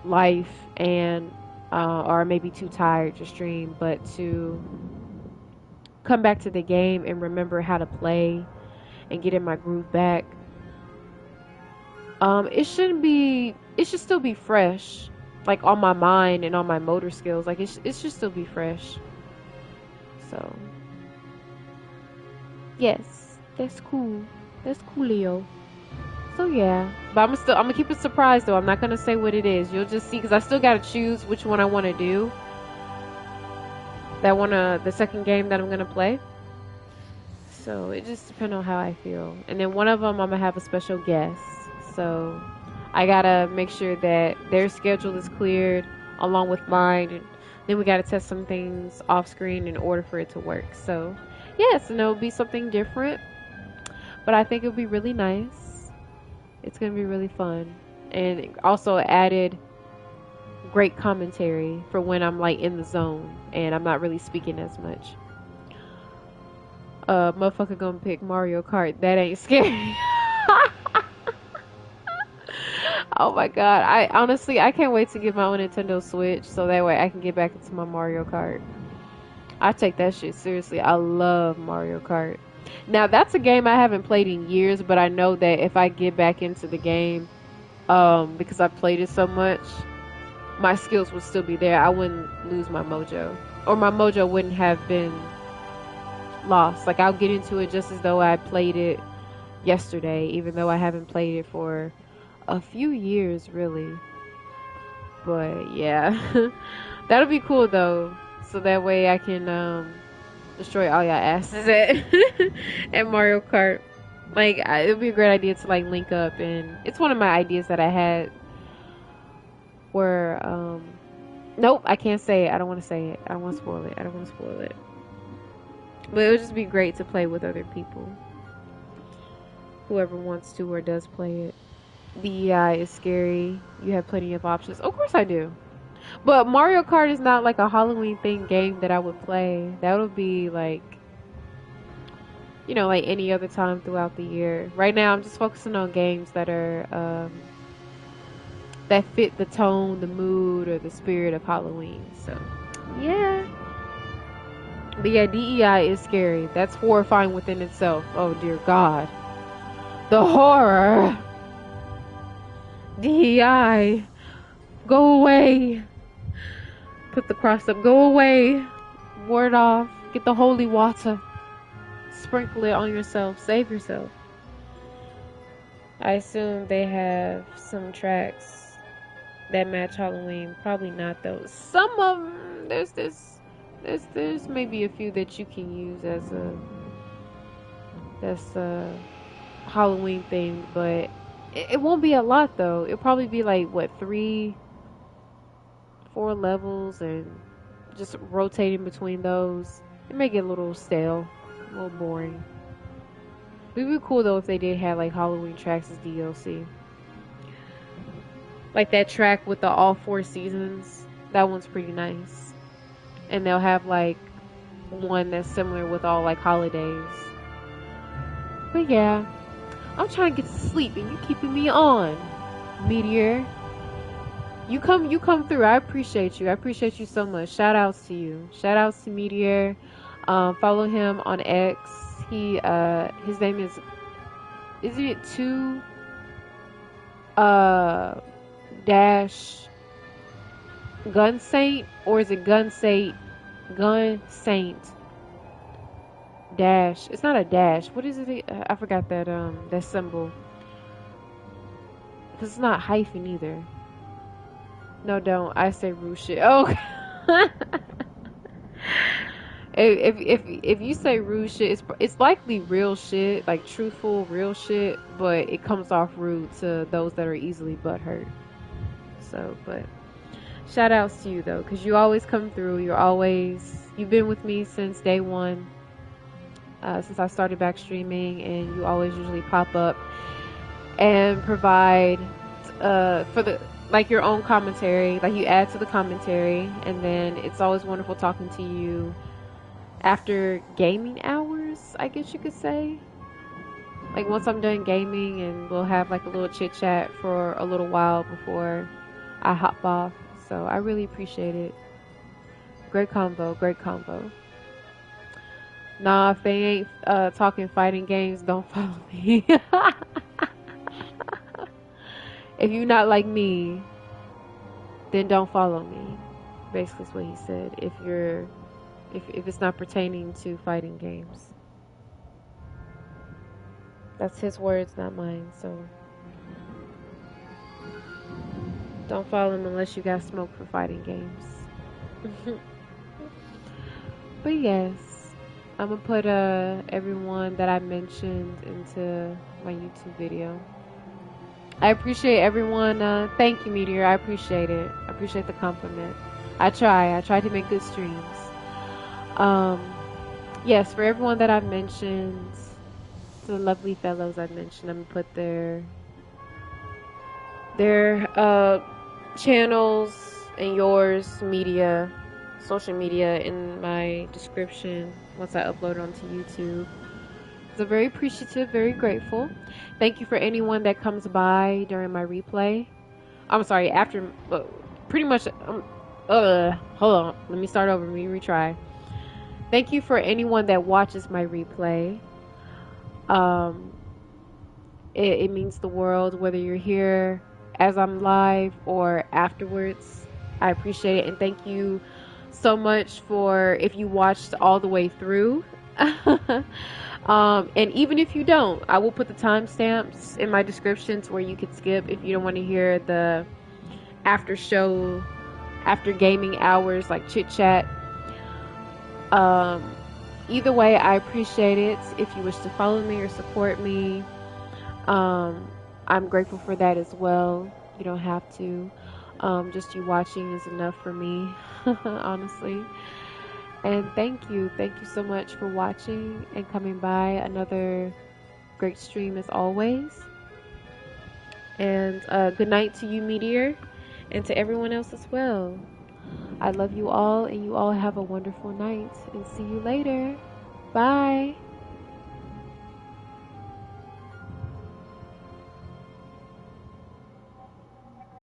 life and or maybe too tired to stream, but to come back to the game and remember how to play and get in my groove back, It shouldn't be. It should still be fresh, like on my mind and on my motor skills. Like it should still be fresh. So yes, that's cool. That's coolio. So yeah, but I'm gonna keep it surprised though. I'm not gonna say what it is. You'll just see because I still gotta choose which one I want to do. That one, the second game that I'm gonna play. So it just depends on how I feel. And then one of them I'm gonna have a special guest. So I gotta make sure that their schedule is cleared along with mine, and then we gotta test some things off screen in order for it to work. So yes, and it'll be something different, but I think it'll be really nice. It's gonna be really fun, and also added great commentary for when I'm like in the zone and I'm not really speaking as much. Motherfucker gonna pick Mario Kart. That ain't scary. Oh my god. I honestly I can't wait to get my own Nintendo Switch so that way I can get back into my Mario Kart. I take that shit seriously. I love Mario Kart. Now that's a game I haven't played in years, but I know that if I get back into the game, because I played it so much, my skills would still be there. I wouldn't lose my mojo. Or my mojo wouldn't have been lost. Like I'll get into it just as though I played it yesterday, even though I haven't played it for a few years really. But yeah. That'll be cool though. So that way I can destroy all y'all asses at Mario Kart. Like it would be a great idea to like link up, and it's one of my ideas that I had where nope, I can't say it. I don't want to say it. I don't want to spoil it. I don't want to spoil it. But it would just be great to play with other people. Whoever wants to or does play it. DEI is scary. You have plenty of options. Of course I do. But Mario Kart is not like a Halloween themed game that I would play. That would be like, you know, like any other time throughout the year. Right now I'm just focusing on games that are that fit the tone, the mood, or the spirit of Halloween. So yeah. But yeah, DEI is scary. That's horrifying within itself. Oh dear God. The horror. DEI. Go away. Put the cross up. Go away. Ward off. Get the holy water. Sprinkle it on yourself. Save yourself. I assume they have some tracks that match Halloween. Probably not though. Some of them, there's maybe a few that you can use as a Halloween thing, but it won't be a lot though. It'll probably be like what 3-4 levels and just rotating between those. It may get a little stale, a little boring. It would be cool though if they did have like Halloween tracks as DLC. Like that track with the all 4 seasons. That one's pretty nice. And they'll have like one that's similar with all like holidays. But yeah, I'm trying to get to sleep and you keeping me on, Meteor. You come through. I appreciate you. I appreciate you so much. Shout outs to you. Shout outs to Meteor. Follow him on X. His name is it 2 dash Gun Saint, or is it Gun Saint dash? It's not a dash. What is it? I forgot that symbol. Cause it's not hyphen either. No, don't. I say rude shit. Oh. if you say rude shit, it's likely real shit, like truthful real shit, but it comes off rude to those that are easily butthurt. So, but shout outs to you though, because you always come through. You've been with me since day one, since I started back streaming, and you always usually pop up and provide for the like your own commentary, like you add to the commentary, and then it's always wonderful talking to you after gaming hours, I guess you could say. Like once I'm done gaming, and we'll have like a little chit chat for a little while before I hop off. So I really appreciate it. Great combo, great combo. Nah, if they ain't talking fighting games, don't follow me. if you're not like me, then don't follow me. Basically is what he said. If it's not pertaining to fighting games. That's his words, not mine. So don't follow him unless you got smoke for fighting games. But yes, I'm gonna put everyone that I mentioned into my YouTube video. I appreciate everyone. Thank you, Meteor. I appreciate it. I appreciate the compliment. I try to make good streams. Yes, for everyone that I've mentioned, to the lovely fellows I've mentioned, I'm gonna put their channels and yours social media in my description once I upload it onto YouTube. So very appreciative, very grateful. Thank you for anyone that comes by during my replay. I'm sorry, after pretty much hold on, let me start over, let me retry. Thank you for anyone that watches my replay. It means the world, whether you're here as I'm live or afterwards. I appreciate it, and thank you so much for if you watched all the way through. And even if you don't, I will put the timestamps in my descriptions where you could skip if you don't want to hear the after gaming hours, like chit chat. Either way, I appreciate it. If you wish to follow me or support me, I'm grateful for that as well. You don't have to. Just you watching is enough for me, honestly. And thank you so much for watching and coming by. Another great stream as always. And good night to you, Meteor, and to everyone else as well. I love you all, and you all have a wonderful night, and see you later. Bye.